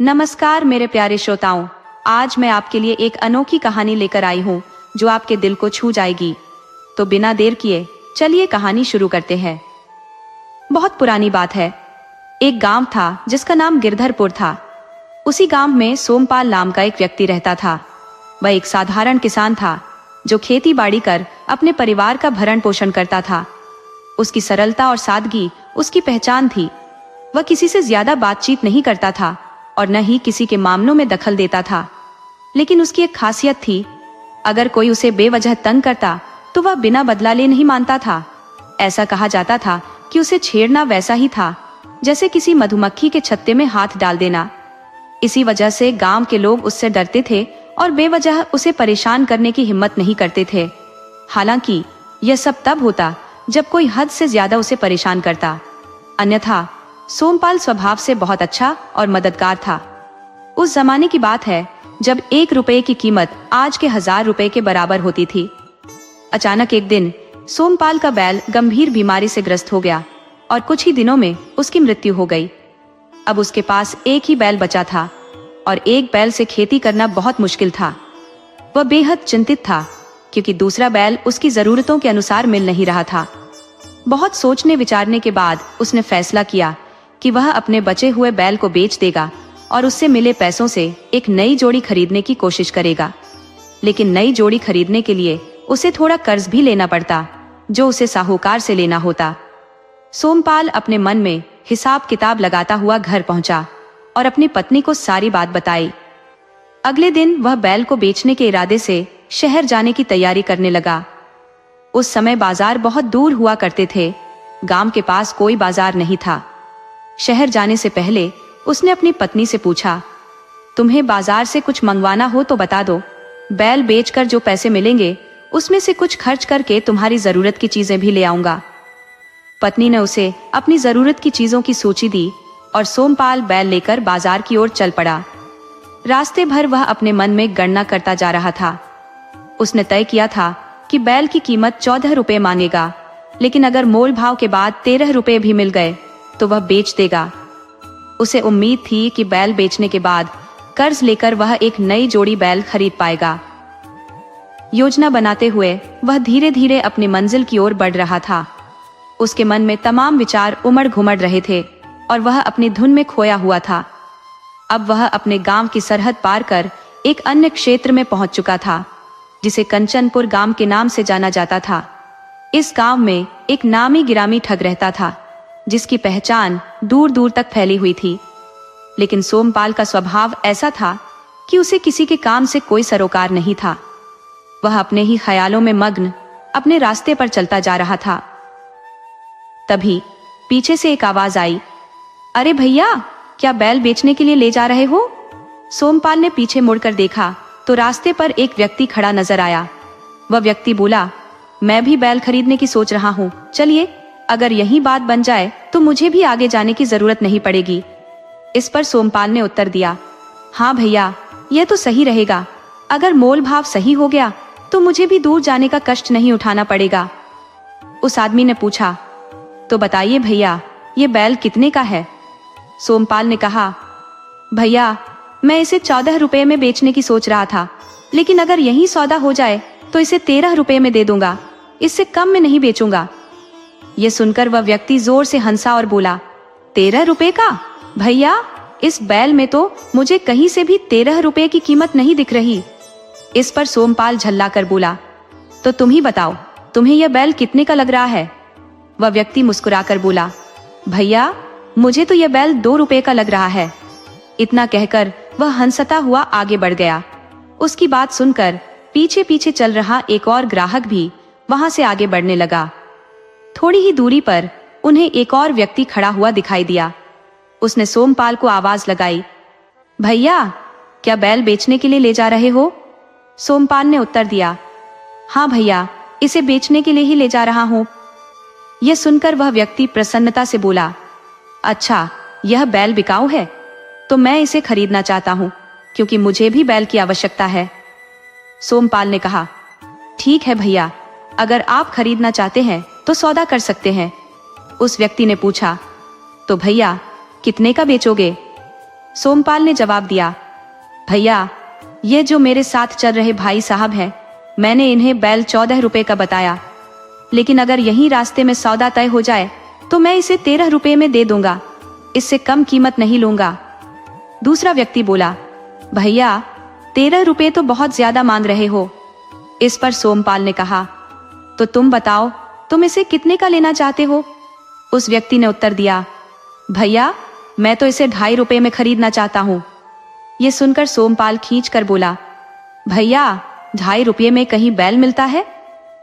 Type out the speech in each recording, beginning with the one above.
नमस्कार मेरे प्यारे श्रोताओं, आज मैं आपके लिए एक अनोखी कहानी लेकर आई हूँ जो आपके दिल को छू जाएगी। तो बिना देर किए चलिए कहानी शुरू करते हैं। बहुत पुरानी बात है। एक गांव था जिसका नाम गिरधरपुर था। उसी गांव में सोमपाल नाम का एक व्यक्ति रहता था। वह एक साधारण किसान था जो खेती बाड़ी कर अपने परिवार का भरण पोषण करता था। उसकी सरलता और सादगी उसकी पहचान थी। वह किसी से ज्यादा बातचीत नहीं करता था और न ही किसी के मामलों में दखल देता था। लेकिन उसकी एक खासियत थी, अगर कोई उसे बेवजह तंग करता तो वह बिना बदला ले नहीं मानता था। ऐसा कहा जाता था कि उसे छेड़ना वैसा ही था जैसे किसी मधुमक्खी के छत्ते में हाथ डाल देना। इसी वजह से गांव के लोग उससे डरते थे और बेवजह उसे परेशान करने की हिम्मत नहीं करते थे। हालांकि यह सब तब होता जब कोई हद से ज्यादा उसे परेशान करता, अन्यथा सोमपाल स्वभाव से बहुत अच्छा और मददगार था। उस जमाने की बात है जब 1 रुपए की कीमत आज के 1000 रुपए के बराबर होती थी। अचानक एक दिन सोमपाल का बैल गंभीर बीमारी से ग्रस्त हो गया और कुछ ही दिनों में उसकी मृत्यु हो गई। अब उसके पास एक ही बैल बचा था और एक बैल से खेती करना बहुत मुश्किल था। वह बेहद चिंतित था क्योंकि दूसरा बैल उसकी जरूरतों के अनुसार मिल नहीं रहा था। बहुत सोचने विचारने के बाद उसने फैसला किया कि वह अपने बचे हुए बैल को बेच देगा और उससे मिले पैसों से एक नई जोड़ी खरीदने की कोशिश करेगा। लेकिन नई जोड़ी खरीदने के लिए उसे थोड़ा कर्ज भी लेना पड़ता, जो उसे साहूकार से लेना होता। सोमपाल अपने मन में हिसाब किताब लगाता हुआ घर पहुंचा और अपनी पत्नी को सारी बात बताई। अगले दिन वह बैल को बेचने के इरादे से शहर जाने की तैयारी करने लगा। उस समय बाजार बहुत दूर हुआ करते थे। गांव के पास कोई बाजार नहीं था। शहर जाने से पहले उसने अपनी पत्नी से पूछा, तुम्हें बाजार से कुछ मंगवाना हो तो बता दो। बैल बेचकर जो पैसे मिलेंगे उसमें से कुछ खर्च करके तुम्हारी जरूरत की चीजें भी ले आऊंगा। पत्नी ने उसे अपनी जरूरत की चीजों की सूची दी और सोमपाल बैल लेकर बाजार की ओर चल पड़ा। रास्ते भर वह अपने मन में गणना करता जा रहा था। उसने तय किया था कि बैल की कीमत 14 रुपए मांगेगा, लेकिन अगर मोल भाव के बाद 13 रुपए भी मिल गए तो वह बेच देगा। उसे उम्मीद थी कि बैल बेचने के बाद कर्ज लेकर वह एक नई जोड़ी बैल खरीद पाएगा। योजना बनाते हुए वह धीरे धीरे अपनी मंजिल की ओर बढ़ रहा था। उसके मन में तमाम विचार उमड़ घुमड़ रहे थे और वह अपनी धुन में खोया हुआ था। अब वह अपने गांव की सरहद पार कर एक अन्य क्षेत्र में पहुंच चुका था, जिसे कंचनपुर गांव के नाम से जाना जाता था। इस गांव में एक नामी गिरामी ठग रहता था, जिसकी पहचान दूर दूर तक फैली हुई थी। लेकिन सोमपाल का स्वभाव ऐसा था कि उसे किसी के काम से कोई सरोकार नहीं था। वह अपने ही ख्यालों में मग्न अपने रास्ते पर चलता जा रहा था। तभी पीछे से एक आवाज आई, अरे भैया, क्या बैल बेचने के लिए ले जा रहे हो? सोमपाल ने पीछे मुड़कर देखा तो रास्ते पर एक व्यक्ति खड़ा नजर आया। वह व्यक्ति बोला, मैं भी बैल खरीदने की सोच रहा हूँ, चलिए, अगर यही बात बन जाए तो मुझे भी आगे जाने की जरूरत नहीं पड़ेगी। इस पर सोमपाल ने उत्तर दिया, हाँ भैया, यह तो सही रहेगा। अगर मोल भाव सही हो गया तो मुझे भी दूर जाने का कष्ट नहीं उठाना पड़ेगा। उस आदमी ने पूछा, तो बताइए भैया, ये बैल कितने का है? सोमपाल ने कहा, भैया, मैं इसे 14 रुपए में बेचने की सोच रहा था, लेकिन अगर यही सौदा हो जाए तो इसे 13 रुपए में दे दूंगा, इससे कम में नहीं बेचूंगा। ये सुनकर वह व्यक्ति जोर से हंसा और बोला, 13 रुपए का? भैया, इस बैल में तो मुझे कहीं से भी 13 रुपए की कीमत नहीं दिख रही। इस पर सोमपाल झल्ला कर बोला, तो तुम ही बताओ, तुम्हें यह बैल कितने का लग रहा है? वह व्यक्ति मुस्कुराकर बोला, भैया, मुझे तो यह बैल 2 रुपए का लग रहा है। इतना कहकर वह हंसता हुआ आगे बढ़ गया। उसकी बात सुनकर पीछे पीछे चल रहा एक और ग्राहक भी वहां से आगे बढ़ने लगा। थोड़ी ही दूरी पर उन्हें एक और व्यक्ति खड़ा हुआ दिखाई दिया। उसने सोमपाल को आवाज लगाई, भैया, क्या बैल बेचने के लिए ले जा रहे हो? सोमपाल ने उत्तर दिया, हाँ भैया, इसे बेचने के लिए ही ले जा रहा हूं। यह सुनकर वह व्यक्ति प्रसन्नता से बोला, अच्छा, यह बैल बिकाऊ है? तो मैं इसे खरीदना चाहता हूं, क्योंकि मुझे भी बैल की आवश्यकता है। सोमपाल ने कहा, ठीक है भैया, अगर आप खरीदना चाहते हैं तो सौदा कर सकते हैं। उस व्यक्ति ने पूछा, तो भैया, कितने का बेचोगे? सोमपाल ने जवाब दिया, भैया ये जो मेरे साथ चल रहे भाई साहब हैं, मैंने इन्हें बैल 14 रुपए का बताया, लेकिन अगर यही रास्ते में सौदा तय हो जाए तो मैं इसे 13 रुपए में दे दूंगा, इससे कम कीमत नहीं लूंगा। दूसरा व्यक्ति बोला, भैया 13 रुपए तो बहुत ज्यादा मांग रहे हो। इस पर सोमपाल ने कहा, तो तुम बताओ तुम इसे कितने का लेना चाहते हो? उस व्यक्ति ने उत्तर दिया, भैया मैं तो इसे 2.5 रुपए में खरीदना चाहता हूँ। ये सुनकर सोमपाल खींच कर बोला, भैया 2.5 रुपये में कहीं बैल मिलता है?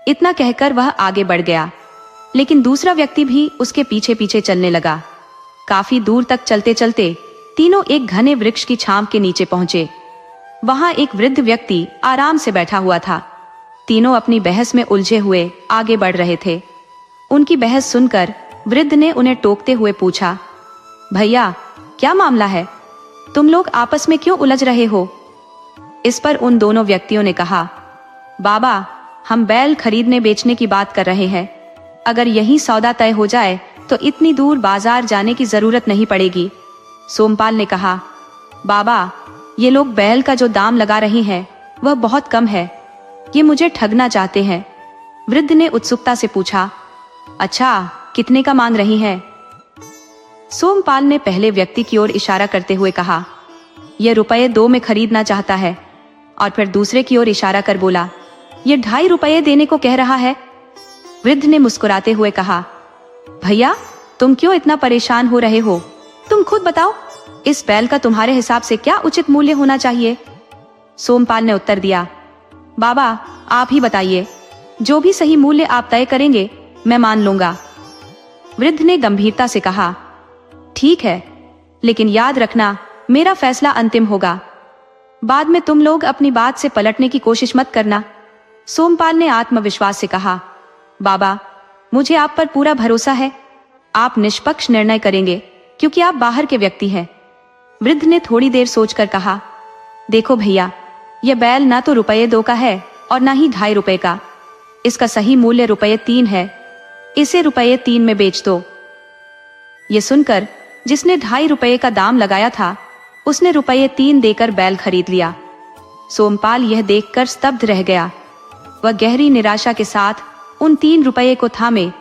इतना कहकर वह आगे बढ़ गया, लेकिन दूसरा व्यक्ति भी उसके पीछे पीछे चलने लगा। काफी दूर तक चलते चलते तीनों एक घने वृक्ष की छांव के नीचे पहुंचे। वहां एक वृद्ध व्यक्ति आराम से बैठा हुआ था। तीनों अपनी बहस में उलझे हुए आगे बढ़ रहे थे। उनकी बहस सुनकर वृद्ध ने उन्हें टोकते हुए पूछा, भैया क्या मामला है? तुम लोग आपस में क्यों उलझ रहे हो? इस पर उन दोनों व्यक्तियों ने कहा, बाबा हम बैल खरीदने बेचने की बात कर रहे हैं। अगर यही सौदा तय हो जाए तो इतनी दूर बाजार जाने की जरूरत नहीं पड़ेगी। सोमपाल ने कहा, बाबा ये लोग बैल का जो दाम लगा रहे हैं वह बहुत कम है, ये मुझे ठगना चाहते हैं। वृद्ध ने उत्सुकता से पूछा, अच्छा कितने का मांग रही हैं? सोमपाल ने पहले व्यक्ति की ओर इशारा करते हुए कहा, यह ₹2 में खरीदना चाहता है, और फिर दूसरे की ओर इशारा कर बोला, यह 2.5 रुपये देने को कह रहा है। वृद्ध ने मुस्कुराते हुए कहा, भैया तुम क्यों इतना परेशान हो रहे हो? तुम खुद बताओ इस बैल का तुम्हारे हिसाब से क्या उचित मूल्य होना चाहिए? सोमपाल ने उत्तर दिया, बाबा आप ही बताइए, जो भी सही मूल्य आप तय करेंगे मैं मान लूंगा। वृद्ध ने गंभीरता से कहा, ठीक है, लेकिन याद रखना मेरा फैसला अंतिम होगा। बाद में तुम लोग अपनी बात से पलटने की कोशिश मत करना। सोमपाल ने आत्मविश्वास से कहा, बाबा मुझे आप पर पूरा भरोसा है, आप निष्पक्ष निर्णय करेंगे क्योंकि आप बाहर के व्यक्ति हैं। वृद्ध ने थोड़ी देर सोचकर कहा, देखो भैया यह बैल ना तो ₹2 का है और ना ही 2.5 रुपए का। इसका सही मूल्य ₹3 है, इसे ₹3 में बेच दो। ये सुनकर जिसने 2.5 रुपए का दाम लगाया था उसने ₹3 देकर बैल खरीद लिया। सोमपाल यह देखकर स्तब्ध रह गया। वह गहरी निराशा के साथ उन 3 रुपये को थामे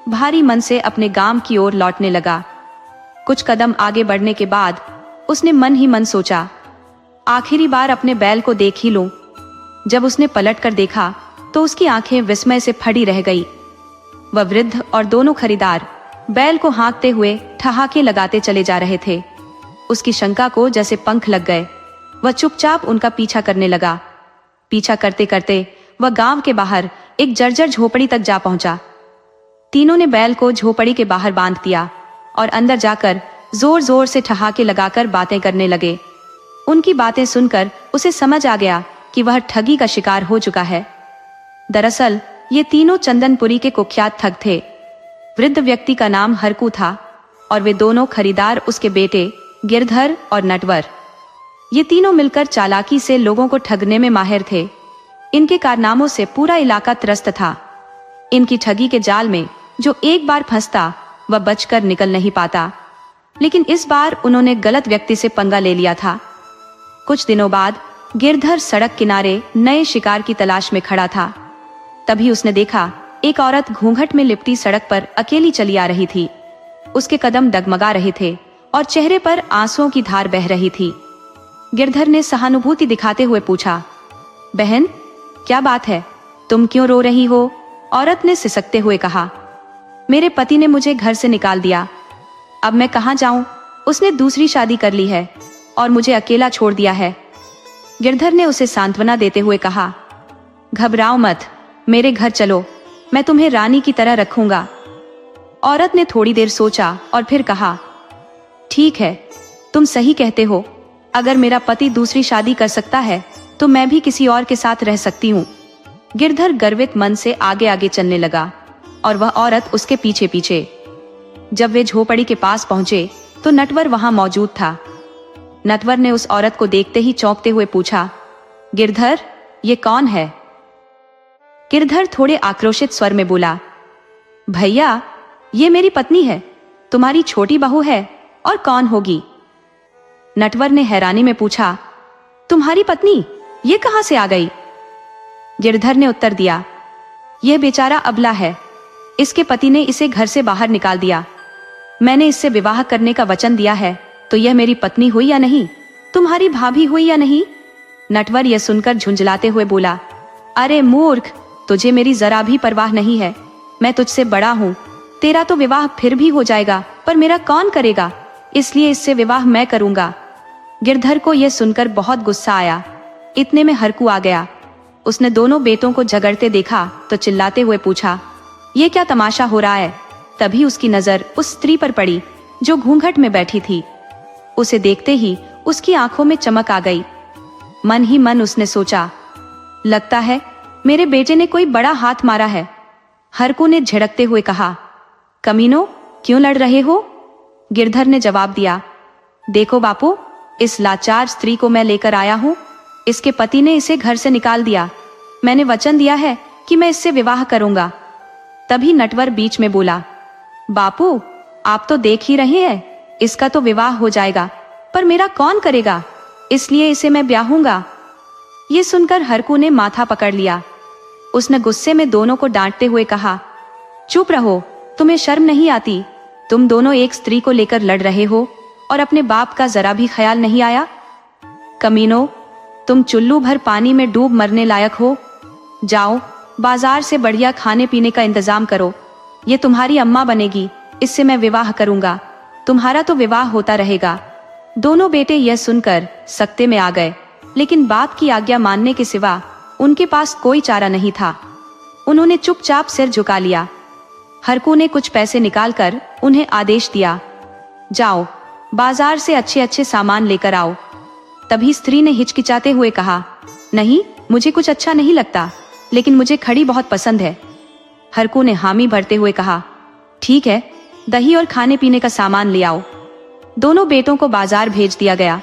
भारी मन से अपने गांव की ओर लौटने लगा। कुछ कदम आगे बढ़ने के बाद उसने मन ही मन सोचा, आखिरी बार अपने बैल को देख ही लूं। जब उसने पलट कर देखा तो उसकी आंखें विस्मय से फटी रह गई। वह वृद्ध और दोनों खरीदार बैल को हाँकते हुए ठहाके लगाते चले जा रहे थे। उसकी शंका को जैसे पंख लग गए। वह चुपचाप उनका पीछा करने लगा। पीछा करते करते वह गांव के बाहर एक जर्जर झोपड़ी तक जा पहुंचा। तीनों ने बैल को झोपड़ी के बाहर बांध दिया और अंदर जाकर जोर जोर से ठहाके लगाकर बातें करने लगे। उनकी बातें सुनकर उसे समझ आ गया कि वह ठगी का शिकार हो चुका है। दरअसल ये तीनों चंदनपुरी के कुख्यात ठग थे। वृद्ध व्यक्ति का नाम हरकू था और वे दोनों खरीदार उसके बेटे गिरधर और नटवर। ये तीनों मिलकर चालाकी से लोगों को ठगने में माहिर थे। इनके कारनामों से पूरा इलाका त्रस्त था। इनकी ठगी के जाल में जो एक बार फंसता वह बचकर निकल नहीं पाता। लेकिन इस बार उन्होंने गलत व्यक्ति से पंगा ले लिया था। कुछ दिनों बाद गिरधर सड़क किनारे नए शिकार की तलाश में खड़ा था। तभी उसने देखा एक औरत घूंघट में लिपटी सड़क पर अकेली चली आ रही थी। उसके कदम डगमगा रहे थे और चेहरे पर आंसुओं की धार बह रही थी। गिरधर ने सहानुभूति दिखाते हुए पूछा, बहन क्या बात है, तुम क्यों रो रही हो? औरत ने सिसकते हुए कहा, मेरे पति ने मुझे घर से निकाल दिया, अब मैं कहाँ जाऊं? उसने दूसरी शादी कर ली है और मुझे अकेला छोड़ दिया है। गिरधर ने उसे सांत्वना देते हुए कहा, घबराओ मत, मेरे घर चलो, मैं तुम्हें रानी की तरह रखूंगा। औरत ने थोड़ी देर सोचा और फिर कहा, ठीक है, तुम सही कहते हो, अगर मेरा पति दूसरी शादी कर सकता है तो मैं भी किसी और के साथ रह सकती हूँ। गिरधर गर्वित मन से आगे आगे चलने लगा और वह औरत उसके पीछे पीछे। जब वे झोपड़ी के पास पहुंचे तो नटवर वहां मौजूद था। नटवर ने उस औरत को देखते ही चौंकते हुए पूछा, गिरधर ये कौन है? गिरधर थोड़े आक्रोशित स्वर में बोला, भैया ये मेरी पत्नी है, तुम्हारी छोटी बहू है और कौन होगी? नटवर ने हैरानी में पूछा, तुम्हारी पत्नी ये कहां से आ गई? गिरधर ने उत्तर दिया, यह बेचारा अबला है, इसके पति ने इसे घर से बाहर निकाल दिया। मैंने इससे विवाह करने का वचन दिया है, तो यह मेरी पत्नी हुई या नहीं? तुम्हारी भाभी हुई या नहीं? नटवर यह सुनकर झुंझलाते हुए बोला, अरे मूर्ख, तुझे मेरी जरा भी परवाह नहीं है। मैं तुझसे बड़ा हूँ, तेरा तो विवाह फिर भी हो जाएगा, पर मेरा कौन करेगा? इसलिए इससे विवाह मैं करूंगा। गिरधर को यह सुनकर बहुत गुस्सा आया। इतने में हरकू आ गया। उसने दोनों बेटों को झगड़ते देखा तो चिल्लाते हुए पूछा, ये क्या तमाशा हो रहा है? तभी उसकी नजर उस स्त्री पर पड़ी जो घूंघट में बैठी थी। उसे देखते ही उसकी आंखों में चमक आ गई। मन ही मन उसने सोचा, लगता है मेरे बेटे ने कोई बड़ा हाथ मारा है। हरकू ने झिड़कते हुए कहा, कमीनो, क्यों लड़ रहे हो? गिरधर ने जवाब दिया, देखो बापू, इस लाचार स्त्री को मैं लेकर आया हूँ। इसके पति ने इसे घर से निकाल दिया। मैंने वचन दिया है कि मैं इससे विवाह करूंगा। तभी नटवर बीच में बोला, बापू, आप तो देख ही रहे हैं, इसका तो विवाह हो जाएगा, पर मेरा कौन करेगा? इसलिए इसे मैं ब्याहूंगा। ये सुनकर हरकू ने माथा पकड़ लिया। उसने गुस्से में दोनों को डांटते हुए कहा, चुप रहो, तुम्हें शर्म नहीं आती? तुम दोनों एक स्त्री को लेकर लड़ रहे हो और अपने बाप का जरा भी ख्याल नहीं आया? कमीनो, तुम चुल्लू भर पानी में डूब मरने लायक हो। जाओ, बाजार से बढ़िया खाने पीने का इंतजाम करो। ये तुम्हारी अम्मा बनेगी, इससे मैं विवाह करूंगा। तुम्हारा तो विवाह होता रहेगा। दोनों बेटे यह सुनकर सकते में आ गए, लेकिन बाप की आज्ञा मानने के सिवा उनके पास कोई चारा नहीं था। उन्होंने चुपचाप सिर झुका लिया। हरकू ने कुछ पैसे निकालकर उन्हें आदेश दिया, जाओ, बाजार से अच्छे अच्छे सामान लेकर आओ। तभी स्त्री ने हिचकिचाते हुए कहा, नहीं, मुझे कुछ अच्छा नहीं लगता, लेकिन मुझे खड़ी बहुत पसंद है। हरकू ने हामी भरते हुए कहा, ठीक है, दही और खाने पीने का सामान ले आओ। दोनों बेटों को बाजार भेज दिया गया।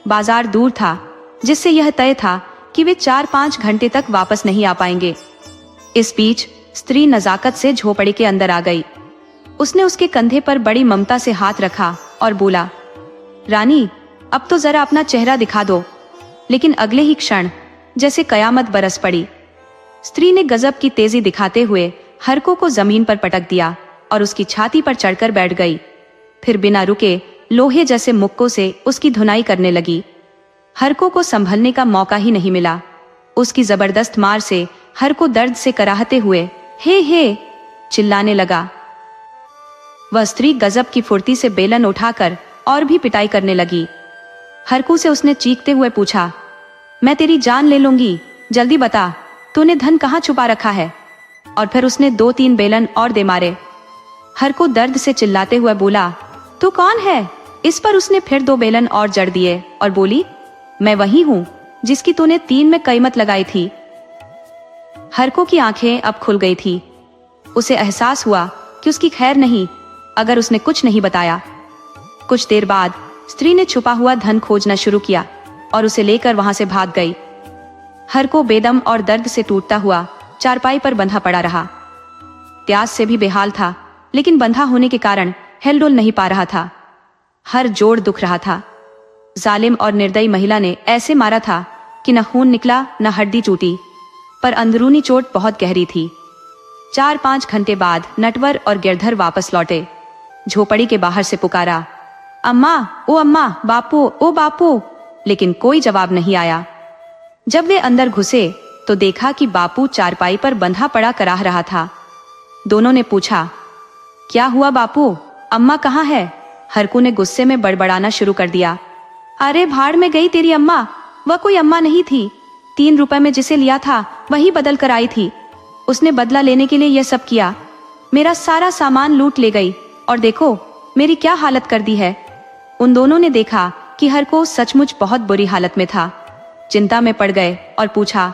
बाजार दूर था, जिससे यह तय था कि वे 4-5 घंटे तक वापस नहीं आ पाएंगे। इस बीच स्त्री नजाकत से झोपड़ी के अंदर आ गई। उसने उसके कंधे पर बड़ी ममता से हाथ रखा और बोला, रानी, अब तो जरा अपना चेहरा दिखा दो। लेकिन अगले ही क्षण जैसे कयामत बरस पड़ी। स्त्री ने गजब की तेजी दिखाते हुए हरकू को जमीन पर पटक दिया और उसकी छाती पर चढ़कर बैठ गई। फिर बिना रुके लोहे जैसे मुक्कों से उसकी धुनाई करने लगी। हरकू को संभलने का मौका ही नहीं मिला। उसकी जबरदस्त मार से हरकू दर्द से कराहते हुए हे चिल्लाने लगा। वह स्त्री गजब की फुर्ती से बेलन उठाकर और भी पिटाई करने लगी। हरकू से उसने चीखते हुए पूछा, मैं तेरी जान ले लूंगी, जल्दी बता, तूने धन कहाँ छुपा रखा है? और फिर उसने 2-3 बेलन और दे मारे। हरकू दर्द से चिल्लाते हुए बोला, तू कौन है? इस पर उसने फिर 2 बेलन और जड़ दिए और बोली, मैं वही हूँ जिसकी तूने 3 में कीमत लगाई थी। हरकू की आंखें अब खुल गई थी। उसे एहसास हुआ कि उसकी खैर नहीं अगर उसने कुछ नहीं बताया। कुछ देर बाद स्त्री ने छुपा हुआ धन खोजना शुरू किया और उसे लेकर वहां से भाग गई। हरकू बेदम और दर्द से टूटता हुआ चारपाई पर बंधा पड़ा रहा। प्यास से भी बेहाल था, लेकिन बंधा होने के कारण हिलडुल नहीं पा रहा था। हर जोड़ दुख रहा था। जालिम और निर्दयी महिला ने ऐसे मारा था कि न खून निकला न हड्डी टूटी, पर अंदरूनी चोट बहुत गहरी थी। 4-5 घंटे बाद नटवर और गिरधर वापस लौटे। झोपड़ी के बाहर से पुकारा, अम्मा, ओ अम्मा, बापू, ओ बापू, लेकिन कोई जवाब नहीं आया। जब वे अंदर घुसे तो देखा कि बापू चारपाई पर बंधा पड़ा कराह रहा था। दोनों ने पूछा, क्या हुआ बापू, अम्मा कहाँ है? हरकू ने गुस्से में बड़बड़ाना शुरू कर दिया, अरे भाड़ में गई तेरी अम्मा, वह कोई अम्मा नहीं थी। 3 रुपए में जिसे लिया था वही बदल कर आई थी। उसने बदला लेने के लिए यह सब किया। मेरा सारा सामान लूट ले गई और देखो मेरी क्या हालत कर दी है। उन दोनों ने देखा कि हरकू सचमुच बहुत बुरी हालत में था। चिंता में पड़ गए और पूछा,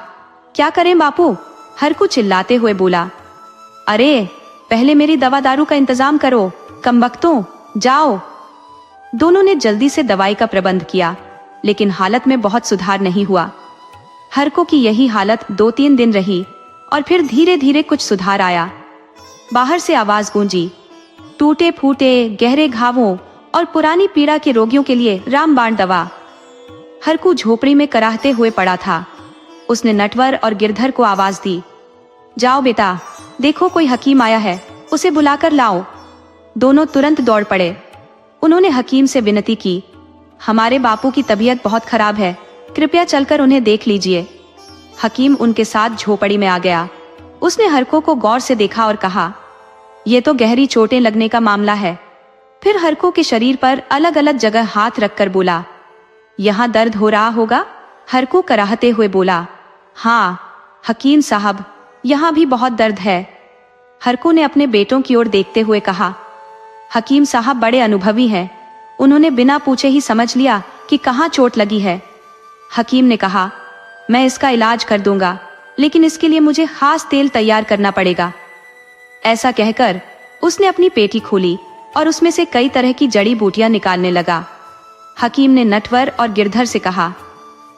क्या करें बापू? हरकू चिल्लाते हुए बोला, अरे पहले मेरी दवा दारू का इंतजाम करो, कमबख्तों, जाओ। दोनों ने जल्दी से दवाई का प्रबंध किया, लेकिन हालत में बहुत सुधार नहीं हुआ। हरकू की यही हालत 2-3 दिन रही और फिर धीरे धीरे कुछ सुधार आया। बाहर से आवाज गूंजी, टूटे फूटे गहरे घावों और पुरानी पीड़ा के रोगियों के लिए रामबाण दवा। हरकू झोपड़ी में कराहते हुए पड़ा था। उसने नटवर और गिरधर को आवाज दी, जाओ बेटा, देखो कोई हकीम आया है, उसे बुलाकर लाओ। दोनों तुरंत दौड़ पड़े। उन्होंने हकीम से विनती की, हमारे बापू की तबीयत बहुत खराब है, कृपया चलकर उन्हें देख लीजिए। हकीम उनके साथ झोपड़ी में आ गया। उसने हरको को गौर से देखा और कहा, यह तो गहरी चोटें लगने का मामला है। फिर हरको के शरीर पर अलग अलग जगह हाथ रखकर बोला, यहाँ दर्द हो रहा होगा? हरको कराहते हुए बोला, हाँ हकीम साहब, यहाँ भी बहुत दर्द है। हरको ने अपने बेटों की ओर देखते हुए कहा, हकीम साहब बड़े अनुभवी हैं, उन्होंने बिना पूछे ही समझ लिया कि कहाँ चोट लगी है। हकीम ने कहा, मैं इसका इलाज कर दूंगा, लेकिन इसके लिए मुझे खास तेल तैयार करना पड़ेगा। ऐसा कहकर उसने अपनी पेटी खोली और उसमें से कई तरह की जड़ी बूटियां निकालने लगा। हकीम ने नटवर और गिरधर से कहा,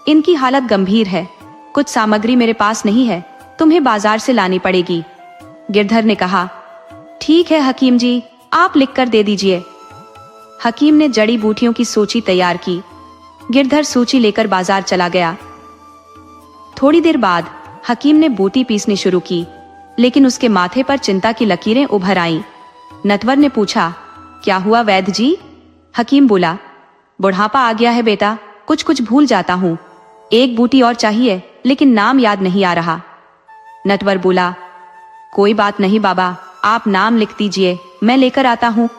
इनकी हालत गंभीर है, कुछ सामग्री मेरे पास नहीं है, तुम्हें बाजार से लानी पड़ेगी। गिरधर ने कहा, ठीक है हकीम जी, आप लिखकर दे दीजिए। हकीम ने जड़ी बूटियों की सूची तैयार की। गिरधर सूची लेकर बाजार चला गया। थोड़ी देर बाद हकीम ने बूटी पीसनी शुरू की, लेकिन उसके माथे पर चिंता की लकीरें उभर आईं। नटवर ने पूछा, क्या हुआ वैद्य जी? हकीम बोला, बुढ़ापा आ गया है बेटा, कुछ कुछ भूल जाता हूँ। एक बूटी और चाहिए, लेकिन नाम याद नहीं आ रहा। नटवर बोला, कोई बात नहीं बाबा, आप नाम लिख दीजिए, मैं लेकर आता हूँ।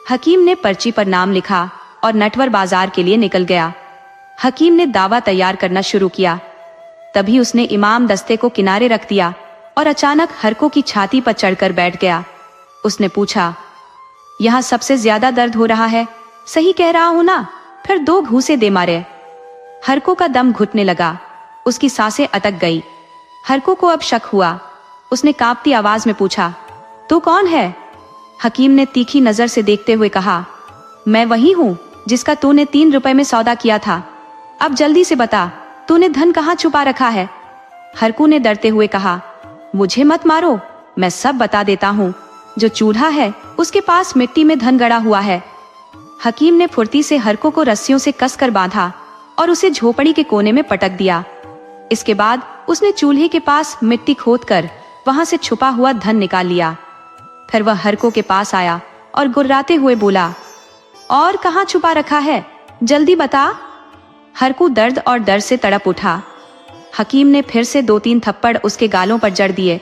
हकीम ने पर्ची पर नाम लिखा और नटवर बाजार के लिए निकल गया। हकीम ने दावा तैयार करना शुरू किया। तभी उसने इमाम दस्ते को किनारे रख दिया और अचानक हरको की छाती पर चढ़कर बैठ गया। उसने पूछा, यहाँ सबसे ज्यादा दर्द हो रहा है, सही कह रहा हूं ना? फिर 2 घूंसे दे मारे। हरको का दम घुटने लगा, उसकी सांसें अटक गई। हरको को अब शक हुआ। उसने कांपती आवाज में पूछा, तू कौन है? हकीम ने तीखी नजर से देखते हुए कहा, मैं वही हूँ जिसका तूने 3 रुपए में सौदा किया था। अब जल्दी से बता, तूने धन कहाँ छुपा रखा है? हरकू ने डरते हुए कहा, मुझे मत मारो, मैं सब बता देता हूँ। जो चूल्हा है उसके पास मिट्टी में धन गड़ा हुआ है। हकीम ने फुर्ती से हरको को रस्सियों से कसकर बांधा और उसे झोपड़ी के कोने में पटक दिया। इसके बाद उसने चूल्हे के पास मिट्टी खोदकर वहां से छुपा हुआ धन निकाल लिया। फिर वह हरको के पास आया और गुर्राते हुए बोला, और कहाँ छुपा रखा है, जल्दी बता। हरकू दर्द और डर से तड़प उठा। हकीम ने फिर से 2-3 थप्पड़ उसके गालों पर जड़ दिए।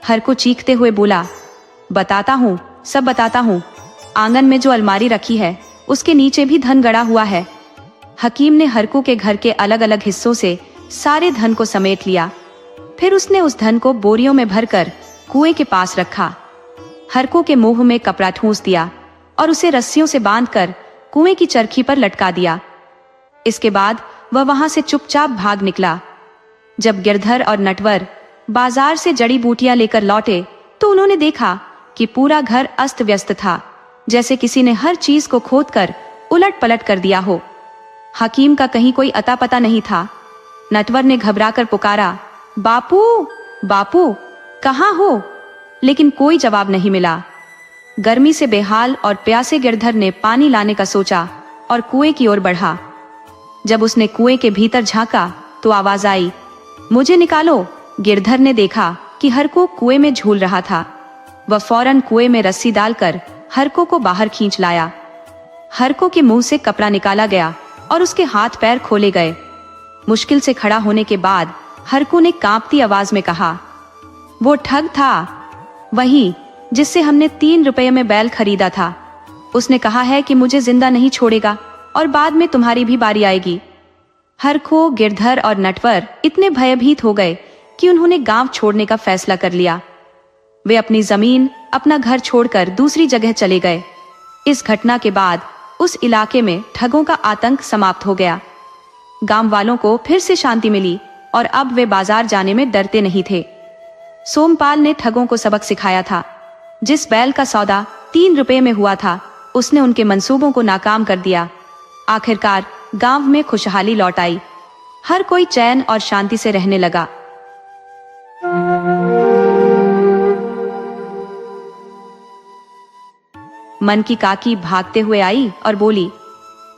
हरकू चीखते हुए बोला, बताता हूँ, सब बताता हूँ। आंगन में जो अलमारी रखी है उसके नीचे भी धन गड़ा हुआ है। हकीम ने हरकू के घर के अलग अलग हिस्सों से सारे धन को समेट लिया। फिर उसने उस धन को बोरियों में भरकर कुएं के पास रखा। हरकू के मुंह में कपड़ा ठूंस दिया और उसे रस्सियों से बांधकर कुएं की चरखी पर लटका दिया। इसके बाद वह वहां से चुपचाप भाग निकला। जब गिरधर और नटवर बाजार से जड़ी बूटियां लेकर लौटे तो उन्होंने देखा कि पूरा घर अस्त व्यस्त था, जैसे किसी ने हर चीज को खोदकर उलट पलट कर दिया हो। हकीम का कहीं कोई अता पता नहीं था। नटवर ने घबराकर पुकारा, बापू बापू, कहाँ हो? लेकिन कोई जवाब नहीं मिला। गर्मी से बेहाल और प्यासे गिरधर ने पानी लाने का सोचा और कुएं की ओर बढ़ा। जब उसने कुएं के भीतर झांका तो आवाज आई, मुझे निकालो। गिरधर ने देखा कि हरको कुएं में झूल रहा था। वह फौरन कुएं में रस्सी डालकर हरको को बाहर खींच लाया। हरको के मुंह से कपड़ा निकाला गया और उसके हाथ पैर खोले गए। मुश्किल से खड़ा होने के बाद हरको ने कांपती आवाज में कहा, वो ठग था, वही जिससे हमने 3 रुपए में बैल खरीदा था। उसने कहा है कि मुझे जिंदा नहीं छोड़ेगा और बाद में तुम्हारी भी बारी आएगी। हरको, गिरधर और नटवर इतने भयभीत हो गए कि उन्होंने गांव छोड़ने का फैसला कर लिया। वे अपनी जमीन, अपना घर छोड़कर दूसरी जगह चले गए। इस घटना के बाद उस इलाके में ठगों का आतंक समाप्त हो गया। गांव वालों को फिर से शांति मिली और अब वे बाजार जाने में डरते नहीं थे। सोमपाल ने ठगों को सबक सिखाया था। जिस बैल का सौदा 3 रुपए में हुआ था, उसने उनके मंसूबों को नाकाम कर दिया। आखिरकार गांव में खुशहाली लौट आई। हर कोई चैन और शांति से रहने लगा। मन की काकी भागते हुए आई और बोली,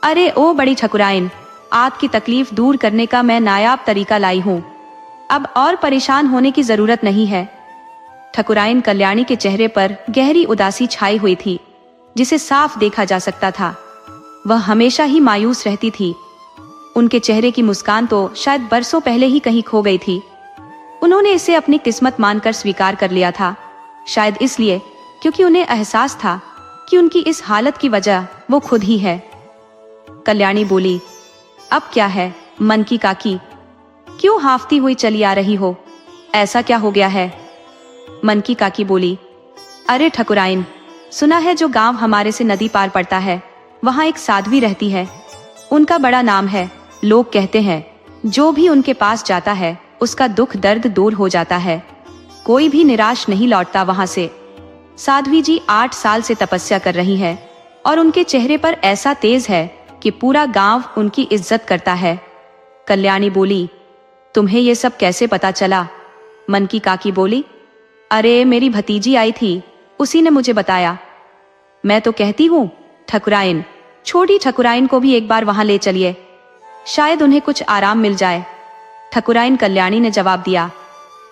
अरे ओ बड़ी ठकुराइन, आपकी तकलीफ दूर करने का मैं नायाब तरीका लाई हूँ। अब और परेशान होने की जरूरत नहीं है। ठकुराइन कल्याणी के चेहरे पर गहरी उदासी छाई हुई थी, जिसे साफ देखा जा सकता था। वह हमेशा ही मायूस रहती थी। उनके चेहरे की मुस्कान तो शायद बरसों पहले ही कहीं खो गई थी। उन्होंने इसे अपनी किस्मत मानकर स्वीकार कर लिया था, शायद इसलिए क्योंकि उन्हें एहसास था कि उनकी इस हालत की वजह वो खुद ही है। कल्याणी बोली, अब क्या है मन की काकी, क्यों हाफती हुई चली आ रही हो? ऐसा क्या हो गया है? मन की काकी बोली, अरे ठकुराइन, सुना है जो गांव हमारे से नदी पार पड़ता है वहां एक साध्वी रहती है। उनका बड़ा नाम है। लोग कहते हैं जो भी उनके पास जाता है उसका दुख दर्द दूर हो जाता है। कोई भी निराश नहीं लौटता वहां से। साध्वी जी 8 साल से तपस्या कर रही है और उनके चेहरे पर ऐसा तेज है कि पूरा गांव उनकी इज्जत करता है। कल्याणी बोली, तुम्हें ये सब कैसे पता चला? मन की काकी बोली, अरे मेरी भतीजी आई थी, उसी ने मुझे बताया। मैं तो कहती हूँ ठकुराइन, छोटी ठकुराइन को भी एक बार वहां ले चलिए, शायद उन्हें कुछ आराम मिल जाए। ठकुराइन कल्याणी ने जवाब दिया,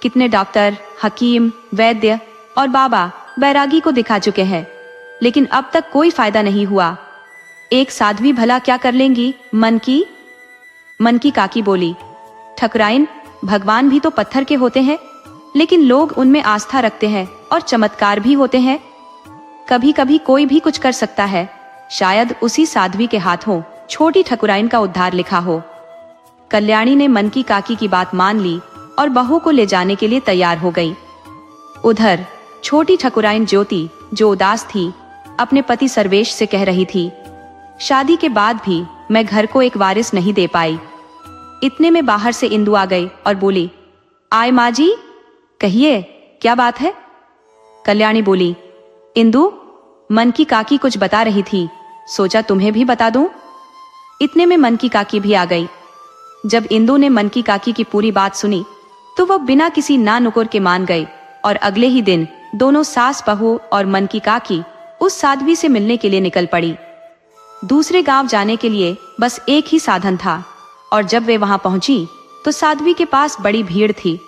कितने डॉक्टर, हकीम, वैद्य और बाबा बैरागी को दिखा चुके हैं, लेकिन अब तक कोई फायदा नहीं हुआ। एक साध्वी भला क्या कर लेंगी? मन की काकी बोली, ठकुराइन, भगवान भी तो पत्थर के होते हैं, लेकिन लोग उनमें आस्था रखते हैं और चमत्कार भी होते हैं। कभी कभी कोई भी कुछ कर सकता है। शायद उसी साध्वी के हाथों छोटी ठकुराइन का उद्धार लिखा हो। कल्याणी ने मन की काकी की बात मान ली और बहू को ले जाने के लिए तैयार हो गई। उधर छोटी ठकुराइन ज्योति, जो उदास थी, अपने पति सर्वेश से कह रही थी, शादी के बाद भी मैं घर को एक वारिस नहीं दे पाई। इतने में बाहर से इंदु आ गई और बोली, आय माँ जी, कहिए क्या बात है? कल्याणी बोली, इंदु, मन की काकी कुछ बता रही थी, सोचा तुम्हें भी बता दूं। इतने में मन की काकी भी आ गई। जब इंदु ने मन की काकी की पूरी बात सुनी तो वह बिना किसी ना नुकुर के मान गई और अगले ही दिन दोनों सास बहू और मन की काकी उस साध्वी से मिलने के लिए निकल पड़ी। दूसरे गांव जाने के लिए बस एक ही साधन था और जब वे वहां पहुंची तो साध्वी के पास बड़ी भीड़ थी।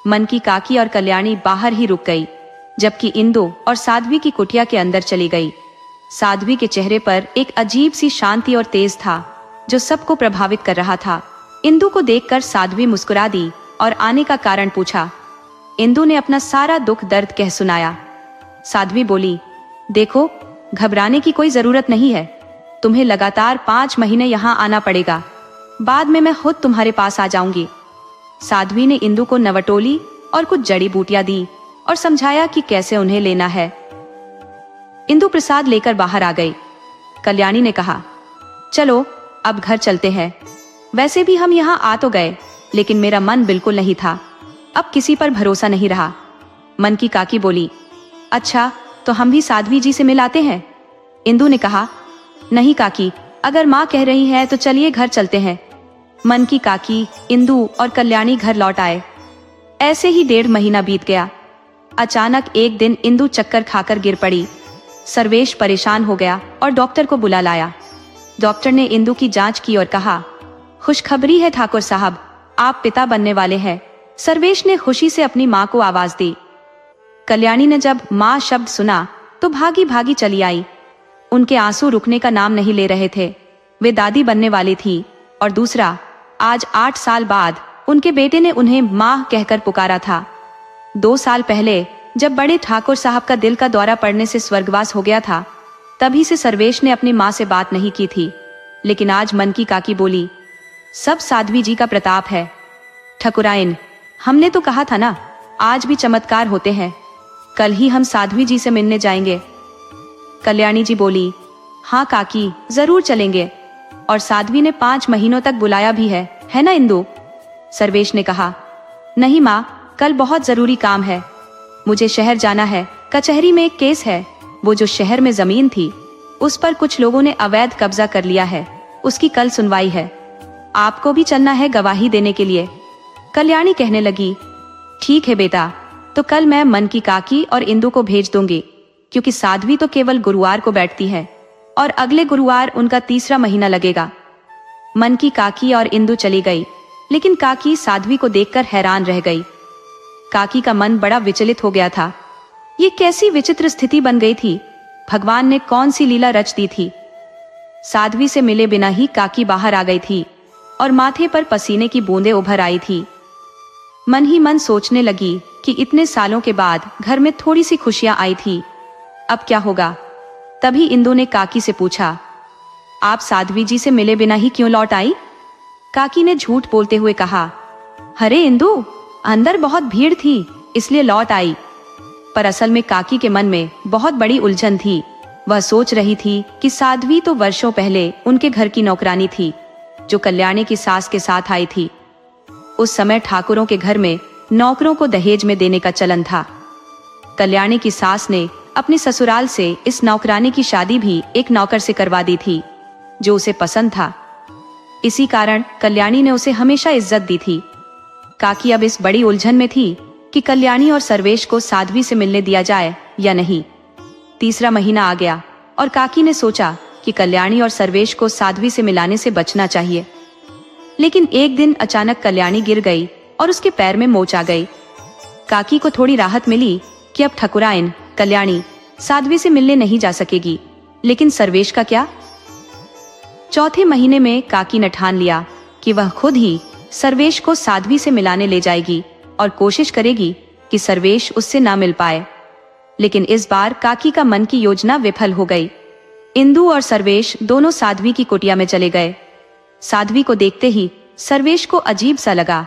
मन की काकी और कल्याणी बाहर ही रुक गई, जबकि इंदु और साध्वी की कुटिया के अंदर चली गई। साध्वी के चेहरे पर एक अजीब सी शांति और तेज था जो सबको प्रभावित कर रहा था। इंदु को देखकर साध्वी मुस्कुरा दी और आने का कारण पूछा। इंदु ने अपना सारा दुख दर्द कह सुनाया। साध्वी बोली, देखो, घबराने की कोई जरूरत नहीं है। तुम्हें लगातार 5 महीने यहाँ आना पड़ेगा, बाद में मैं खुद तुम्हारे पास आ जाऊंगी। साध्वी ने इंदु को नवटोली और कुछ जड़ी बूटियां दी और समझाया कि कैसे उन्हें लेना है। इंदु प्रसाद लेकर बाहर आ गई। कल्याणी ने कहा, चलो अब घर चलते हैं। वैसे भी हम यहाँ आ तो गए, लेकिन मेरा मन बिल्कुल नहीं था। अब किसी पर भरोसा नहीं रहा। मन की काकी बोली, अच्छा तो हम भी साध्वी जी से मिलाते हैं। इंदु ने कहा, नहीं काकी, अगर माँ कह रही है तो चलिए घर चलते हैं। मन की काकी, इंदु और कल्याणी घर लौट आए। ऐसे ही 1.5 महीना बीत गया। अचानक एक दिन इंदु चक्कर खाकर गिर पड़ी। सर्वेश परेशान हो गया और डॉक्टर को बुला लाया। डॉक्टर ने इंदु की जांच की और कहा, खुशखबरी है ठाकुर साहब, आप पिता बनने वाले हैं। सर्वेश ने खुशी से अपनी माँ को आवाज दी। कल्याणी ने जब माँ शब्द सुना तो भागी भागी चली आई। उनके आंसू रुकने का नाम नहीं ले रहे थे। वे दादी बनने वाली थी और दूसरा, आज 8 साल बाद उनके बेटे ने उन्हें माँ कहकर पुकारा था। 2 साल पहले जब बड़े ठाकुर साहब का दिल का दौरा पड़ने से स्वर्गवास हो गया था, तभी से सर्वेश ने अपनी माँ से बात नहीं की थी। लेकिन आज मन की काकी बोली, सब साध्वी जी का प्रताप है। ठकुराइन, हमने तो कहा था ना, आज भी चमत्कार होते हैं। कल ही हम साध्वी जी से मिलने जाएंगे। कल्याणी जी बोली, हाँ काकी, जरूर चलेंगे। और साध्वी ने 5 महीनों तक बुलाया भी है ना इंदु? सर्वेश ने कहा, नहीं माँ, कल बहुत जरूरी काम है। मुझे शहर जाना है। कचहरी में एक केस है। वो जो शहर में जमीन थी उस पर कुछ लोगों ने अवैध कब्जा कर लिया है, उसकी कल सुनवाई है। आपको भी चलना है गवाही देने के लिए। कल्याणी कहने लगी, ठीक है बेटा, तो कल मैं मन की काकी और इंदु को भेज दूंगी, क्योंकि साध्वी तो केवल गुरुवार को बैठती है और अगले गुरुवार उनका तीसरा महीना लगेगा। मन की काकी और इंदु चली गई, लेकिन काकी साध्वी को देखकर हैरान रह गई। काकी का मन बड़ा विचलित हो गया था। ये कैसी विचित्र स्थिति बन गई थी? भगवान ने कौन सी लीला रच दी थी? साध्वी से मिले बिना ही काकी बाहर आ गई थी और माथे पर पसीने की बूंदें उभर आई थी। मन ही मन सोचने लगी कि इतने सालों के बाद घर में थोड़ी सी खुशियां आई थी, अब क्या होगा? तभी इंदु ने काकी से पूछा, आप साध्वी जी से मिले बिना ही क्यों लौट आई? काकी ने झूठ बोलते हुए कहा, अरे इंदु, अंदर बहुत भीड़ थी इसलिए लौट आई। पर असल में काकी के मन में बहुत बड़ी उलझन थी। वह सोच रही थी कि साध्वी तो वर्षों पहले उनके घर की नौकरानी थी, जो कल्याणी की सास के साथ आई थी। उस समय ठाकुरों के घर में नौकरों को दहेज में देने का चलन था। कल्याणी की सास ने अपने ससुराल से इस नौकरानी की शादी भी एक नौकर से करवा दी थी, जो उसे पसंद था। इसी कारण कल्याणी ने उसे हमेशा इज्जत दी थी। काकी अब इस बड़ी उलझन में थी कि कल्याणी और सर्वेश को साध्वी से मिलने दिया जाए या नहीं। तीसरा महीना आ गया और काकी ने सोचा कि कल्याणी और सर्वेश को साध्वी से मिलाने से बचना चाहिए। लेकिन एक दिन अचानक कल्याणी गिर गई और उसके पैर में मोच आ गई। काकी को थोड़ी राहत मिली कि अब ठकुराइन कल्याणी साध्वी से मिलने नहीं जा सकेगी, लेकिन सर्वेश का क्या? चौथे महीने में काकी ने ठान लिया कि वह खुद ही सर्वेश को साध्वी से मिलाने ले जाएगी और कोशिश करेगी कि सर्वेश उससे ना मिल पाए। लेकिन इस बार काकी का मन की योजना विफल हो गई। इंदु और सर्वेश दोनों साध्वी की कुटिया में चले गए। साध्वी को देखते ही सर्वेश को अजीब सा लगा।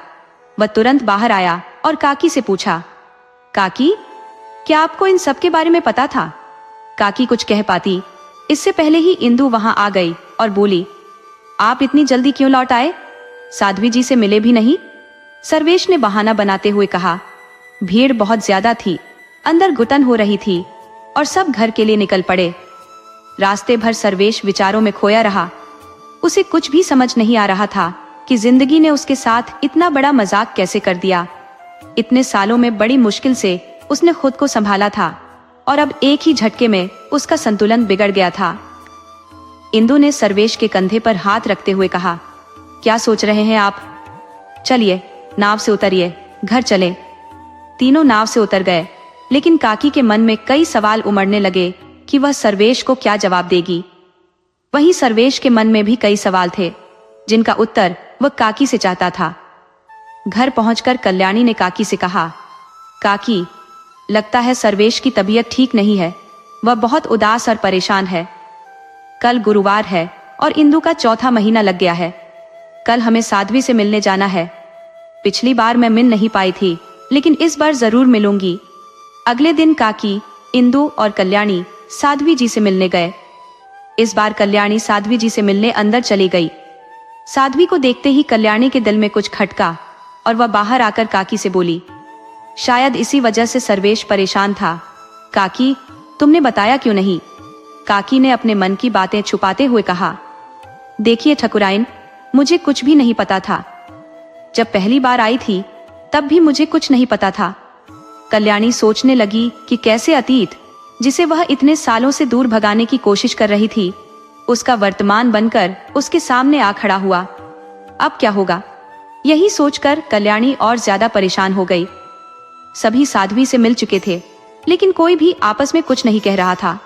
वह तुरंत बाहर आया और काकी से पूछा, काकी, क्या आपको इन सब के बारे में पता था? काकी कुछ कह पाती, इससे पहले ही इंदु वहां आ गई और बोली, आप इतनी जल्दी क्यों लौट आए? साध्वी जी से मिले भी नहीं? सर्वेश ने बहाना बनाते हुए कहा, भीड़ बहुत ज्यादा थी, अंदर घुटन हो रही थी और सब घर के लिए निकल पड़े। रास्ते भर सर्वेश विचारों में खोया रहा। उसे कुछ भी समझ नहीं आ रहा था कि जिंदगी ने उसके साथ इतना बड़ा मजाक कैसे कर दिया। इतने सालों में बड़ी मुश्किल से उसने खुद को संभाला था और अब एक ही झटके में उसका संतुलन बिगड़ गया था। इंदु ने सर्वेश के कंधे पर हाथ रखते हुए कहा, क्या सोच रहे हैं आप? चलिए नाव से उतरिए, घर चलें। तीनों नाव से उतर गए, लेकिन काकी के मन में कई सवाल उमड़ने लगे कि वह सर्वेश को क्या जवाब देगी। वहीं सर्वेश के मन में भी कई सवाल थे, जिनका उत्तर वह काकी से चाहता था। घर पहुंचकर कल्याणी ने काकी से कहा, काकी, लगता है सर्वेश की तबीयत ठीक नहीं है, वह बहुत उदास और परेशान है। कल गुरुवार है और इंदु का चौथा महीना लग गया है। कल हमें साध्वी से मिलने जाना है। पिछली बार मैं मिल नहीं पाई थी, लेकिन इस बार जरूर मिलूंगी। अगले दिन काकी, इंदु और कल्याणी साध्वी जी से मिलने गए। इस बार कल्याणी साध्वी जी से मिलने अंदर चली गई। साध्वी को देखते ही कल्याणी के दिल में कुछ खटका और वह बाहर आकर काकी से बोली, शायद इसी वजह से सर्वेश परेशान था। काकी, तुमने बताया क्यों नहीं? काकी ने अपने मन की बातें छुपाते हुए कहा, देखिए ठकुराइन, मुझे कुछ भी नहीं पता था। जब पहली बार आई थी तब भी मुझे कुछ नहीं पता था। कल्याणी सोचने लगी कि कैसे अतीत, जिसे वह इतने सालों से दूर भगाने की कोशिश कर रही थी, उसका वर्तमान बनकर उसके सामने आ खड़ा हुआ। अब क्या होगा? यही सोचकर कल्याणी और ज्यादा परेशान हो गई। सभी साध्वी से मिल चुके थे, लेकिन कोई भी आपस में कुछ नहीं कह रहा था।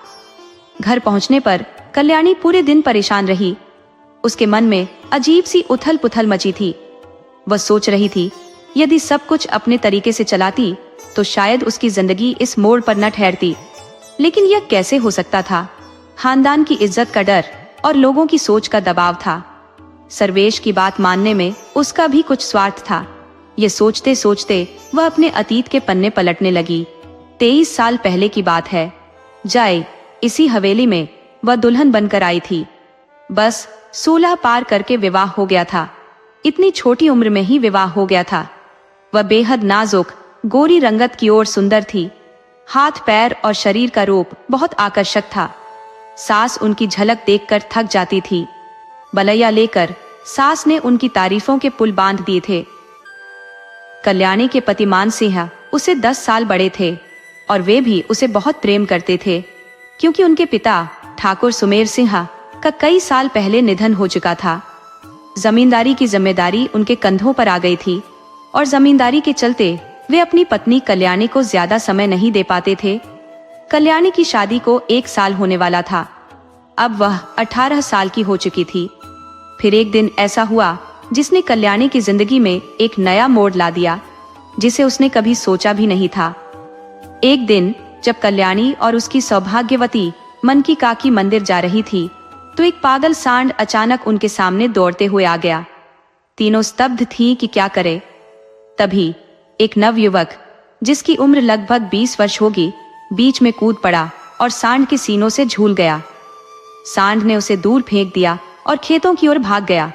घर पहुंचने पर कल्याणी पूरे दिन परेशान रही। उसके मन में अजीब सी उथल पुथल मची थी। वह सोच रही थी, यदि सब कुछ अपने तरीके से चलाती तो शायद उसकी जिंदगी इस मोड़ पर न ठहरती। लेकिन यह कैसे हो सकता था? खानदान की इज्जत का डर और लोगों की सोच का दबाव था। सर्वेश की बात मानने में उसका भी कुछ स्वार्थ था। ये सोचते सोचते वह अपने अतीत के पन्ने पलटने लगी। 23 साल पहले की बात है। जाए इसी हवेली में वह दुल्हन बनकर आई थी। बस 16 पार करके विवाह हो गया था। इतनी छोटी उम्र में ही विवाह हो गया था। वह बेहद नाजुक, गोरी रंगत की ओर सुंदर थी। हाथ पैर और शरीर का रूप बहुत आकर्षक था। सास उनकी झलक देखकर थक जाती थी। बलैया लेकर सास ने उनकी तारीफों के पुल बांध दिए थे। कल्याणी के पति मान सिंह उसे 10 साल बड़े थे और वे भी उसे बहुत प्रेम करते थे। क्योंकि उनके पिता ठाकुर सुमेर सिंह का कई साल पहले निधन हो चुका था। जमींदारी की जिम्मेदारी उनके कंधों पर आ गई थी और जमींदारी के चलते वे अपनी पत्नी कल्याणी को ज्यादा समय नहीं दे पाते थे। कल्याणी की शादी को 1 साल होने वाला था। अब वह 18 साल की हो चुकी थी। फिर एक दिन ऐसा हुआ जिसने कल्याणी की जिंदगी में एक नया मोड़ ला दिया, जिसे उसने कभी सोचा भी नहीं था। एक दिन जब कल्याणी और उसकी सौभाग्यवती मनकी काकी मंदिर जा रही थी, तो एक पागल सांड अचानक उनके सामने दौड़ते हुए आ गया। तीनों स्तब्ध थी कि क्या करे। तभी एक नवयुवक, जिसकी उम्र लगभग 20 वर्ष होगी, बीच में कूद पड़ा और सांड के सीनों से झूल गया। सांड ने उसे दूर फेंक दिया और खेतों की ओर भाग गया।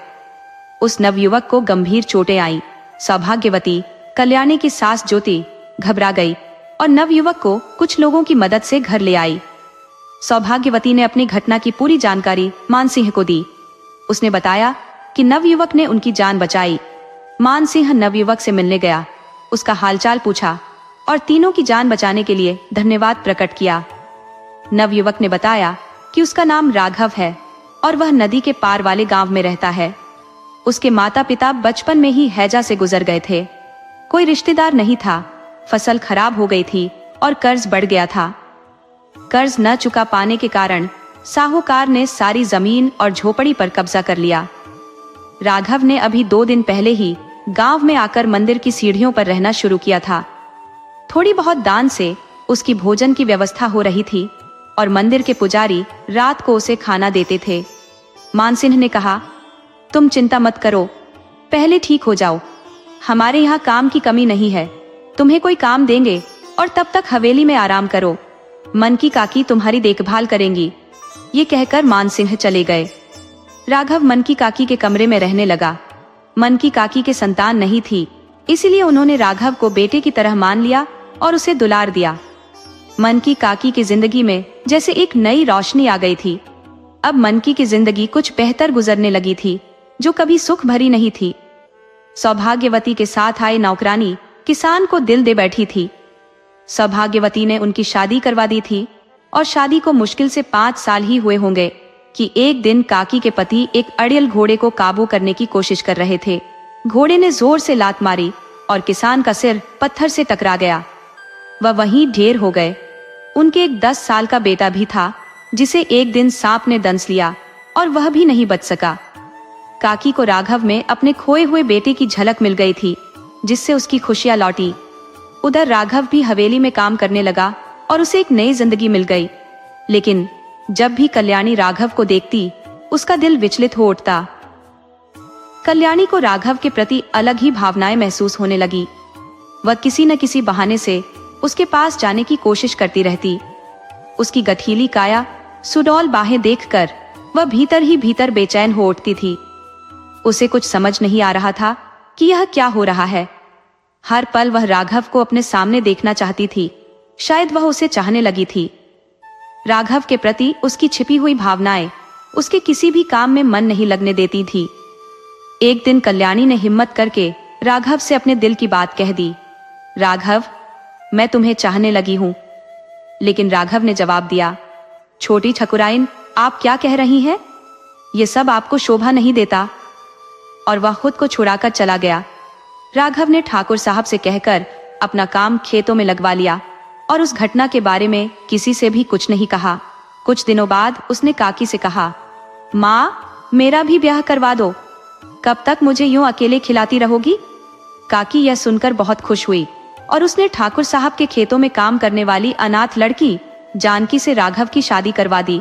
उस नवयुवक को गंभीर चोटें आई। सौभाग्यवती कल्याणी की सास ज्योति घबरा गई और नवयुवक को कुछ लोगों की मदद से घर ले आई। सौभाग्यवती ने अपनी घटना की पूरी जानकारी मानसिंह को दी। उसने बताया कि नवयुवक ने उनकी जान बचाई। मानसिंह नवयुवक से मिलने गया, उसका हालचाल पूछा और तीनों की जान बचाने के लिए धन्यवाद प्रकट किया। नवयुवक ने बताया कि उसका नाम राघव है और वह नदी के पार वाले गांव में रहता है। उसके माता पिता बचपन में ही हैजा से गुजर गए थे। कोई रिश्तेदार नहीं था। फसल खराब हो गई थी और कर्ज बढ़ गया था। कर्ज न चुका पाने के कारण साहूकार ने सारी जमीन और झोपड़ी पर कब्जा कर लिया। राघव ने अभी 2 दिन पहले ही गांव में आकर मंदिर की सीढ़ियों पर रहना शुरू किया था। थोड़ी बहुत दान से उसकी भोजन की व्यवस्था हो रही थी और मंदिर के पुजारी रात को उसे खाना देते थे। मानसिंह ने कहा, तुम चिंता मत करो, पहले ठीक हो जाओ। हमारे यहाँ काम की कमी नहीं है, तुम्हें कोई काम देंगे और तब तक हवेली में आराम करो। मनकी काकी तुम्हारी देखभाल करेंगी। ये कहकर मानसिंह चले गए। राघव मनकी काकी के कमरे में रहने लगा। मनकी काकी के संतान नहीं थी, इसीलिए उन्होंने राघव को बेटे की तरह मान लिया और उसे दुलार दिया। मनकी काकी की जिंदगी में जैसे एक नई रोशनी आ गई थी। अब मनकी की जिंदगी कुछ बेहतर गुजरने लगी थी, जो कभी सुख भरी नहीं थी। सौभाग्यवती के साथ आए नौकरानी किसान को दिल दे बैठी थी। सौभाग्यवती ने उनकी शादी करवा दी थी और शादी को मुश्किल से 5 साल ही हुए होंगे कि एक दिन काकी के पति एक अड़ियल घोड़े को काबू करने की कोशिश कर रहे थे। घोड़े ने जोर से लात मारी और किसान का सिर पत्थर से टकरा गया। वह वहीं ढेर हो गए। उनके एक 10 साल का बेटा भी था, जिसे एक दिन सांप ने दंस लिया और वह भी नहीं बच सका। काकी को राघव में अपने खोए हुए बेटे की झलक मिल गई थी, जिससे उसकी खुशियां लौटी। उधर राघव भी हवेली में काम करने लगा और उसे एक नई जिंदगी मिल गई। लेकिन जब भी कल्याणी राघव को देखती, उसका दिल विचलित हो उठता। कल्याणी को राघव के प्रति अलग ही भावनाएं महसूस होने लगी। वह किसी न किसी बहाने से उसके पास जाने की कोशिश करती रहती। उसकी गठीली काया, सुडौल बाहें देखकर वह भीतर ही भीतर बेचैन हो उठती थी। उसे कुछ समझ नहीं आ रहा था कि यह क्या हो रहा है। हर पल वह राघव को अपने सामने देखना चाहती थी। शायद वह उसे चाहने लगी थी। राघव के प्रति उसकी छिपी हुई भावनाएं उसके किसी भी काम में मन नहीं लगने देती थी। एक दिन कल्याणी ने हिम्मत करके राघव से अपने दिल की बात कह दी। राघव, मैं तुम्हें चाहने लगी हूं। लेकिन राघव ने जवाब दिया, छोटी ठकुराइन, आप क्या कह रही हैं? ये सब आपको शोभा नहीं देता। और वह खुद को छुड़ाकर चला गया। राघव ने ठाकुर साहब से कहकर अपना काम खेतों में लगवा लिया और उस घटना के बारे में किसी से भी कुछ नहीं कहा। कुछ दिनों बाद उसने काकी से कहा, माँ, मेरा भी ब्याह करवा दो। कब तक मुझे यूं अकेले खिलाती रहोगी? काकी यह सुनकर बहुत खुश हुई और उसने ठाकुर साहब के खेतों में काम करने वाली अनाथ लड़की जानकी से राघव की शादी करवा दी।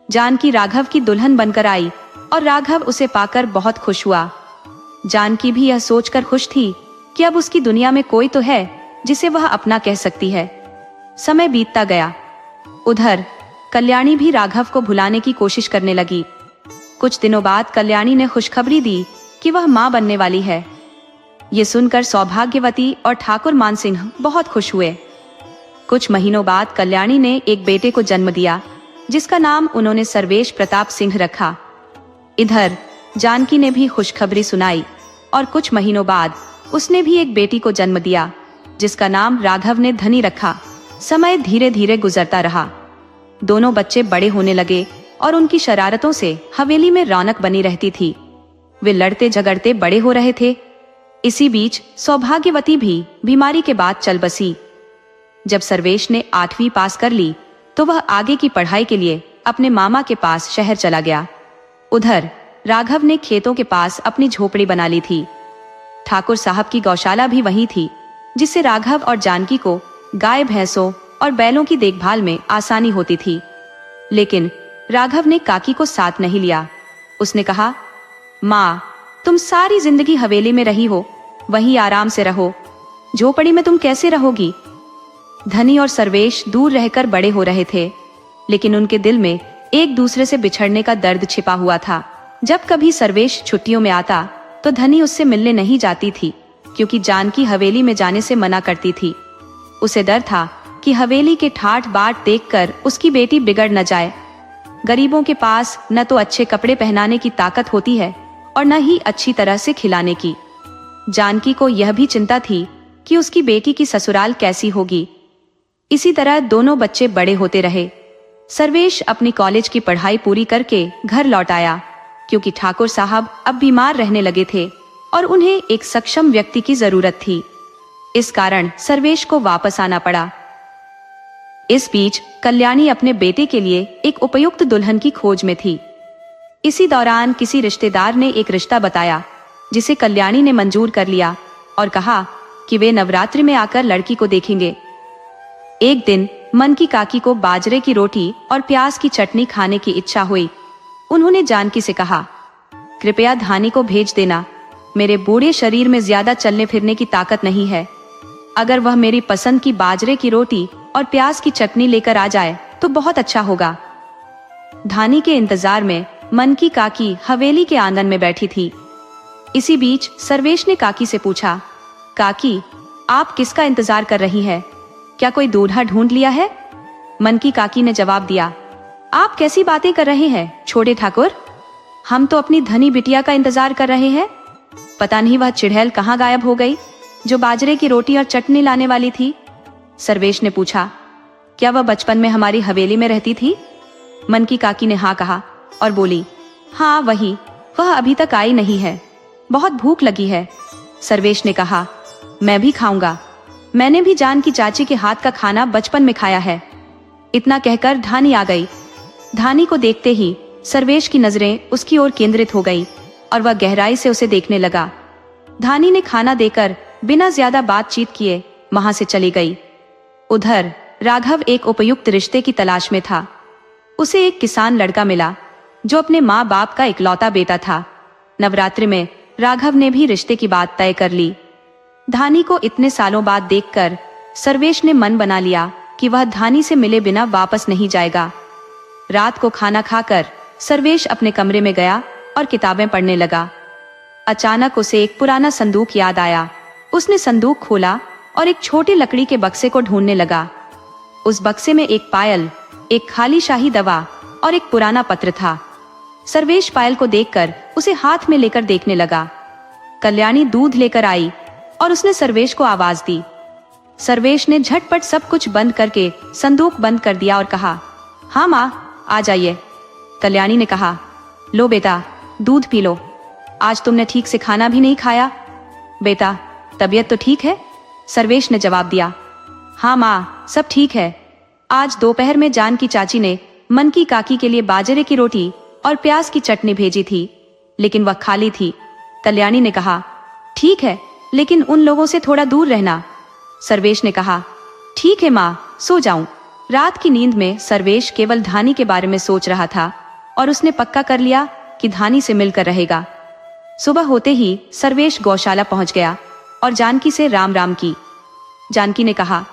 जानकी राघव की दुल्हन बनकर आई और राघव उसे पाकर बहुत खुश हुआ। जानकी भी यह सोचकर खुश थी कि अब उसकी दुनिया में कोई तो है जिसे वह अपना कह सकती है। समय बीतता गया। उधर कल्याणी भी राघव को भुलाने की कोशिश करने लगी। कुछ दिनों बाद कल्याणी ने खुशखबरी दी कि वह मां बनने वाली है। ये सुनकर सौभाग्यवती और ठाकुर मानसिंह बहुत खुश हुए। कुछ महीनों बाद कल्याणी ने एक बेटे को जन्म दिया, जिसका नाम उन्होंने सर्वेश प्रताप सिंह रखा। इधर जानकी ने भी खुशखबरी सुनाई और कुछ महीनों बाद उसने भी एक बेटी को जन्म दिया, जिसका नाम राघव ने धनी रखा। समय धीरे धीरे गुजरता रहा। दोनों बच्चे बड़े होने लगे और उनकी शरारतों से हवेली में रौनक बनी रहती थी। वे लड़ते झगड़ते बड़े हो रहे थे। इसी बीच सौभाग्यवती भी बीमारी के बाद चल बसी। जब सर्वेश ने 8वीं पास कर ली तो वह आगे की पढ़ाई के लिए अपने मामा के पास शहर चला गया। उधर राघव ने खेतों के पास अपनी झोपड़ी बना ली थी। ठाकुर साहब की गौशाला भी वहीं थी, जिससे राघव और जानकी को गाय भैंसों और बैलों की देखभाल में आसानी होती थी। लेकिन राघव ने काकी को साथ नहीं लिया। उसने कहा, माँ, तुम सारी जिंदगी हवेली में रही हो, वहीं आराम से रहो, झोपड़ी में तुम कैसे रहोगी? धनी और सर्वेश दूर रहकर बड़े हो रहे थे, लेकिन उनके दिल में एक दूसरे से बिछड़ने का दर्द छिपा हुआ था। जब कभी सर्वेश छुट्टियों में आता तो धनी उससे मिलने नहीं जाती थी, क्योंकि जानकी हवेली में जाने से मना करती थी। उसे डर था कि हवेली के ठाठ बाट देखकर उसकी बेटी बिगड़ न जाए। गरीबों के पास न तो अच्छे कपड़े पहनाने की ताकत होती है और न ही अच्छी तरह से खिलाने की। जानकी को यह भी चिंता थी कि उसकी बेटी की ससुराल कैसी होगी। इसी तरह दोनों बच्चे बड़े होते रहे। सर्वेश अपनी कॉलेज की पढ़ाई पूरी करके घर लौट आया, क्योंकि ठाकुर साहब अब बीमार रहने लगे थे और उन्हें एक सक्षम व्यक्ति की जरूरत थी। इस कारण सर्वेश को वापस आना पड़ा। इस बीच कल्याणी अपने बेटे के लिए एक उपयुक्त दुल्हन की खोज में थी। इसी दौरान किसी रिश्तेदार ने एक रिश्ता बताया, जिसे कल्याणी ने मंजूर कर लिया और कहा कि वे नवरात्रि में आकर लड़की को देखेंगे। एक दिन मन की काकी को बाजरे की रोटी और प्याज की चटनी खाने की इच्छा हुई। उन्होंने जानकी से कहा, कृपया धानी को भेज देना, मेरे बूढ़े शरीर में ज्यादा चलने फिरने की ताकत नहीं है। अगर वह मेरी पसंद की बाजरे की रोटी और प्याज की चटनी लेकर आ जाए तो बहुत अच्छा होगा। धानी के इंतजार में मन की काकी हवेली के आंगन में बैठी थी। इसी बीच सर्वेश ने काकी से पूछा, काकी, आप किसका इंतजार कर रही है? क्या कोई दूल्हा ढूंढ लिया है? मन की काकी ने जवाब दिया, आप कैसी बातें कर रहे हैं छोटे ठाकुर? हम तो अपनी धनी बिटिया का इंतजार कर रहे हैं। पता नहीं वह चिड़ैल कहाँ गायब हो गई जो बाजरे की रोटी और चटनी लाने वाली थी। सर्वेश ने पूछा, क्या वह बचपन में हमारी हवेली में रहती थी? मन की काकी ने हाँ कहा और बोली, हाँ वही, वह अभी तक आई नहीं है, बहुत भूख लगी है। सर्वेश ने कहा, मैं भी खाऊंगा, मैंने भी जान की चाची के हाथ का खाना बचपन में खाया है। इतना कहकर धानी आ गई। धानी को देखते ही सर्वेश की नजरें उसकी ओर केंद्रित हो गई और वह गहराई से उसे देखने लगा। धानी ने खाना देकर बिना ज्यादा बातचीत किए वहां से चली गई। उधर राघव एक उपयुक्त रिश्ते की तलाश में था। उसे एक किसान लड़का मिला जो अपने माँ बाप का इकलौता बेटा था। नवरात्रि में राघव ने भी रिश्ते की बात तय कर ली। धानी को इतने सालों बाद देखकर सर्वेश ने मन बना लिया कि वह धानी से मिले बिना वापस नहीं जाएगा। रात को खाना खाकर सर्वेश अपने कमरे में गया और किताबें पढ़ने लगा। अचानक उसे एक पुराना संदूक याद आया। उसने संदूक खोला और एक छोटे लकड़ी के बक्से को ढूंढने लगा। उस बक्से में एक पायल, एक खाली शाही दवा और एक पुराना पत्र था। सर्वेश पायल को देखकर उसे हाथ में लेकर देखने लगा। कल्याणी दूध लेकर आई और उसने सर्वेश को आवाज दी। सर्वेश ने झटपट सब कुछ बंद करके संदूक बंद कर दिया और कहा, हाँ माँ, आ जाइए। कल्याणी ने कहा, लो बेटा, दूध पी लो, आज तुमने ठीक से खाना भी नहीं खाया। बेटा, तबीयत तो ठीक है? सर्वेश ने जवाब दिया, हाँ माँ, सब ठीक है। आज दोपहर में जान की चाची ने मन की काकी के लिए बाजरे की रोटी और प्याज की चटनी भेजी थी, लेकिन वह खाली थी। कल्याणी ने कहा, ठीक है, लेकिन उन लोगों से थोड़ा दूर रहना। सर्वेश ने कहा, ठीक है माँ, सो जाऊं। रात की नींद में सर्वेश केवल धानी के बारे में सोच रहा था और उसने पक्का कर लिया कि धानी से मिलकर रहेगा। सुबह होते ही सर्वेश गौशाला पहुंच गया और जानकी से राम राम की। जानकी ने कहा,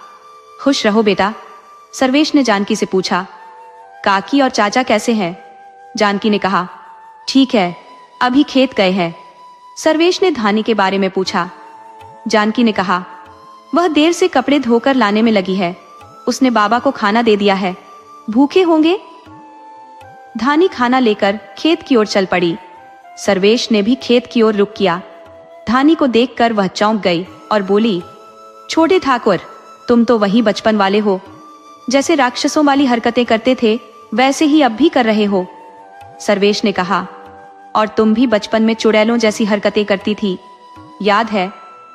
खुश रहो बेटा। सर्वेश ने जानकी से पूछा, काकी और चाचा कैसे हैं? जानकी ने कहा, ठीक है, अभी खेत गए हैं। सर्वेश ने धानी के बारे में पूछा। जानकी ने कहा, वह देर से कपड़े धोकर लाने में लगी है, उसने बाबा को खाना दे दिया है, भूखे होंगे। धानी खाना लेकर खेत की ओर चल पड़ी। सर्वेश ने भी खेत की ओर रुख किया। धानी को देखकर वह चौंक गई और बोली, छोटे ठाकुर, तुम तो वही बचपन वाले हो। जैसे राक्षसों वाली हरकतें करते थे वैसे ही अब भी कर रहे हो। सर्वेश ने कहा, और तुम भी बचपन में चुड़ैलों जैसी हरकतें करती थी, याद है?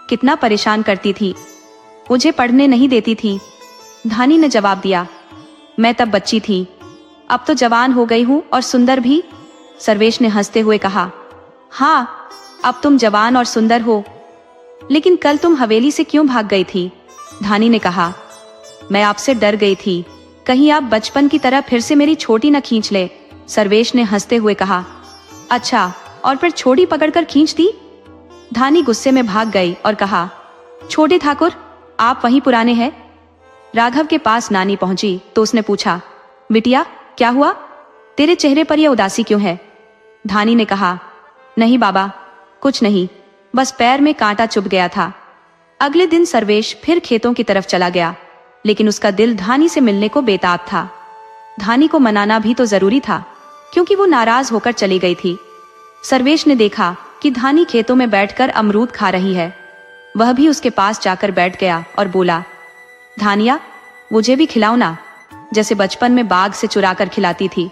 कितना परेशान करती थी, मुझे पढ़ने नहीं देती थी। धानी ने जवाब दिया, मैं तब बच्ची थी, अब तो जवान हो गई हूं और सुंदर भी। सर्वेश ने हंसते हुए कहा, हाँ, अब तुम जवान और सुंदर हो, लेकिन कल तुम हवेली से क्यों भाग गई थी? धानी ने कहा, मैं आपसे डर गई थी, कहीं आप बचपन की तरह फिर से मेरी छोटी न खींच ले। सर्वेश ने हंसते हुए कहा, अच्छा, और फिर छोटी पकड़कर खींच दी? धानी गुस्से में भाग गई और कहा, छोटे ठाकुर, आप वहीं पुराने हैं। राघव के पास नानी पहुंची तो उसने पूछा, बिटिया क्या हुआ, तेरे चेहरे पर यह उदासी क्यों है? धानी ने कहा, नहीं बाबा, कुछ नहीं, बस पैर में कांटा चुभ गया था। अगले दिन सर्वेश फिर खेतों की तरफ चला गया, लेकिन उसका दिल धानी से मिलने को बेताब था। धानी को मनाना भी तो जरूरी था, क्योंकि वो नाराज होकर चली गई थी। सर्वेश ने देखा कि धानी खेतों में बैठकर अमरूद खा रही है। वह भी उसके पास जाकर बैठ गया और बोला, धानिया, मुझे भी खिलाओ ना, जैसे बचपन में बाग से चुरा कर खिलाती थी।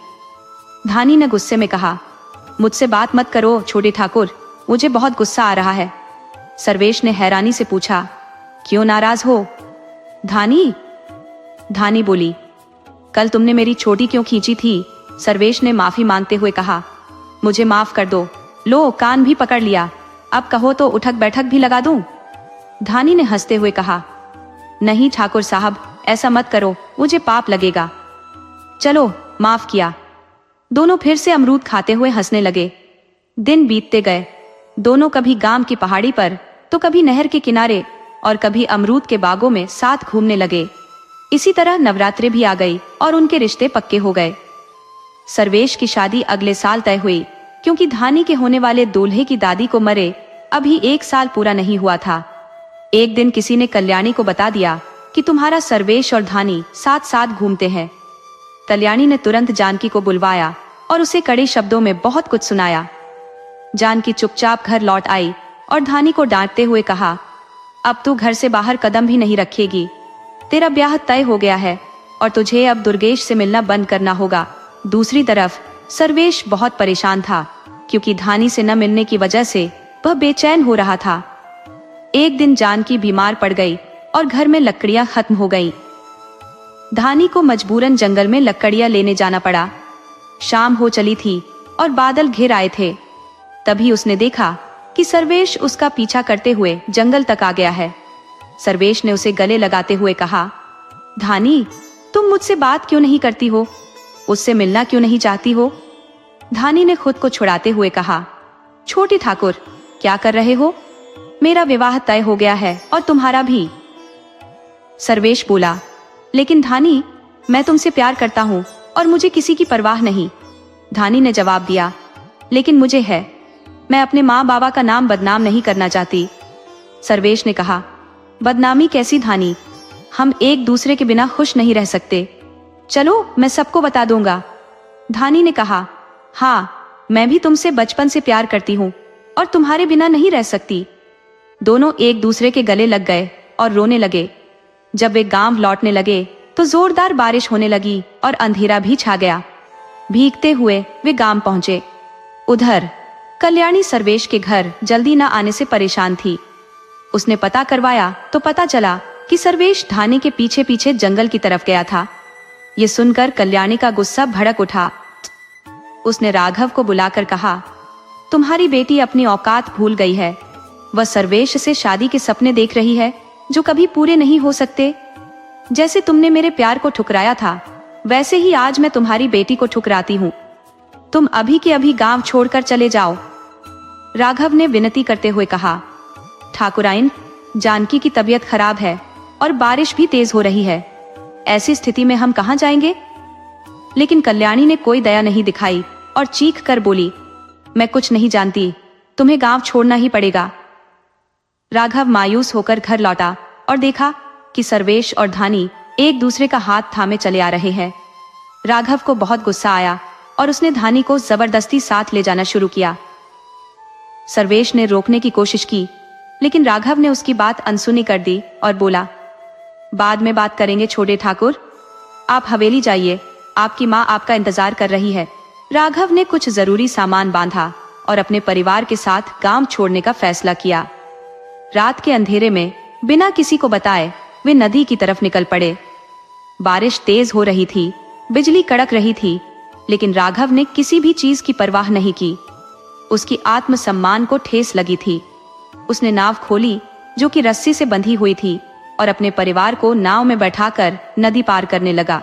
धानी ने गुस्से में कहा, मुझसे बात मत करो छोटे ठाकुर, मुझे बहुत गुस्सा आ रहा है। सर्वेश ने हैरानी से पूछा, क्यों नाराज हो? धानी बोली, कल तुमने मेरी छोटी क्यों खींची थी? सर्वेश ने माफी मांगते हुए कहा, मुझे माफ कर दो, लो कान भी पकड़ लिया, अब कहो तो उठक बैठक भी लगा दूं? धानी ने हंसते हुए कहा, नहीं ठाकुर साहब, ऐसा मत करो, मुझे पाप लगेगा। चलो, माफ किया। दोनों फिर से अमरूद खाते हुए हंसने लगे। दिन बीतते गए, दोनों कभी गांव की पहाड़ी पर तो कभी नहर के किनारे और कभी अमरूद के बागों में साथ घूमने लगे। इसी तरह नवरात्रि भी आ गई और उनके रिश्ते पक्के हो गए। सर्वेश की शादी अगले साल तय हुई, क्योंकि धानी के होने वाले दूल्हे की दादी को मरे अभी 1 साल पूरा नहीं हुआ था। एक दिन किसी ने कल्याणी को बता दिया कि तुम्हारा सर्वेश और धानी साथ साथ घूमते हैं। कल्याणी ने तुरंत जानकी को बुलवाया और उसे कड़े शब्दों में बहुत कुछ सुनाया। जानकी चुपचाप घर लौट आई और धानी को डांटते हुए कहा, अब तू घर से बाहर कदम भी नहीं रखेगी, तेरा ब्याह तय हो गया है और तुझे अब दुर्गेश से मिलना बंद करना होगा। दूसरी तरफ सर्वेश बहुत परेशान था, क्योंकि धानी से न मिलने की वजह से वह बेचैन हो रहा था। एक दिन जानकी बीमार पड़ गई और घर में लकड़ियां खत्म हो गईं। धानी को मजबूरन जंगल में लकड़ियां लेने जाना पड़ा। शाम हो चली थी और बादल घिर आए थे। तभी उसने देखा कि सर्वेश उसका पीछा करते हुए जंगल तक आ गया है। सर्वेश ने उसे गले लगाते हुए कहा, धानी, तुम मुझसे बात क्यों नहीं करती हो? उससे मिलना क्यों नहीं चाहती हो? धानी ने खुद को छुड़ाते हुए कहा, छोटे ठाकुर, क्या कर रहे हो? मेरा विवाह तय हो गया है और तुम्हारा भी। सर्वेश बोला, लेकिन धानी, मैं तुमसे प्यार करता हूँ और मुझे किसी की परवाह नहीं। धानी ने जवाब दिया, लेकिन मुझे है, मैं अपने माँ बाबा का नाम बदनाम नहीं करना चाहती। सर्वेश ने कहा, बदनामी कैसी धानी, हम एक दूसरे के बिना खुश नहीं रह सकते। चलो, मैं सबको बता दूंगा। धानी ने कहा, हाँ, मैं भी तुमसे बचपन से प्यार करती हूँ और तुम्हारे बिना नहीं रह सकती। दोनों एक दूसरे के गले लग गए और रोने लगे। जब वे गांव लौटने लगे तो जोरदार बारिश होने लगी और अंधेरा भी छा गया। भीगते हुए वे गांव पहुंचे। उधर कल्याणी सर्वेश के घर जल्दी न आने से परेशान थी। उसने पता करवाया तो पता चला कि सर्वेश धानी के पीछे पीछे जंगल की तरफ गया था। ये सुनकर कल्याणी का गुस्सा भड़क उठा। उसने राघव को बुलाकर कहा, तुम्हारी बेटी अपनी औकात भूल गई है। वह सर्वेश से शादी के सपने देख रही है जो कभी पूरे नहीं हो सकते। जैसे तुमने मेरे प्यार को ठुकराया था, वैसे ही आज मैं तुम्हारी बेटी को ठुकराती हूँ। तुम अभी के अभी गांव छोड़कर चले जाओ। राघव ने विनती करते हुए कहा, ठाकुराइन, जानकी की तबीयत खराब है और बारिश भी तेज हो रही है। ऐसी स्थिति में हम कहाँ जाएंगे? लेकिन कल्याणी ने कोई दया नहीं दिखाई और चीख कर बोली, मैं कुछ नहीं जानती, तुम्हें गांव छोड़ना ही पड़ेगा। राघव मायूस होकर घर लौटा और देखा कि सर्वेश और धानी एक दूसरे का हाथ थामे चले आ रहे हैं। राघव को बहुत गुस्सा आया और उसने धानी को जबरदस्ती साथ ले जाना शुरू किया। सर्वेश ने रोकने की कोशिश की, लेकिन राघव ने उसकी बात अनसुनी कर दी और बोला, बाद में बात करेंगे छोटे ठाकुर, आप हवेली जाइए, आपकी माँ आपका इंतजार कर रही है। राघव ने कुछ जरूरी सामान बांधा और अपने परिवार के साथ गांव छोड़ने का फैसला किया। रात के अंधेरे में बिना किसी को बताए वे नदी की तरफ निकल पड़े। बारिश तेज हो रही थी, बिजली कड़क रही थी, लेकिन राघव ने किसी भी चीज की परवाह नहीं की। उसकी आत्मसम्मान को ठेस लगी थी। उसने नाव खोली जो कि रस्सी से बंधी हुई थी और अपने परिवार को नाव में बैठाकर नदी पार करने लगा।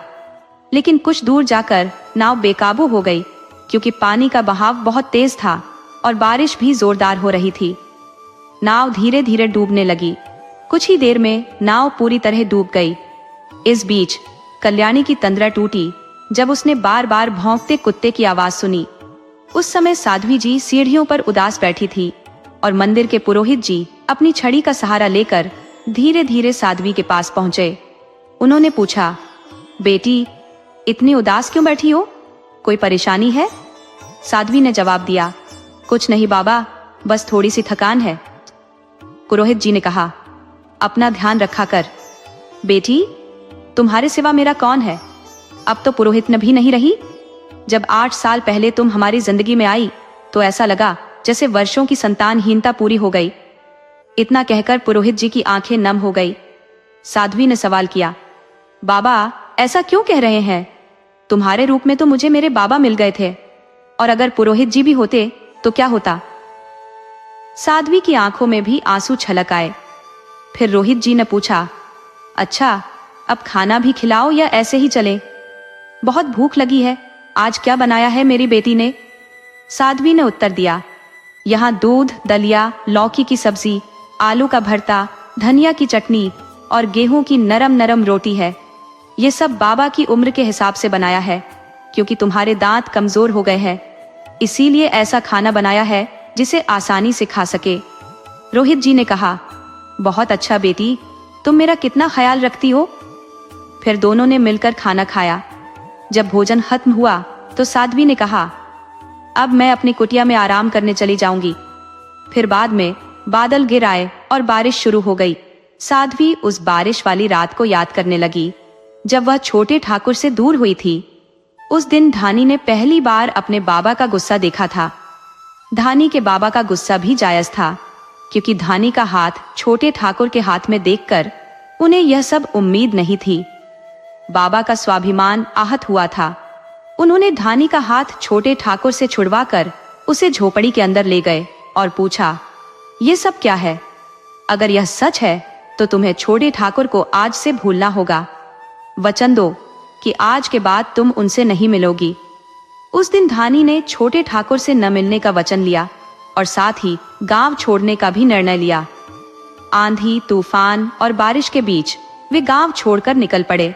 लेकिन कुछ दूर जाकर नाव बेकाबू हो गई क्योंकि पानी का बहाव बहुत तेज था और बारिश भी जोरदार हो रही थी। नाव धीरे धीरे डूबने लगी। कुछ ही देर में नाव पूरी तरह डूब गई। इस बीच कल्याणी की तंद्रा टूटी जब उसने बार बार भौंकते कुत्ते की आवाज सुनी। उस समय साध्वी जी सीढ़ियों पर उदास बैठी थी और मंदिर के पुरोहित जी अपनी छड़ी का सहारा लेकर धीरे धीरे साध्वी के पास पहुंचे। उन्होंने पूछा, बेटी, इतनी उदास क्यों बैठी हो? कोई परेशानी है? साध्वी ने जवाब दिया, कुछ नहीं बाबा, बस थोड़ी सी थकान है। पुरोहित जी ने कहा, अपना ध्यान रखा कर। बेटी, तुम्हारे सिवा मेरा कौन है? अब तो पुरोहित भी नहीं रही। जब 8 साल पहले तुम हमारी जिंदगी में आई तो ऐसा लगा जैसे वर्षों की संतानहीनता पूरी हो गई। इतना कहकर पुरोहित जी की आंखें नम हो गई। साध्वी ने सवाल किया, बाबा ऐसा क्यों कह रहे हैं? तुम्हारे रूप में तो मुझे मेरे बाबा मिल गए थे, और अगर पुरोहित जी भी होते तो क्या होता? साध्वी की आंखों में भी आंसू छलक आए। फिर रोहित जी ने पूछा, अच्छा, अब खाना भी खिलाओ या ऐसे ही चले? बहुत भूख लगी है, आज क्या बनाया है मेरी बेटी ने? साध्वी ने उत्तर दिया, यहाँ दूध, दलिया, लौकी की सब्जी, आलू का भरता, धनिया की चटनी और गेहूं की नरम नरम रोटी है। ये सब बाबा की उम्र के हिसाब से बनाया है, क्योंकि तुम्हारे दांत कमजोर हो गए हैं, इसीलिए ऐसा खाना बनाया है जिसे आसानी से खा सके। रोहित जी ने कहा, बहुत अच्छा बेटी, तुम मेरा कितना ख्याल रखती हो। फिर दोनों ने मिलकर खाना खाया। जब भोजन खत्म हुआ तो साध्वी ने कहा, अब मैं अपनी कुटिया में आराम करने चली जाऊंगी। फिर बाद में बादल गिर आए और बारिश शुरू हो गई। साध्वी उस बारिश वाली रात को याद करने लगी जब वह छोटे ठाकुर से दूर हुई थी। उस दिन धानी ने पहली बार अपने बाबा का गुस्सा देखा था। धानी के बाबा का गुस्सा भी जायज था, क्योंकि धानी का हाथ छोटे ठाकुर के हाथ में देखकर उन्हें यह सब उम्मीद नहीं थी। बाबा का स्वाभिमान आहत हुआ था। उन्होंने धानी का हाथ छोटे ठाकुर से छुड़वाकर उसे झोपड़ी के अंदर ले गए और पूछा, ये सब क्या है? अगर यह सच है तो तुम्हें छोटे ठाकुर को आज से भूलना होगा। वचन दो कि आज के बाद तुम उनसे नहीं मिलोगी। उस दिन धानी ने छोटे ठाकुर से न मिलने का वचन लिया और साथ ही गांव छोड़ने का भी निर्णय लिया। आंधी, तूफान और बारिश के बीच वे गांव छोड़कर निकल पड़े।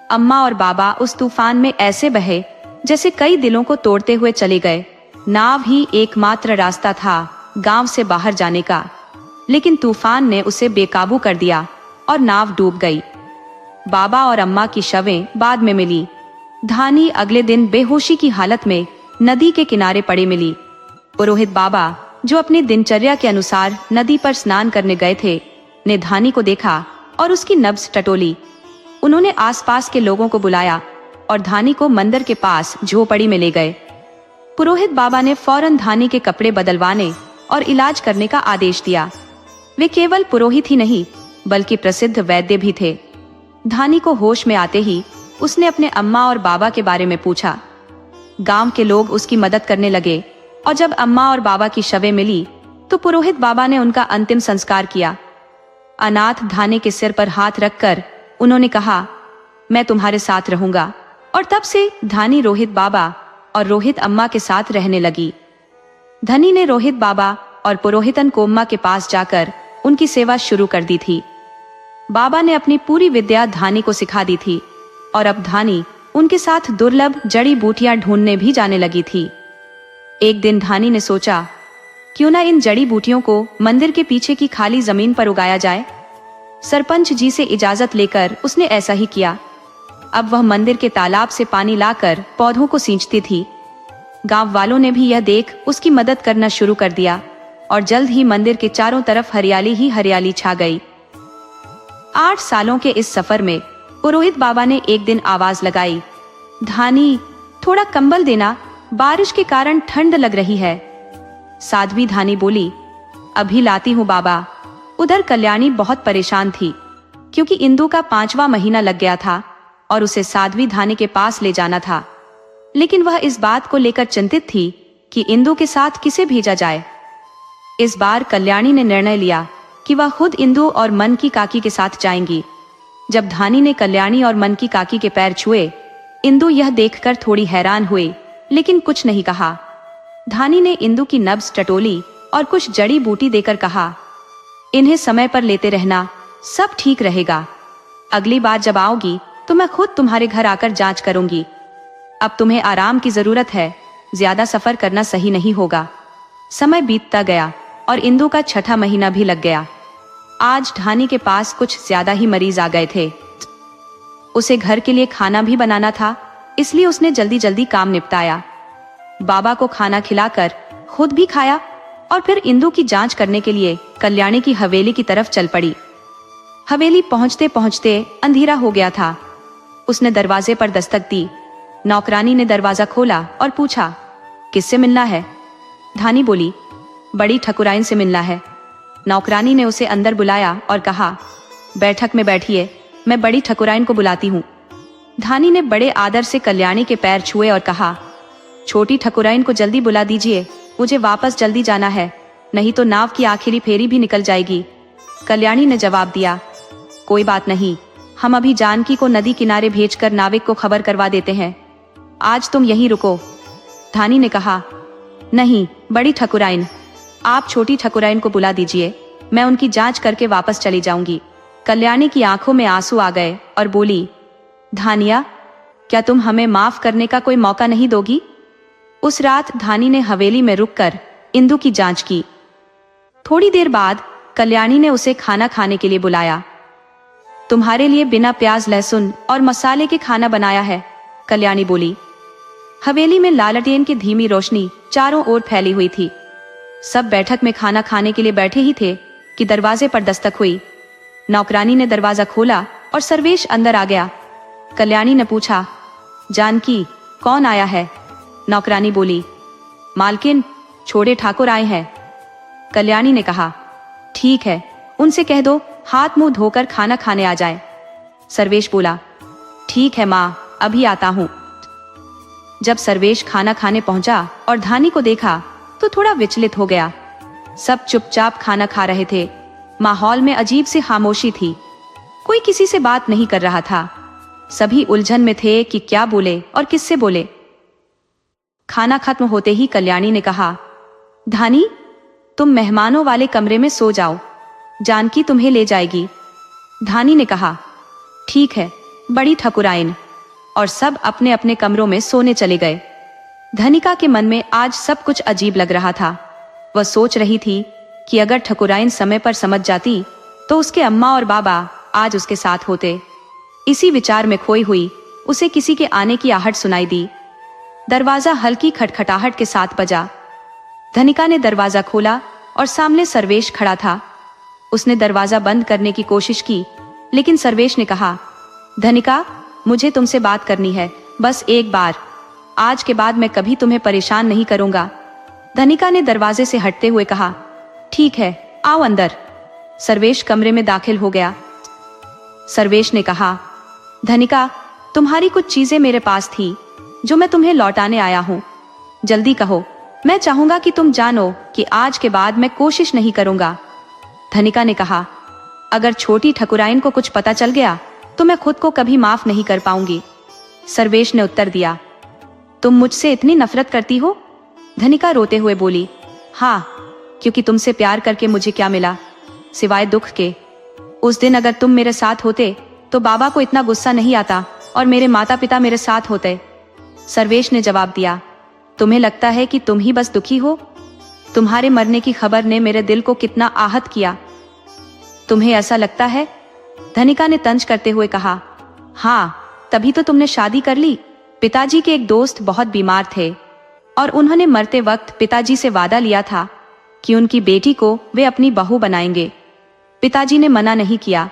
अम्मा और बाबा उस तूफान में ऐसे बहे जैसे कई दिलों को तोड़ते हुए चले गए। नाव ही एकमात्र रास्ता था गांव से बाहर जाने का, लेकिन तूफान ने उसे बेकाबू कर दिया और नाव डूब गई। बाबा और अम्मा की शवें बाद में मिली। धानी अगले दिन बेहोशी की हालत में नदी के किनारे पड़े मिली। पुरोहित बाबा, जो अपनी दिनचर्या के अनुसार नदी पर स्नान करने गए थे, ने धानी को देखा और उसकी नब्ज टटोली। उन्होंने आसपास के लोगों को बुलाया और धानी को मंदिर के पास झोपड़ी में ले गए। पुरोहित बाबा ने फौरन धानी के कपड़े बदलवाने और इलाज करने का आदेश दिया। वे केवल पुरोहित ही नहीं बल्कि प्रसिद्ध वैद्य भी थे। धानी को होश में आते ही उसने अपने अम्मा और बाबा के बारे में पूछा। गांव के लोग उसकी मदद करने लगे और जब अम्मा और बाबा की शवें मिली तो पुरोहित बाबा ने उनका अंतिम संस्कार किया। अनाथ धानी के सिर पर हाथ रखकर उन्होंने कहा, मैं तुम्हारे साथ रहूंगा। और तब से धानी रोहित बाबा और रोहित अम्मा के साथ रहने लगी। धनी ने रोहित बाबा और पुरोहितन कोम्मा के पास जाकर उनकी सेवा शुरू कर दी थी। बाबा ने अपनी पूरी विद्या धानी को सिखा दी थी और अब धानी उनके साथ दुर्लभ जड़ी बूटियां ढूंढने भी जाने लगी थी। एक दिन धानी ने सोचा, क्यों ना इन जड़ी बूटियों को मंदिर के पीछे की खाली जमीन पर उगाया जाए। सरपंच जी से इजाजत लेकर उसने ऐसा ही किया। अब वह मंदिर के तालाब से पानी लाकर पौधों को सींचती थी। गांव वालों ने भी यह देख उसकी मदद करना शुरू कर दिया और जल्द ही मंदिर के चारों तरफ हरियाली ही हरियाली छा गई। 8 सालों के इस सफर में पुरोहित बाबा ने एक दिन आवाज लगाई, धानी थोड़ा कंबल देना, बारिश के कारण ठंड लग रही है। साध्वी धानी बोली, अभी लाती हूँ बाबा। उधर कल्याणी बहुत परेशान थी क्योंकि इंदु का 5वां महीना लग गया था और उसे साध्वी धानी के पास ले जाना था, लेकिन वह इस बात को लेकर चिंतित थी कि इंदु के साथ किसे भेजा जाए। इस बार कल्याणी ने निर्णय लिया कि वह खुद इंदु और मन की काकी के साथ जाएंगी। जब धानी ने कल्याणी और मन की काकी के पैर छुए, इंदु यह देखकर थोड़ी हैरान हुई, लेकिन कुछ नहीं कहा। धानी ने इंदु की नब्ज टटोली और कुछ जड़ी बूटी देकर कहा, इन्हें समय पर लेते रहना, सब ठीक रहेगा। अगली बार जब आओगी तो मैं खुद तुम्हारे घर आकर जांच करूंगी। अब तुम्हें आराम की जरूरत है, ज्यादा सफर करना सही नहीं होगा। समय बीतता गया और इंदु का 6ठा महीना भी लग गया। आज धानी के पास कुछ ज्यादा ही मरीज आ गए थे। उसे घर के लिए खाना भी बनाना था, इसलिए उसने जल्दी जल्दी काम निपटाया। बाबा को खाना खिलाकर खुद भी खाया और फिर इंदु की जांच करने के लिए कल्याणी की हवेली की तरफ चल पड़ी। हवेली पहुंचते पहुंचते अंधेरा हो गया था। उसने दरवाजे पर दस्तक दी। नौकरानी ने दरवाजा खोला और पूछा, किससे मिलना है? धानी बोली, बड़ी ठकुराइन से मिलना है। नौकरानी ने उसे अंदर बुलाया और कहा, बैठक में बैठिए, मैं बड़ी ठकुराइन को बुलाती हूँ। धानी ने बड़े आदर से कल्याणी के पैर छुए और कहा, छोटी ठकुराइन को जल्दी बुला दीजिए, मुझे वापस जल्दी जाना है, नहीं तो नाव की आखिरी फेरी भी निकल जाएगी। कल्याणी ने जवाब दिया, कोई बात नहीं, हम अभी जानकी को नदी किनारे भेजकर नाविक को खबर करवा देते हैं। आज तुम यहीं रुको। धानी ने कहा, नहीं बड़ी ठकुराइन, आप छोटी ठकुराइन को बुला दीजिए, मैं उनकी जांच करके वापस चली जाऊंगी। कल्याणी की आंखों में आंसू आ गए और बोली, धानिया, क्या तुम हमें माफ करने का कोई मौका नहीं दोगी? उस रात धानी ने हवेली में रुककर इंदु की जांच की। थोड़ी देर बाद कल्याणी ने उसे खाना खाने के लिए बुलाया। तुम्हारे लिए बिना प्याज लहसुन और मसाले के खाना बनाया है, कल्याणी बोली। हवेली में लालटेन की धीमी रोशनी चारों ओर फैली हुई थी। सब बैठक में खाना खाने के लिए बैठे ही थे कि दरवाजे पर दस्तक हुई। नौकरानी ने दरवाजा खोला और सर्वेश अंदर आ गया। कल्याणी ने पूछा, जानकी, कौन आया है? नौकरानी बोली, मालकिन, छोड़े ठाकुर आए हैं। कल्याणी ने कहा, ठीक है, उनसे कह दो हाथ मुंह धोकर खाना खाने आ जाए। सर्वेश बोला, ठीक है माँ, अभी आता हूँ। जब सर्वेश खाना खाने पहुंचा और धानी को देखा तो थोड़ा विचलित हो गया। सब चुपचाप खाना खा रहे थे। माहौल में अजीब सी खामोशी थी। कोई किसी से बात नहीं कर रहा था। सभी उलझन में थे कि क्या बोले और किससे बोले। खाना खत्म होते ही कल्याणी ने कहा, धानी, तुम मेहमानों वाले कमरे में सो जाओ, जानकी तुम्हें ले जाएगी। धानी ने कहा, ठीक है बड़ी ठकुराइन, और सब अपने अपने कमरों में सोने चले गए। धनिका के मन में आज सब कुछ अजीब लग रहा था। वह सोच रही थी कि अगर ठकुराइन समय पर समझ जाती तो उसके अम्मा और बाबा आज उसके साथ होते। इसी विचार में खोई हुई उसे किसी के आने की आहट सुनाई दी। दरवाजा हल्की खटखटाहट के साथ बजा। धनिका ने दरवाजा खोला और सामने सर्वेश खड़ा था। उसने दरवाजा बंद करने की कोशिश की, लेकिन सर्वेश ने कहा, धनिका, मुझे तुमसे बात करनी है, बस एक बार। आज के बाद मैं कभी तुम्हें परेशान नहीं करूंगा। धनिका ने दरवाजे से हटते हुए कहा, ठीक है, आओ अंदर। सर्वेश कमरे में दाखिल हो गया। सर्वेश ने कहा, धनिका, तुम्हारी कुछ चीजें मेरे पास थी जो मैं तुम्हें लौटाने आया हूं। जल्दी कहो, मैं चाहूंगा कि तुम जानो कि आज के बाद मैं कोशिश नहीं करूंगा। धनिका ने कहा, अगर छोटी ठकुराइन को कुछ पता चल गया तो मैं खुद को कभी माफ नहीं कर पाऊंगी। सर्वेश ने उत्तर दिया, तुम मुझसे इतनी नफरत करती हो? धनिका रोते हुए बोली, हाँ, क्योंकि तुमसे प्यार करके मुझे क्या मिला सिवाय दुख के। उस दिन अगर तुम मेरे साथ होते तो बाबा को इतना गुस्सा नहीं आता और मेरे माता पिता मेरे साथ होते। सर्वेश ने जवाब दिया, तुम्हें लगता है कि तुम ही बस दुखी हो? तुम्हारे मरने की खबर ने मेरे दिल को कितना आहत किया। तुम्हें ऐसा लगता है? धनिका ने तंज करते हुए कहा, हाँ, तभी तो तुमने शादी कर ली। पिताजी के एक दोस्त बहुत बीमार थे और उन्होंने मरते वक्त पिताजी से वादा लिया था कि उनकी बेटी को वे अपनी बहू बनाएंगे। पिताजी ने मना नहीं किया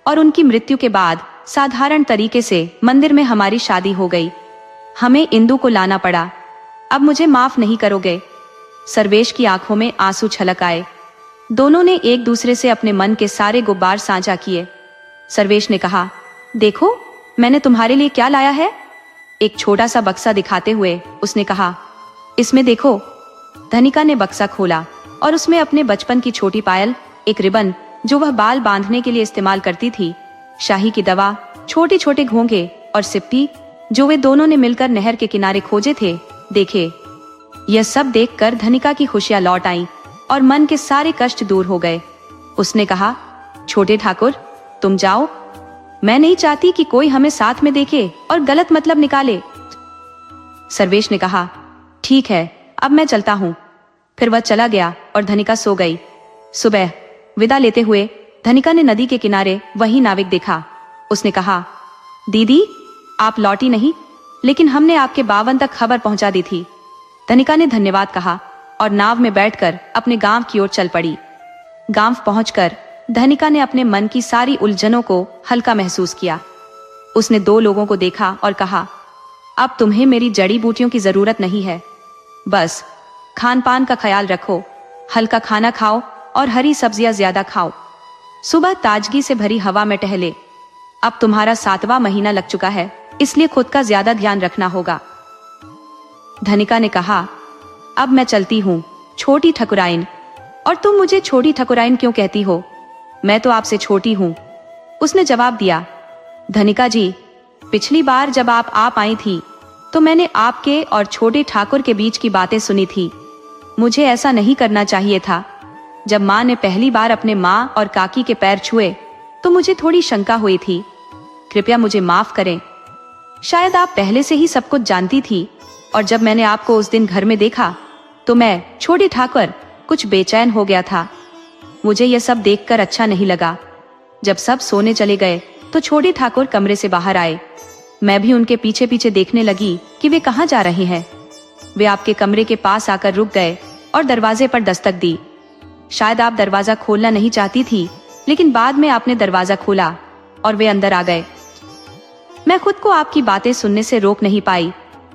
और उनकी मृत्यु के बाद साधारण तरीके से मंदिर में हमारी शादी हो गई। हमें इंदु को लाना पड़ा। अब मुझे माफ नहीं करोगे? सर्वेश की आंखों में आंसू छलक आए। दोनों ने एक दूसरे से अपने मन के सारे गुब्बार साझा किए। सर्वेश ने कहा, देखो मैंने तुम्हारे लिए क्या लाया है। एक छोटा सा बक्सा दिखाते हुए उसने कहा, इसमें देखो। धनिका ने बक्सा खोला और उसमें अपने बचपन की छोटी पायल, एक रिबन जो वह बाल बांधने के लिए इस्तेमाल करती थी, शाही की दवा, छोटे छोटे घोंघे और सिप्पी जो वे दोनों ने मिलकर नहर के किनारे खोजे थे, देखे। यह सब देखकर धनिका की खुशियां लौट आईं और मन के सारे कष्ट दूर हो गए। उसने कहा, छोटे ठाकुर तुम जाओ, मैं नहीं चाहती कि कोई हमें साथ में देखे और गलत मतलब निकाले। सर्वेश ने कहा, ठीक है अब मैं चलता हूँ। फिर वह चला गया और धनिका सो गई। सुबह विदा लेते हुए धनिका ने नदी के किनारे वही नाविक देखा। उसने कहा, दीदी आप लौटी नहीं, लेकिन हमने आपके बावन तक खबर पहुंचा दी थी। धनिका ने धन्यवाद कहा और नाव में बैठकर अपने गांव की ओर चल पड़ी। गांव पहुंचकर धनिका ने अपने मन की सारी उलझनों को हल्का महसूस किया। उसने दो लोगों को देखा और कहा, अब तुम्हें मेरी जड़ी बूटियों की जरूरत नहीं है। बस खान पान का ख्याल रखो, हल्का खाना खाओ और हरी सब्जियां ज्यादा खाओ। सुबह ताजगी से भरी हवा में टहले। अब तुम्हारा 7वां महीना लग चुका है, इसलिए खुद का ज्यादा ध्यान रखना होगा। धनिका ने कहा, अब मैं चलती हूँ छोटी ठकुराइन। और तुम मुझे छोटी ठकुराइन क्यों कहती हो? मैं तो आपसे छोटी हूँ। उसने जवाब दिया, धनिका जी पिछली बार जब आप आई थी तो मैंने आपके और छोटे ठाकुर के बीच की बातें सुनी थी। मुझे ऐसा नहीं करना चाहिए था। जब माँ ने पहली बार अपने माँ और काकी के पैर छुए तो मुझे थोड़ी शंका हुई थी। कृपया मुझे माफ करें। शायद आप पहले से ही सब कुछ जानती थी और जब मैंने आपको उस दिन घर में देखा तो मैं, छोटे ठाकुर, कुछ बेचैन हो गया था। मुझे यह सब देखकर अच्छा नहीं लगा। जब सब सोने चले गए तो छोटे ठाकुर कमरे से बाहर आए। मैं भी उनके पीछे पीछे देखने लगी कि वे कहाँ जा रहे हैं। वे आपके कमरे के पास आकर रुक गए और दरवाजे पर दस्तक दी। शायद आप दरवाजा खोलना नहीं चाहती थी, लेकिन बाद में आपने दरवाजा खोला और वे अंदर आ गए। मैं खुद को आपकी बातें सुनने से रोक नहीं पाई,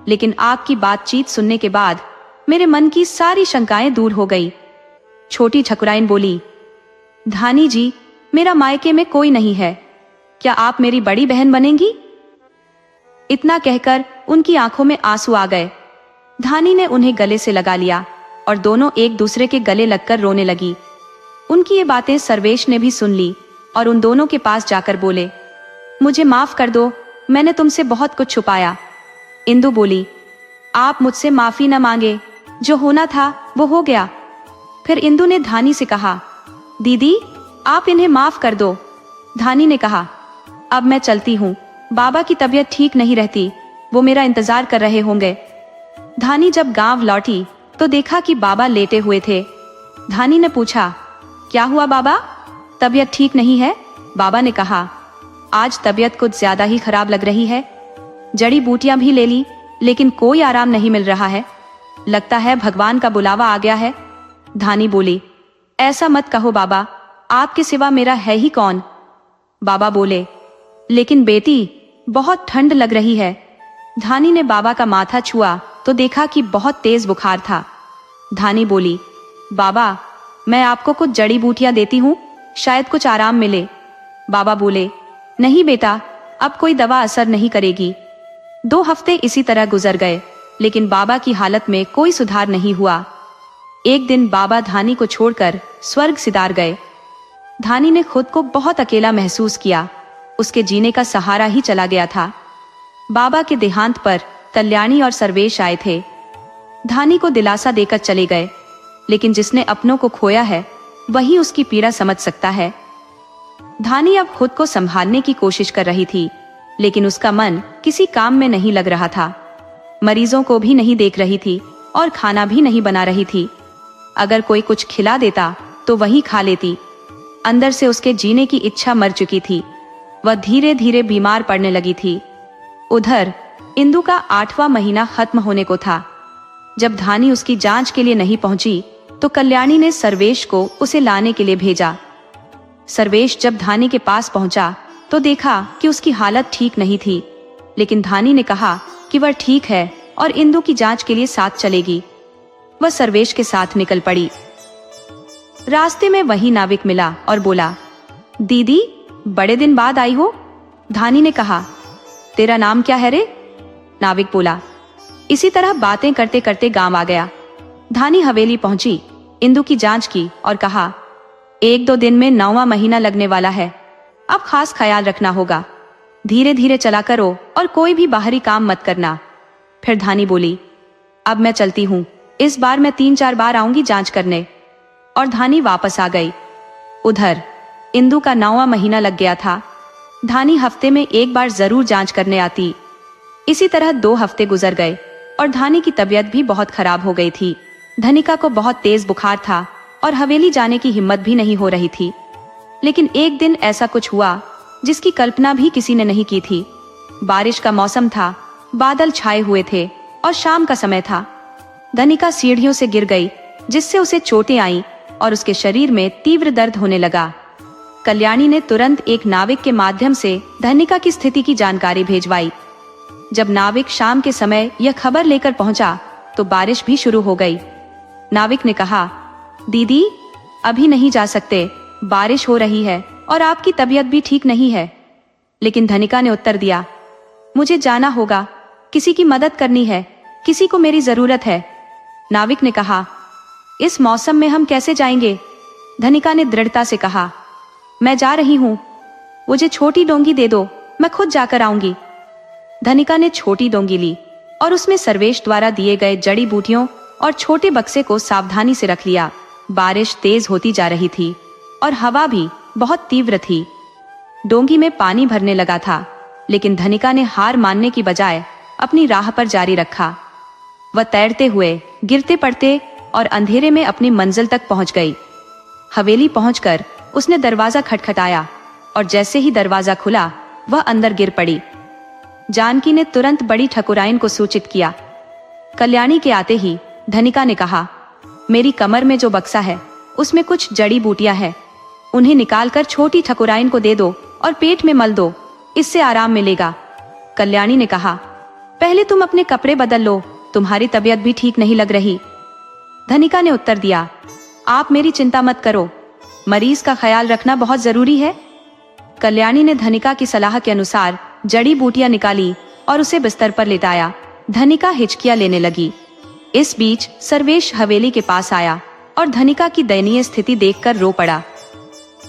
लेकिन आपकी बातचीत सुनने के बाद मेरे मन की सारी शंकाएं दूर हो गई। छोटी ठकुराइन बोली, धानी जी मेरा मायके में कोई नहीं है, क्या आप मेरी बड़ी बहन बनेंगी? इतना कहकर उनकी आंखों में आंसू आ गए। धानी ने उन्हें गले से लगा लिया और दोनों एक दूसरे के गले लगकर रोने लगी। उनकी ये बातें सर्वेश ने भी सुन ली और उन दोनों के पास जाकर बोले, मुझे माफ कर दो, मैंने तुमसे बहुत कुछ छुपाया। इंदु बोली, आप मुझसे माफी न मांगे, जो होना था वो हो गया। फिर इंदु ने धानी से कहा, दीदी आप इन्हें माफ कर दो। धानी ने कहा, अब मैं चलती हूँ, बाबा की तबीयत ठीक नहीं रहती, वो मेरा इंतजार कर रहे होंगे। धानी जब गांव लौटी तो देखा कि बाबा लेटे हुए थे। धानी ने पूछा, क्या हुआ बाबा, तबीयत ठीक नहीं है? बाबा ने कहा, आज तबीयत कुछ ज्यादा ही खराब लग रही है। जड़ी बूटियां भी ले ली, लेकिन कोई आराम नहीं मिल रहा है। लगता है भगवान का बुलावा आ गया है। धानी बोली, ऐसा मत कहो बाबा, आपके सिवा मेरा है ही कौन? बाबा बोले, लेकिन बेटी बहुत ठंड लग रही है। धानी ने बाबा का माथा छुआ तो देखा कि बहुत तेज बुखार था। धानी बोली, बाबा मैं आपको कुछ जड़ी बूटियां देती हूँ, शायद कुछ आराम मिले। बाबा बोले, नहीं बेटा, अब कोई दवा असर नहीं करेगी। 2 हफ्ते इसी तरह गुजर गए, लेकिन बाबा की हालत में कोई सुधार नहीं हुआ। एक दिन बाबा धानी को छोड़कर स्वर्ग सिधार गए। धानी ने खुद को बहुत अकेला महसूस किया। उसके जीने का सहारा ही चला गया था। बाबा के देहांत पर कल्याणी और सर्वेश आए थे। धानी को दिलासा देकर चले गए, लेकिन जिसने अपनों को खोया है वही उसकी पीड़ा समझ सकता है। धानी अब खुद को संभालने की कोशिश कर रही थी, लेकिन उसका मन किसी काम में नहीं लग रहा था। मरीजों को भी नहीं देख रही थी और खाना भी नहीं बना रही थी। अगर कोई कुछ खिला देता तो वही खा लेती। अंदर से उसके जीने की इच्छा मर चुकी थी। वह धीरे धीरे बीमार पड़ने लगी थी। उधर इंदु का 8वां महीना खत्म होने को था। जब धानी उसकी जांच के लिए नहीं पहुंची तो कल्याणी ने सर्वेश को उसे लाने के लिए भेजा। सर्वेश जब धानी के पास पहुंचा तो देखा कि उसकी हालत ठीक नहीं थी, लेकिन धानी ने कहा कि वह ठीक है और इंदु की जांच के लिए साथ चलेगी। वह सर्वेश के साथ निकल पड़ी। रास्ते में वही नाविक मिला और बोला, दीदी बड़े दिन बाद आई हो। धानी ने कहा, तेरा नाम क्या है रे? नाविक बोला। इसी तरह बातें करते करते गांव आ गया। धानी हवेली पहुंची, इंदु की जांच की और कहा, 1-2 दिन में 9वां महीना लगने वाला है, अब खास ख्याल रखना होगा, धीरे धीरे चला करो और कोई भी बाहरी काम मत करना। फिर धानी बोली, अब मैं चलती हूँ, इस बार मैं 3-4 बार आऊंगी जांच करने। और धानी वापस आ गई। उधर इंदु का 9वां महीना लग गया था। धानी हफ्ते में 1 बार जरूर जांच करने आती। इसी तरह 2 हफ्ते गुजर गए और धानी की तबीयत भी बहुत खराब हो गई थी। धनिका को बहुत तेज बुखार था और हवेली जाने की हिम्मत भी नहीं हो रही थी। लेकिन एक दिन ऐसा कुछ हुआ जिसकी कल्पना भी किसी ने नहीं की थी। बारिश का मौसम था, बादल छाए हुए थे और शाम का समय था। धनिका सीढ़ियों से गिर गई, जिससे उसे चोटें आईं और उसके शरीर में तीव्र दर्द होने लगा। कल्याणी ने तुरंत एक नाविक के माध्यम से धनिका की स्थिति की जानकारी भेजवाई। जब नाविक शाम के समय यह खबर लेकर पहुंचा तो बारिश भी शुरू हो गई। नाविक ने कहा, दीदी अभी नहीं जा सकते, बारिश हो रही है और आपकी तबीयत भी ठीक नहीं है। लेकिन धनिका ने उत्तर दिया, मुझे जाना होगा, किसी की मदद करनी है, किसी को मेरी जरूरत है। नाविक ने कहा, इस मौसम में हम कैसे जाएंगे? धनिका ने दृढ़ता से कहा, मैं जा रही हूं, मुझे छोटी डोंगी दे दो, मैं खुद जाकर आऊंगी। धनिका ने छोटी डोंगी ली और उसमें सर्वेश द्वारा दिए गए जड़ी बूटियों और छोटे बक्से को सावधानी से रख लिया। बारिश तेज होती जा रही थी और हवा भी बहुत तीव्र थी। डोंगी में पानी भरने लगा था, लेकिन धनिका ने हार मानने की बजाय अपनी राह पर जारी रखा। वह तैरते हुए, गिरते पड़ते और अंधेरे में अपनी मंजिल तक पहुंच गई। हवेली पहुंचकर उसने दरवाजा खटखटाया और जैसे ही दरवाजा खुला वह अंदर गिर पड़ी। जानकी ने तुरंत बड़ी ठकुराइन को सूचित किया। कल्याणी के आते ही धनिका ने कहा, मेरी कमर में जो बक्सा है उसमें कुछ जड़ी बूटियां हैं, उन्हें निकालकर छोटी ठकुराइन को दे दो और पेट में मल दो, इससे आराम मिलेगा। कल्याणी ने कहा, पहले तुम अपने कपड़े बदल लो, तुम्हारी तबीयत भी ठीक नहीं लग रही। धनिका ने उत्तर दिया, आप मेरी चिंता मत करो, मरीज का ख्याल रखना बहुत जरूरी है। कल्याणी ने धनिका की सलाह के अनुसार जड़ी बूटियां निकाली और उसे बिस्तर पर लेटाया। धनिका हिचकियां लेने लगी। इस बीच सर्वेश हवेली के पास आया और धनिका की दयनीय स्थिति देखकर रो पड़ा।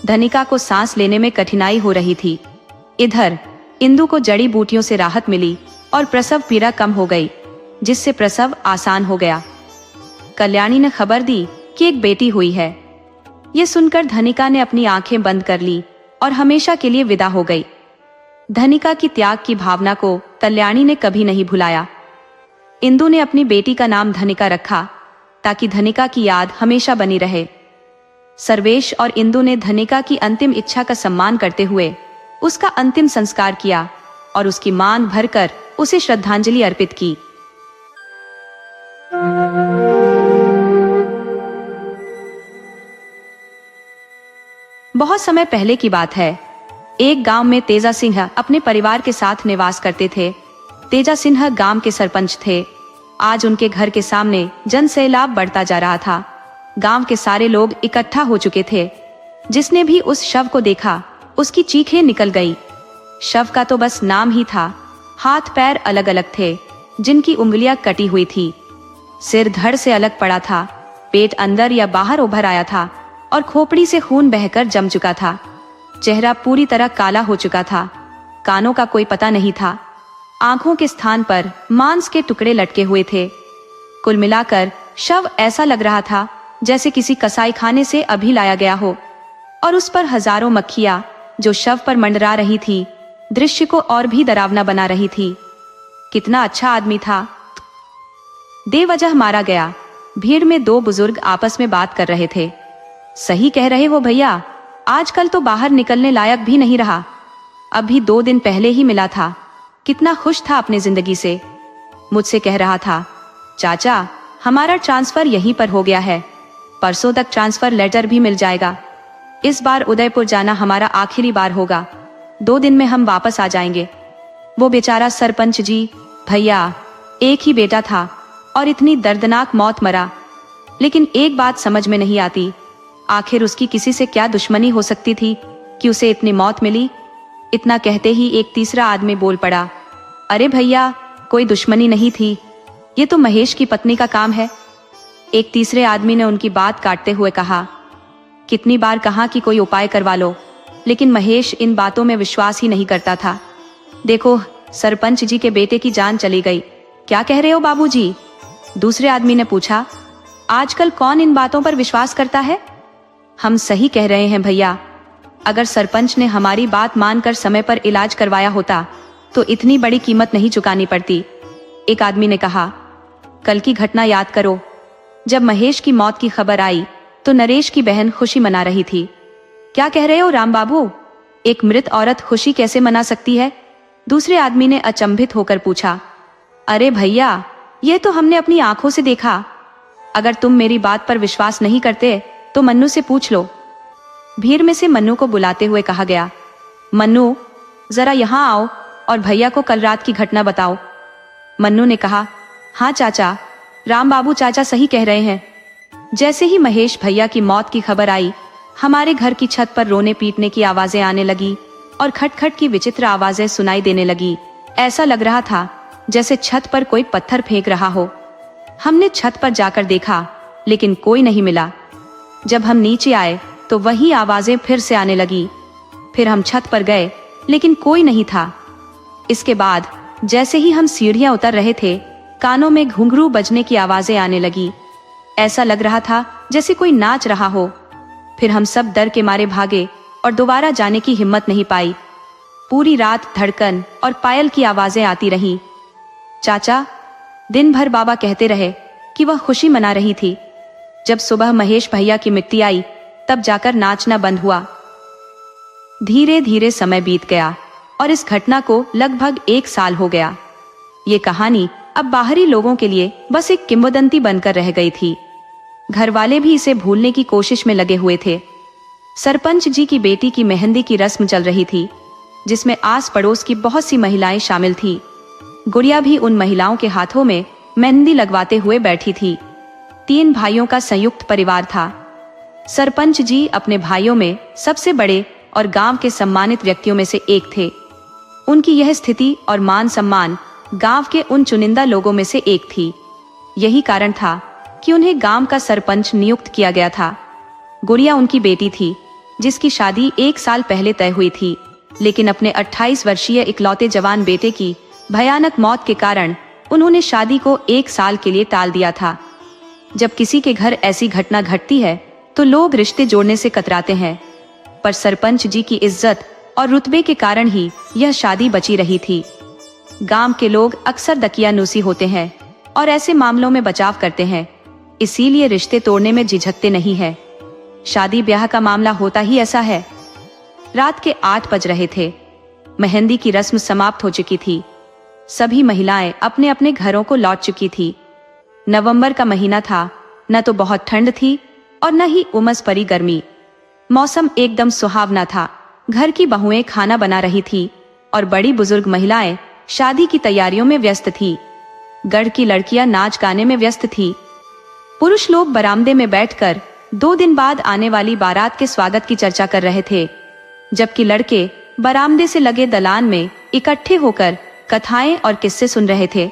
धनिका को सांस लेने में कठिनाई हो रही थी। इधर इंदु को जड़ी बूटियों से राहत मिली और प्रसव पीड़ा कम हो गई, जिससे प्रसव आसान हो गया। कल्याणी ने खबर दी कि एक बेटी हुई है। ये सुनकर धनिका ने अपनी आंखें बंद कर ली और हमेशा के लिए विदा हो गई। धनिका की त्याग की भावना को कल्याणी ने कभी नहीं भुलाया। इंदु ने अपनी बेटी का नाम धनिका रखा ताकि धनिका की याद हमेशा बनी रहे। सर्वेश और इंदु ने धनिका की अंतिम इच्छा का सम्मान करते हुए उसका अंतिम संस्कार किया और उसकी मांग भरकर उसे श्रद्धांजलि अर्पित की। बहुत समय पहले की बात है। एक गांव में तेजा सिंह अपने परिवार के साथ निवास करते थे। तेजा सिंह गांव के सरपंच थे। आज उनके घर के सामने जन सैलाब बढ़ता जा रहा था। गांव के सारे लोग इकट्ठा हो चुके थे। जिसने भी उस शव को देखा उसकी चीखें निकल गई। शव का तो बस नाम ही था। हाथ पैर अलग अलग थे, जिनकी उंगलियां कटी हुई थी। सिर धड़ से अलग पड़ा था, पेट अंदर या बाहर उभर आया था और खोपड़ी से खून बहकर जम चुका था। चेहरा पूरी तरह काला हो चुका था। कानों का कोई पता नहीं था। आंखों के स्थान पर मांस के टुकड़े लटके हुए थे। कुल मिलाकर शव ऐसा लग रहा था जैसे किसी कसाई खाने से अभी लाया गया हो, और उस पर हजारों मक्खियां जो शव पर मंडरा रही थी, दृश्य को और भी डरावना बना रही थी। कितना अच्छा आदमी था। बेवजह मारा गया। भीड़ में 2 बुजुर्ग आपस में बात कर रहे थे। सही कह रहे हो भैया, आजकल तो बाहर निकलने लायक भी नहीं रहा। अभी 2 दिन पहले ही मिला था, कितना खुश था अपनी जिंदगी से। मुझसे कह रहा था, चाचा हमारा ट्रांसफर यहीं पर हो गया है, परसों तक ट्रांसफर लेटर भी मिल जाएगा। इस बार उदयपुर जाना हमारा आखिरी बार होगा। 2 दिन में हम वापस आ जाएंगे। वो बेचारा सरपंच जी, भैया, एक ही बेटा था और इतनी दर्दनाक मौत मरा। लेकिन एक बात समझ में नहीं आती, आखिर उसकी किसी से क्या दुश्मनी हो सकती थी कि उसे इतनी मौत मिली। इतना कहते ही एक तीसरा आदमी बोल पड़ा, अरे भैया, कोई दुश्मनी नहीं थी, ये तो महेश की पत्नी का काम है। एक तीसरे आदमी ने उनकी बात काटते हुए कहा, कितनी बार कहा कि कोई उपाय करवा लो, लेकिन महेश इन बातों में विश्वास ही नहीं करता था। देखो, सरपंच जी के बेटे की जान चली गई। क्या कह रहे हो बाबूजी? दूसरे आदमी ने पूछा। आजकल कौन इन बातों पर विश्वास करता है? हम सही कह रहे हैं भैया, अगर सरपंच ने हमारी बात मानकर समय पर इलाज करवाया होता तो इतनी बड़ी कीमत नहीं चुकानी पड़ती। एक आदमी ने कहा, कल की घटना याद करो, जब महेश की मौत की खबर आई तो नरेश की बहन खुशी मना रही थी। क्या कह रहे हो राम बाबू? एक मृत औरत खुशी कैसे मना सकती है? दूसरे आदमी ने अचंभित होकर पूछा। अरे भैया, ये तो हमने अपनी आंखों से देखा। अगर तुम मेरी बात पर विश्वास नहीं करते तो मन्नू से पूछ लो। भीड़ में से मन्नू को बुलाते हुए कहा गया, मन्नू, जरा यहाँ आओ और भैया को कल रात की घटना बताओ। मन्नू ने कहा, हाँ चाचा, राम बाबू चाचा सही कह रहे हैं। जैसे ही महेश भैया की मौत की खबर आई, हमारे घर की छत पर रोने पीटने की आवाजें आने लगी और खटखट की विचित्र आवाजें सुनाई देने लगी। ऐसा लग रहा था जैसे छत पर कोई पत्थर फेंक रहा हो। हमने छत पर जाकर देखा, लेकिन कोई नहीं मिला। जब हम नीचे आए तो वही आवाजें फिर से आने लगी। फिर हम छत पर गए, लेकिन कोई नहीं था। इसके बाद जैसे ही हम सीढ़ियां उतर रहे थे, कानों में घुंघरू बजने की आवाजें आने लगी। ऐसा लग रहा था जैसे कोई नाच रहा हो। फिर हम सब डर के मारे भागे और दोबारा जाने की हिम्मत नहीं पाई। पूरी रात धड़कन और पायल की आवाजें आती रहीं। चाचा, दिन भर बाबा कहते रहे कि वह खुशी मना रही थी। जब सुबह महेश भैया की मिट्टी आई, तब जाकर नाचना बंद हुआ। धीरे धीरे समय बीत गया और इस घटना को लगभग 1 साल हो गया। ये कहानी अब बाहरी लोगों के लिए बस एक किंवदंती बनकर रह गई थी। घर वाले भी इसे भूलने की कोशिश में लगे हुए थे। सरपंच जी की बेटी की मेहंदी की रस्म चल रही थी, जिसमें आस पड़ोस की बहुत सी महिलाएं शामिल थी। गुड़िया भी उन महिलाओं के हाथों में मेहंदी लगवाते हुए बैठी थी। 3 भाइयों का संयुक्त परिवार था। सरपंच जी अपने भाइयों में सबसे बड़े और गांव के सम्मानित व्यक्तियों में से एक थे। उनकी यह स्थिति और मान सम्मान गांव के उन चुनिंदा लोगों में से एक थी। यही कारण था कि उन्हें गांव का सरपंच नियुक्त किया गया था। गुड़िया उनकी बेटी थी, जिसकी शादी 1 साल पहले तय हुई थी, लेकिन अपने 28 वर्षीय इकलौते जवान बेटे की भयानक मौत के कारण उन्होंने शादी को 1 साल के लिए टाल दिया था। जब किसी के घर ऐसी घटना घटती है तो लोग रिश्ते जोड़ने से कतराते हैं, पर सरपंच जी की इज्जत और रुतबे के कारण ही यह शादी बची रही थी। गांव के लोग अक्सर दकियानूसी होते हैं और ऐसे मामलों में बचाव करते हैं, इसीलिए रिश्ते तोड़ने में झिझकते नहीं है। शादी ब्याह का मामला होता ही ऐसा है। रात के 8 बज रहे थे। मेहंदी की रस्म समाप्त हो चुकी थी। सभी महिलाएं अपने अपने घरों को लौट चुकी थी। नवंबर का महीना था, न तो बहुत ठंड थी और न ही उमस भरी गर्मी। मौसम एकदम सुहावना था। घर की बहुएं खाना बना रही थी और बड़ी बुजुर्ग महिलाएं शादी की तैयारियों में व्यस्त थी। गढ़ की लड़कियां नाच गाने में व्यस्त थी। पुरुष लोग बरामदे में बैठकर 2 दिन बाद आने वाली बारात के स्वागत की चर्चा कर रहे थे, जबकि लड़के बरामदे से लगे दलान में इकट्ठे होकर कथाएं और किस्से सुन रहे थे।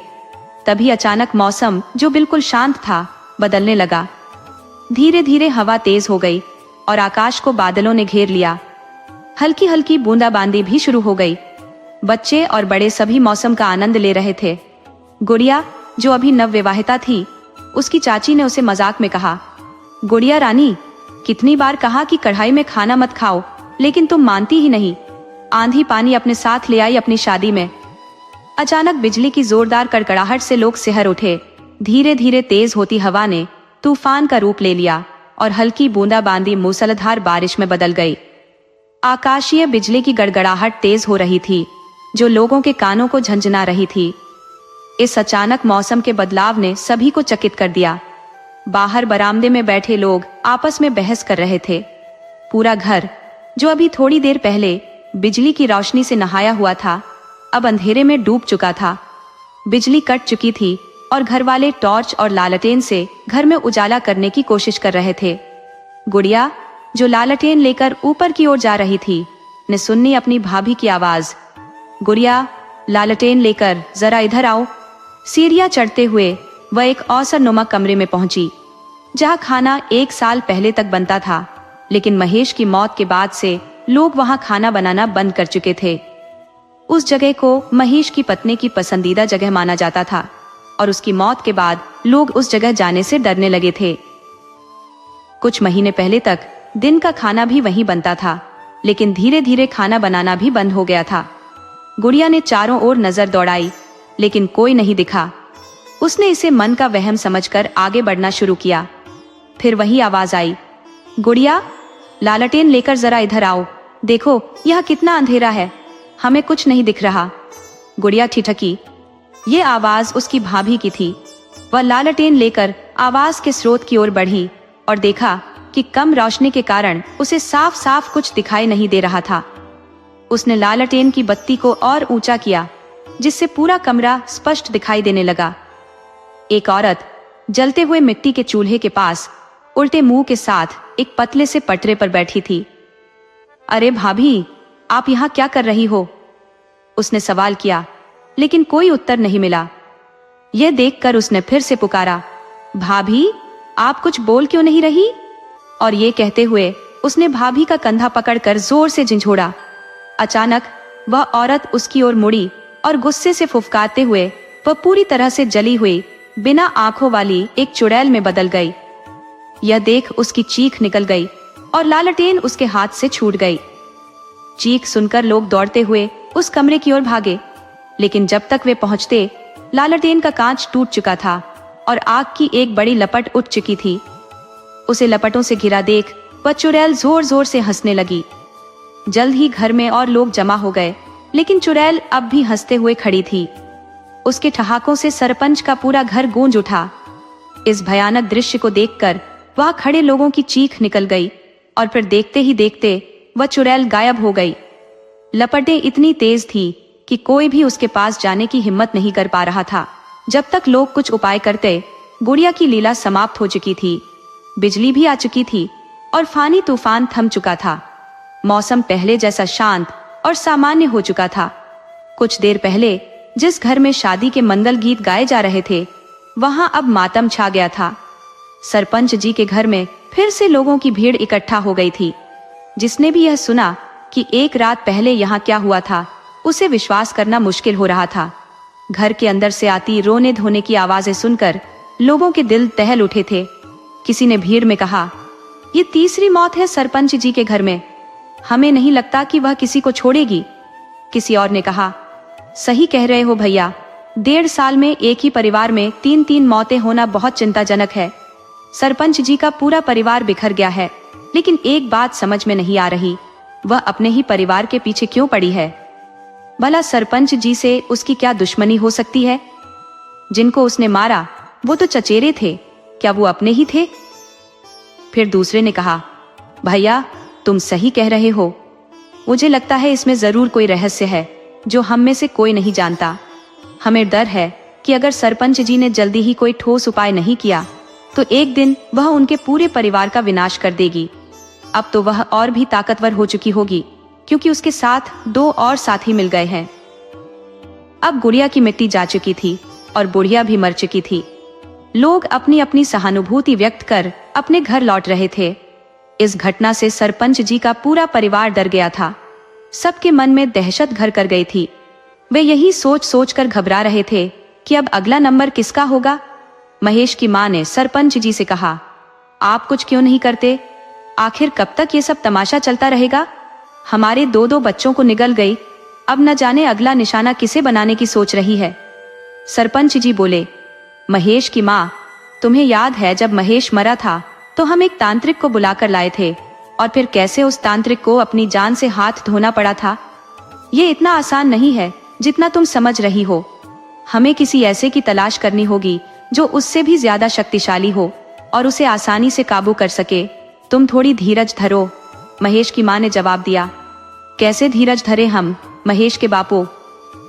तभी अचानक मौसम, जो बिल्कुल शांत था, बदलने लगा। धीरे धीरे हवा तेज हो गई और आकाश को बादलों ने घेर लिया। हल्की हल्की बूंदाबांदी भी शुरू हो गई। बच्चे और बड़े सभी मौसम का आनंद ले रहे थे। गुड़िया, जो अभी नवविवाहिता थी, उसकी चाची ने उसे मजाक में कहा, गुड़िया रानी, कितनी बार कहा कि कढ़ाई में खाना मत खाओ, लेकिन तुम मानती ही नहीं। आंधी पानी अपने साथ ले आई अपनी शादी में। अचानक बिजली की जोरदार कड़कड़ाहट से लोग सिहर उठे। धीरे धीरे तेज होती हवा ने तूफान का रूप ले लिया और हल्की बूंदाबांदी मूसलाधार बारिश में बदल गई। आकाशीय बिजली की गड़गड़ाहट तेज हो रही थी, जो लोगों के कानों को झंझना रही थी। इस अचानक मौसम के बदलाव ने सभी को चकित कर दिया। बाहर बरामदे में बैठे लोग आपस में बहस कर रहे थे। पूरा घर, जो अभी थोड़ी देर पहले बिजली की रोशनी से नहाया हुआ था, अब अंधेरे में डूब चुका था। बिजली कट चुकी थी और घर वाले टॉर्च और लालटेन से घर में उजाला करने की कोशिश कर रहे थे। गुड़िया, जो लालटेन लेकर ऊपर की ओर जा रही थी, ने सुनी अपनी भाभी की आवाज। गुड़िया, लालटेन लेकर जरा इधर आओ। सीढ़ियां चढ़ते हुए वह एक अवसरनुमा कमरे में पहुंची, जहां खाना 1 साल पहले तक बनता था, लेकिन महेश की मौत के बाद से लोग वहां खाना बनाना बंद कर चुके थे। उस जगह को महेश की पत्नी की पसंदीदा जगह माना जाता था और उसकी मौत के बाद लोग उस जगह जाने से डरने लगे थे। कुछ महीने पहले तक दिन का खाना भी वहीं बनता था, लेकिन धीरे धीरे खाना बनाना भी बंद हो गया था। गुड़िया ने चारों ओर नजर दौड़ाई, लेकिन कोई नहीं दिखा। उसने इसे मन का वहम समझकर आगे बढ़ना शुरू किया। फिर वही आवाज आई, गुड़िया, लालटेन लेकर जरा इधर आओ। देखो यह कितना अंधेरा है, हमें कुछ नहीं दिख रहा। गुड़िया ठिठकी। ये आवाज उसकी भाभी की थी। वह लालटेन लेकर आवाज के स्रोत की ओर बढ़ी और देखा कि कम रोशनी के कारण उसे साफ साफ कुछ दिखाई नहीं दे रहा था। उसने लालटेन की बत्ती को और ऊंचा किया, जिससे पूरा कमरा स्पष्ट दिखाई देने लगा। एक औरत जलते हुए मिट्टी के चूल्हे के पास उल्टे मुंह के साथ एक पतले से पटरे पर बैठी थी। अरे भाभी, आप यहाँ क्या कर रही हो? उसने सवाल किया, लेकिन कोई उत्तर नहीं मिला। यह देखकर उसने फिर से पुकारा, भाभी, आप कुछ बोल क्यों नहीं रही? और ये कहते हुए उसने भाभी का कंधा पकड़कर जोर से झंझोड़ा। अचानक वह औरत उसकी ओर मुड़ी और गुस्से से फुफकारते हुए वह पूरी तरह से जली हुई, बिना आंखों वाली एक चुड़ैल में बदल गई। यह देख उसकी चीख निकल गई और लालटेन उसके हाथ से छूट गई। चीख सुनकर लोग दौड़ते हुए उस कमरे की ओर भागे, लेकिन जब तक वे पहुंचते, लालटेन का कांच टूट चुका था और आग की एक बड़ी लपट उठ चुकी थी। उसे लपटों से घिरा देख वह चुड़ैल जोर जोर से हंसने लगी। जल्द ही घर में और लोग जमा हो गए, लेकिन चुड़ैल अब भी हंसते हुए खड़ी थी। उसके ठहाकों से सरपंच का पूरा घर गूंज उठा। इस भयानक दृश्य को देखकर वहां खड़े लोगों की चीख निकल गई और फिर देखते ही देखते वह चुड़ैल गायब हो गई। लपटें इतनी तेज थी कि कोई भी उसके पास जाने की हिम्मत नहीं कर पा रहा था। जब तक लोग कुछ उपाय करते, गुड़िया की लीला समाप्त हो चुकी थी। बिजली भी आ चुकी थी और फानी तूफान थम चुका था। मौसम पहले जैसा शांत और सामान्य हो चुका था। कुछ देर पहले जिस घर में शादी के मंगल गीत गाए जा रहे थे, वहां अब मातम छा गया था। सरपंच जी के घर में फिर से लोगों की भीड़ इकट्ठा हो गई थी। जिसने भी यह सुना कि एक रात पहले यहाँ क्या हुआ था, उसे विश्वास करना मुश्किल हो रहा था। घर के अंदर से आती रोने धोने की आवाजें सुनकर लोगों के दिल दहल उठे थे। किसी ने भीड़ में कहा, ये तीसरी मौत है सरपंच जी के घर में, हमें नहीं लगता कि वह किसी को छोड़ेगी। किसी और ने कहा, सही कह रहे हो भैया, 1.5 साल में एक ही परिवार में 3 मौतें होना बहुत चिंताजनक है। सरपंच जी का पूरा परिवार बिखर गया है, लेकिन एक बात समझ में नहीं आ रही, वह अपने ही परिवार के पीछे क्यों पड़ी है? भला सरपंच जी से उसकी क्या दुश्मनी हो सकती है? जिनको उसने मारा वो तो चचेरे थे, क्या वो अपने ही थे? फिर दूसरे ने कहा, भैया तुम सही कह रहे हो, मुझे लगता है इसमें जरूर कोई रहस्य है जो हम में से कोई नहीं जानता। हमें डर है कि अगर सरपंच जी ने जल्दी ही कोई ठोस उपाय नहीं किया तो एक दिन वह उनके पूरे परिवार का विनाश कर देगी। अब तो वह और भी ताकतवर हो चुकी होगी, क्योंकि उसके साथ 2 और साथी मिल गए हैं। अब गुड़िया की मिट्टी जा चुकी थी और बुढ़िया भी मर चुकी थी। लोग अपनी अपनी सहानुभूति व्यक्त कर अपने घर लौट रहे थे। इस घटना से सरपंच जी का पूरा परिवार डर गया था। सबके मन में दहशत घर कर गई थी। वे यही सोच सोच कर घबरा रहे थे कि अब अगला नंबर किसका होगा। महेश की मां ने सरपंच जी से कहा, आप कुछ क्यों नहीं करते? आखिर कब तक ये सब तमाशा चलता रहेगा? हमारे 2 बच्चों को निगल गई, अब न जाने अगला निशाना किसे बनाने की सोच रही है। सरपंच जी बोले, महेश की मां, तुम्हें याद है जब महेश मरा था तो हम एक तांत्रिक को बुलाकर लाए थे और फिर कैसे उस तांत्रिक को अपनी जान से हाथ धोना पड़ा था। ये इतना आसान नहीं है जितना तुम समझ रही हो। हमें किसी ऐसे की तलाश करनी होगी जो उससे भी ज्यादा शक्तिशाली हो और उसे आसानी से काबू कर सके। तुम थोड़ी धीरज धरो, महेश की मां ने जवाब दिया। कैसे धीरज धरे हम, महेश के बापू,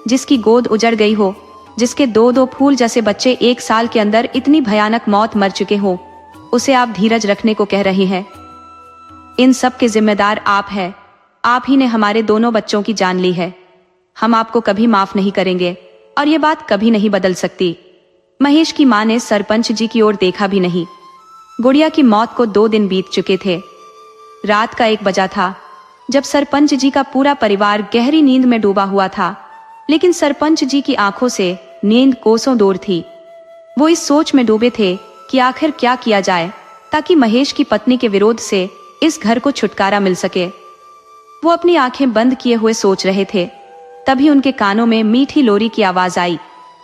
जिसकी गोद उजड़ गई हो, जिसके दो दो फूल जैसे बच्चे 1 साल के अंदर इतनी भयानक मौत मर चुके हो, उसे आप धीरज रखने को कह रही हैं। इन सब के जिम्मेदार आप हैं। आप ही ने हमारे दोनों बच्चों की जान ली है। हम आपको कभी माफ नहीं करेंगे और ये बात कभी नहीं बदल सकती। महेश की मां ने सरपंच जी की ओर देखा भी नहीं। गुड़िया की मौत को 2 दिन बीत चुके थे। रात का 1 बजा था जब सरपंच जी का पूरा परिवार गहरी नींद में डूबा हुआ था, लेकिन सरपंच जी की आंखों से नींद कोसों दूर थी। वो इस सोच में डूबे थे कि आखिर क्या किया जाए ताकि महेश की पत्नी के विरोध से इस घर को छुटकारा मिल सके। वो अपनी आंखें बंद किए हुए सोच रहे थे, तभी उनके कानों में मीठी लोरी की आवाज आई।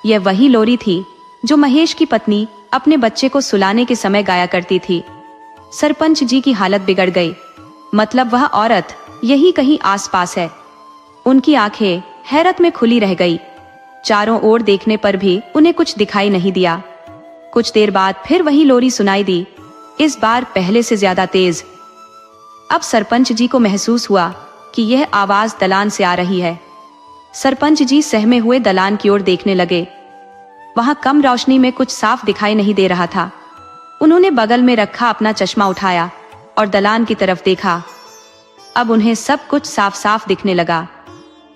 यह वही लोरी थी जो महेश की पत्नी अपने बच्चे को सुलाने के समय गाया करती थी। सरपंच जी की हालत बिगड़ गई। मतलब वह औरत यही कहीं आसपास है। उनकी आंखें हैरत में खुली रह गई। चारों ओर देखने पर भी उन्हें कुछ दिखाई नहीं दिया। कुछ देर बाद फिर वही लोरी सुनाई दी, इस बार पहले से ज्यादा तेज। अब सरपंच जी को महसूस हुआ कि यह आवाज दलान से आ रही है। सरपंच जी सहमे हुए दलान की ओर देखने लगे। वहां कम रोशनी में कुछ साफ दिखाई नहीं दे रहा था। उन्होंने बगल में रखा अपना चश्मा उठाया और दलान की तरफ देखा। अब उन्हें सब कुछ साफ साफ दिखने लगा।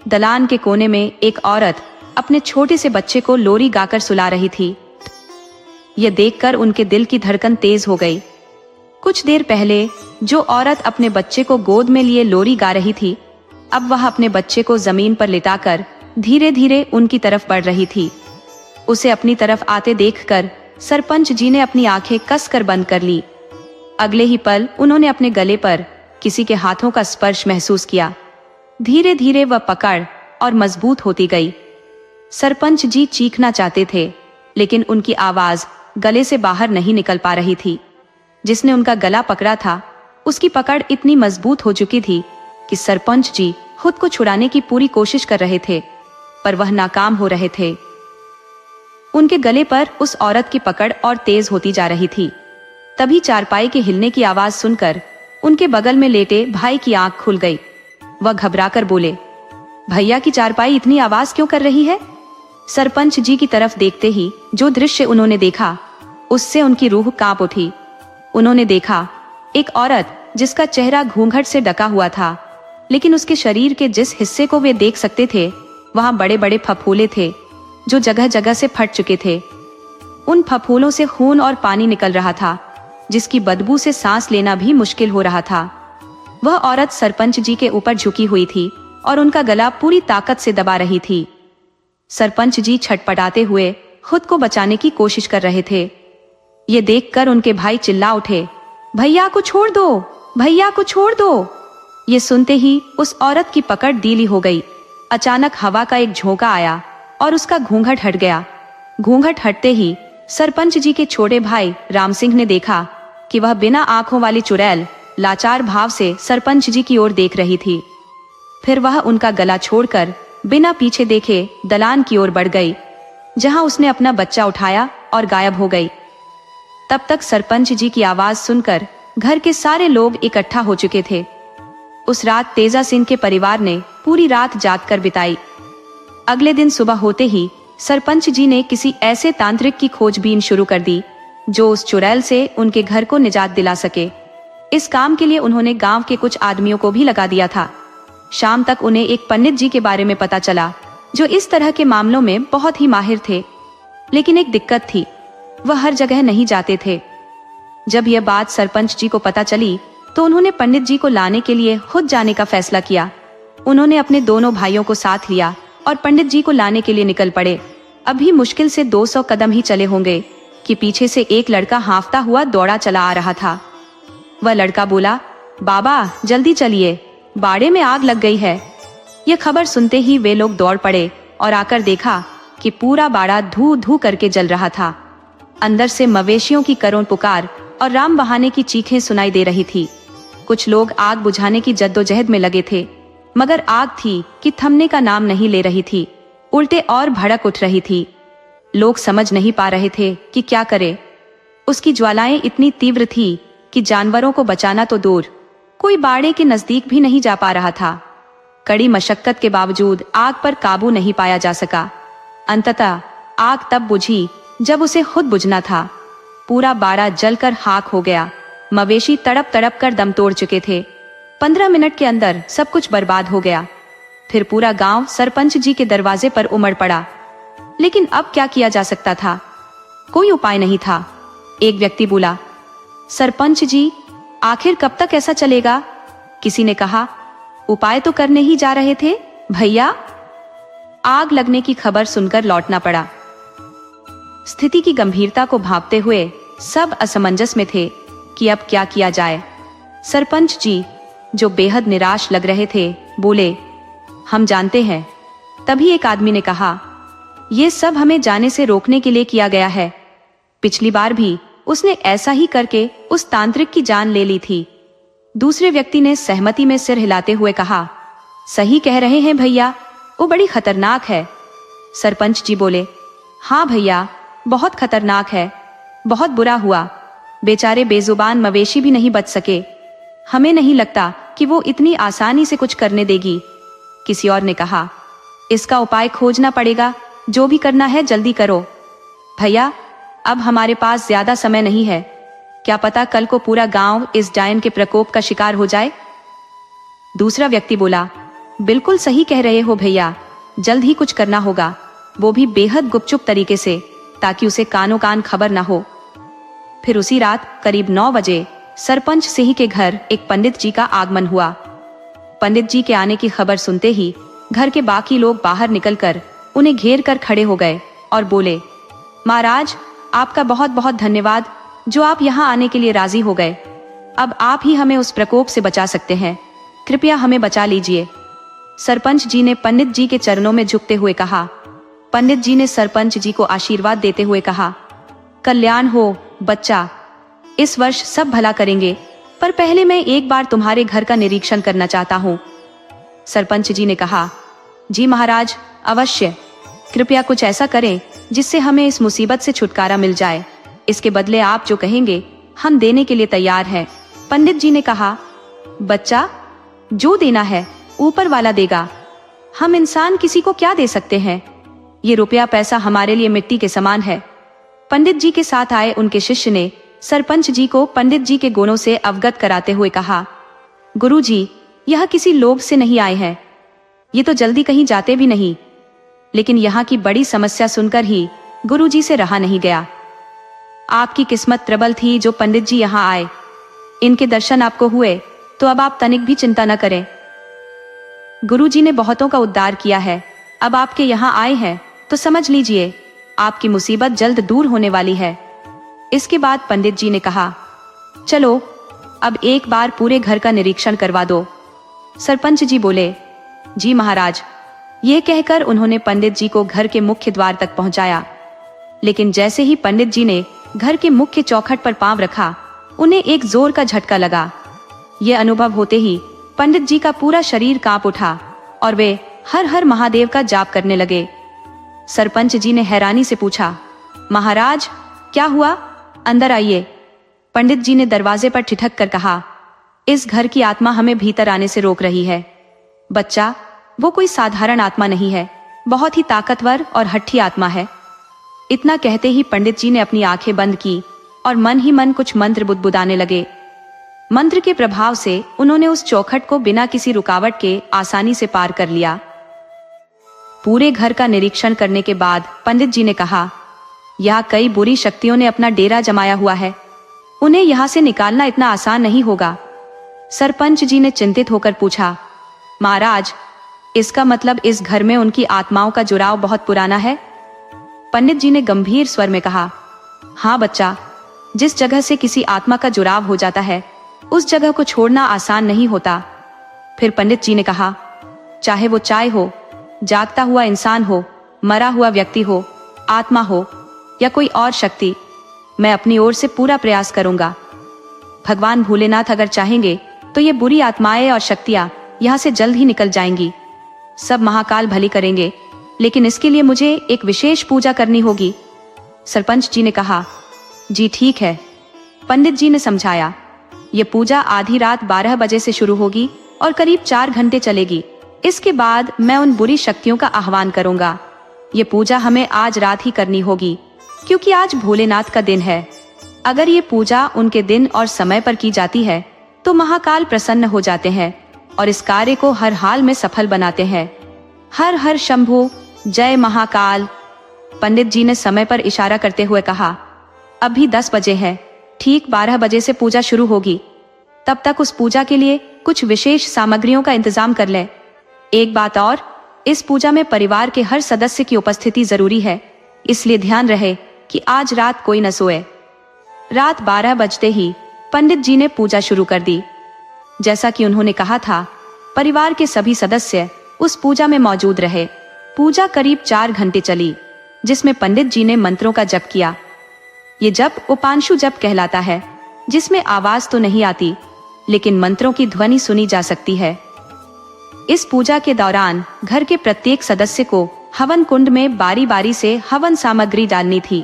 दलान के कोने में एक औरत अपने छोटे से बच्चे को लोरी गाकर सुला रही थी। यह देखकर उनके दिल की धड़कन तेज हो गई। कुछ देर पहले जो औरत अपने बच्चे को गोद में लिए लोरी गा रही थी, अब वह अपने बच्चे को जमीन पर लिटाकर धीरे धीरे उनकी तरफ बढ़ रही थी। उसे अपनी तरफ आते देखकर सरपंच जी ने अपनी आंखें कसकर बंद कर ली। अगले ही पल उन्होंने अपने गले पर किसी के हाथों का स्पर्श महसूस किया। धीरे धीरे वह पकड़ और मजबूत होती गई। सरपंच जी चीखना चाहते थे, लेकिन उनकी आवाज गले से बाहर नहीं निकल पा रही थी। जिसने उनका गला पकड़ा था, उसकी पकड़ इतनी मजबूत हो चुकी थी कि सरपंच जी खुद को छुड़ाने की पूरी कोशिश कर रहे थे, पर वह नाकाम हो रहे थे। उनके गले पर उस औरत की पकड़ और तेज होती जा रही थी। तभी चारपाई के हिलने की आवाज सुनकर उनके बगल में लेटे भाई की आंख खुल गई। वह घबराकर बोले, भैया की चारपाई इतनी आवाज क्यों कर रही है? सरपंच जी की तरफ देखते ही जो दृश्य उन्होंने देखा, उससे उनकी रूह कांप उठी। उन्होंने देखा एक औरत जिसका चेहरा घूंघट से ढका हुआ था, लेकिन उसके शरीर के जिस हिस्से को वे देख सकते थे, वहां बड़े बड़े फफूले थे जो जगह जगह से फट चुके थे। उन फफूलों से खून और पानी निकल रहा था, जिसकी बदबू से सांस लेना भी मुश्किल हो रहा था। वह औरत सरपंच जी के ऊपर झुकी हुई थी और उनका गला पूरी ताकत से दबा रही थी। सरपंच जी छटपटाते हुए खुद को बचाने की कोशिश कर रहे थे। ये देखकर उनके भाई चिल्ला उठे, भैया को छोड़ दो, भैया को छोड़ दो। ये सुनते ही उस औरत की पकड़ ढीली हो गई। अचानक हवा का एक झोंका आया और उसका घूंघट हट गया। घूंघट हटते ही सरपंच जी के छोटे भाई राम सिंह ने देखा कि वह बिना आंखों वाली चुड़ैल लाचार भाव से सरपंच जी की ओर देख रही थी। फिर वह उनका गला छोड़कर बिना पीछे देखे दलान की ओर बढ़ गई, जहां उसने अपना बच्चा उठाया और गायब हो गई। तब तक सरपंच जी की आवाज सुनकर घर के सारे लोग इकट्ठा हो चुके थे। उस रात तेजा सिंह के परिवार ने पूरी रात जागकर बिताई। अगले दिन सुबह होते ही सरपंच जी ने किसी ऐसे तांत्रिक की खोजबीन शुरू कर दी जो उस चुड़ैल से उनके घर को निजात दिला सके। इस काम के लिए उन्होंने गांव के कुछ आदमियों को भी लगा दिया था। शाम तक उन्हें एक पंडित जी के बारे में पता चला जो इस तरह के मामलों में बहुत ही माहिर थे, लेकिन एक दिक्कत थी, वह हर जगह नहीं जाते थे। जब यह बात सरपंच जी को पता चली तो उन्होंने पंडित जी को लाने के लिए खुद जाने का फैसला किया। उन्होंने अपने दोनों भाइयों को साथ लिया और पंडित जी को लाने के लिए निकल पड़े। अभी मुश्किल से 200 कदम ही चले होंगे कि पीछे से एक लड़का हांफता हुआ दौड़ा चला आ रहा था। वह लड़का बोला, बाबा जल्दी चलिए, बाड़े में आग लग गई है। यह खबर सुनते ही वे लोग दौड़ पड़े और आकर देखा कि पूरा बाड़ा धू धू करके जल रहा था। अंदर से मवेशियों की करुण पुकार और राम बहाने की चीखें सुनाई दे रही थी। कुछ लोग आग बुझाने की जद्दोजहद में लगे थे, मगर आग थी कि थमने का नाम नहीं ले रही थी, उल्टे और भड़क उठ रही थी। लोग समझ नहीं पा रहे थे कि क्या करें। उसकी ज्वालाएं इतनी तीव्र थी कि जानवरों को बचाना तो दूर, कोई बाड़े के नजदीक भी नहीं जा पा रहा था। कड़ी मशक्कत के बावजूद आग पर काबू नहीं पाया जा सका। अंततः आग तब बुझी जब उसे खुद बुझना था। पूरा बाड़ा जलकर खाक हो गया। मवेशी तड़प तड़प कर दम तोड़ चुके थे। 15 मिनट के अंदर सब कुछ बर्बाद हो गया। फिर पूरा गांव सरपंच जी के दरवाजे पर उमड़ पड़ा। लेकिन अब क्या किया जा सकता था? कोई उपाय नहीं था। एक व्यक्ति बोला, सरपंच जी, आखिर कब तक ऐसा चलेगा? किसी ने कहा, उपाय तो करने ही जा रहे थे भैया। आग लगने की खबर सुनकर लौटना पड़ा। स्थिति की गंभीरता को भांपते हुए सब असमंजस में थे कि अब क्या किया जाए। सरपंच जी, जो बेहद निराश लग रहे थे, बोले, हम जानते हैं। तभी एक आदमी ने कहा, ये सब हमें जाने से रोकने के लिए किया गया है। पिछली बार भी उसने ऐसा ही करके उस तांत्रिक की जान ले ली थी। दूसरे व्यक्ति ने सहमति में सिर हिलाते हुए कहा, सही कह रहे हैं भैया, वो बड़ी खतरनाक है। सरपंच जी बोले, हाँ भैया, बहुत खतरनाक है। बहुत बुरा हुआ। बेचारे बेजुबान मवेशी भी नहीं बच सके। हमें नहीं लगता कि वो इतनी आसानी से कुछ करने देगी। किसी और ने कहा, इसका उपाय खोजना पड़ेगा। जो भी करना है जल्दी करो भैया, अब हमारे पास ज्यादा समय नहीं है। क्या पता कल को पूरा गांव इस डायन के प्रकोप का शिकार हो जाए। दूसरा व्यक्ति बोला, बिल्कुल सही कह रहे हो भैया, जल्द ही कुछ करना होगा, वो भी बेहद गुपचुप तरीके से, ताकि उसे कानों कान खबर ना हो। फिर उसी रात करीब 9 बजे सरपंच सिंह के घर एक पंडित जी का आगमन हुआ। पंडित जी के आने की खबर सुनते ही घर के बाकी लोग बाहर निकलकर उन्हें घेर कर खड़े हो गए और बोले, महाराज, आपका बहुत बहुत धन्यवाद जो आप यहाँ आने के लिए राजी हो गए। अब आप ही हमें उस प्रकोप से बचा सकते हैं। कृपया हमें बचा लीजिए। सरपंच जी ने पंडित जी के चरणों में झुकते हुए कहा। पंडित जी ने सरपंच जी को आशीर्वाद देते हुए कहा, कल्याण हो बच्चा, इस वर्ष सब भला करेंगे, पर पहले मैं एक बार तुम्हारे घर का निरीक्षण करना चाहता हूँ। सरपंच जी ने कहा, जी महाराज, अवश्य। कृपया कुछ ऐसा करें जिससे हमें इस मुसीबत से छुटकारा मिल जाए। इसके बदले आप जो कहेंगे हम देने के लिए तैयार हैं। पंडित जी ने कहा, बच्चा, जो देना है ऊपर वाला देगा। हम इंसान किसी को क्या दे सकते हैं? ये रुपया पैसा हमारे लिए मिट्टी के समान है। पंडित जी के साथ आए उनके शिष्य ने सरपंच जी को पंडित जी के गुणों से अवगत कराते हुए कहा, गुरु जी, यह किसी लोभ से नहीं आए हैं। ये तो जल्दी कहीं जाते भी नहीं। लेकिन यहाँ की बड़ी समस्या सुनकर ही गुरु जी से रहा नहीं गया। आपकी किस्मत प्रबल थी जो पंडित जी यहाँ आए। इनके दर्शन आपको हुए तो अब आप तनिक भी चिंता न करें। गुरु जी ने बहुतों का उद्धार किया है। अब आपके यहाँ आए हैं तो समझ लीजिए आपकी मुसीबत जल्द दूर होने वाली है। इसके बाद पंडित जी ने कहा, चलो अब एक बार पूरे घर का निरीक्षण करवा दो। सरपंच जी बोले, जी महाराज। ये कहकर उन्होंने पंडित जी को घर के मुख्य द्वार तक पहुंचाया। लेकिन जैसे ही पंडित जी ने घर के मुख्य चौखट पर पांव रखा, उन्हें एक जोर का झटका लगा। ये अनुभव होते ही पंडित जी का पूरा शरीर कांप उठा और वे हर हर महादेव का जाप करने लगे। सरपंच जी ने हैरानी से पूछा, महाराज, क्या हुआ? अंदर आइए। पंडित जी ने दरवाजे पर ठिठक कर कहा, इस घर की आत्मा हमें भीतर आने से रोक रही है। बच्चा, वो कोई साधारण आत्मा नहीं है, बहुत ही ताकतवर और हट्ठी आत्मा है। इतना कहते ही पंडित जी ने अपनी आंखें बंद की और मन ही मन कुछ मंत्र बुदबुदाने लगे। मंत्र के प्रभाव से उन्होंने उस चौखट को बिना किसी रुकावट के आसानी से पार कर लिया। पूरे घर का निरीक्षण करने के बाद पंडित जी ने कहा, यहाँ कई बुरी शक्तियों ने अपना डेरा जमाया हुआ है। उन्हें यहाँ से निकालना इतना आसान नहीं होगा। सरपंच जी ने चिंतित होकर पूछा, महाराज, इसका मतलब इस घर में उनकी आत्माओं का जुड़ाव बहुत पुराना है? पंडित जी ने गंभीर स्वर में कहा, हाँ बच्चा, जिस जगह से किसी आत्मा का जुड़ाव हो जाता है उस जगह को छोड़ना आसान नहीं होता। फिर पंडित जी ने कहा, चाहे वो चाय हो, जागता हुआ इंसान हो, मरा हुआ व्यक्ति हो, आत्मा हो या कोई और शक्ति, मैं अपनी ओर से पूरा प्रयास करूंगा। भगवान भोलेनाथ अगर चाहेंगे तो ये बुरी आत्माएं और शक्तियां यहाँ से जल्द ही निकल जाएंगी। सब महाकाल भली करेंगे, लेकिन इसके लिए मुझे एक विशेष पूजा करनी होगी। सरपंच जी ने कहा, जी ठीक है। पंडित जी ने समझाया, ये पूजा आधी रात 12 बजे से शुरू होगी और करीब 4 घंटे चलेगी। इसके बाद मैं उन बुरी शक्तियों का आह्वान करूंगा। ये पूजा हमें आज रात ही करनी होगी, क्योंकि आज भोलेनाथ का दिन है। अगर ये पूजा उनके दिन और समय पर की जाती है तो महाकाल प्रसन्न हो जाते हैं और इस कार्य को हर हाल में सफल बनाते हैं। हर हर शंभु, जय महाकाल। पंडित जी ने समय पर इशारा करते हुए कहा, अभी 10 बजे है, ठीक 12 बजे से पूजा शुरू होगी। तब तक उस पूजा के लिए कुछ विशेष सामग्रियों का इंतजाम कर ले। एक बात और, इस पूजा में परिवार के हर सदस्य की उपस्थिति जरूरी है, इसलिए ध्यान रहे कि आज रात कोई न सोए। रात 12 बजते ही पंडित जी ने पूजा शुरू कर दी। जैसा कि उन्होंने कहा था, परिवार के सभी सदस्य उस पूजा में मौजूद रहे। पूजा करीब 4 घंटे चली, जिसमें पंडित जी ने मंत्रों का जप किया। ये जप उपांशु जप कहलाता है, जिसमें आवाज तो नहीं आती, लेकिन मंत्रों की ध्वनि सुनी जा सकती है। इस पूजा के दौरान घर के प्रत्येक सदस्य को हवन कुंड में बारी बारी से हवन सामग्री डालनी थी।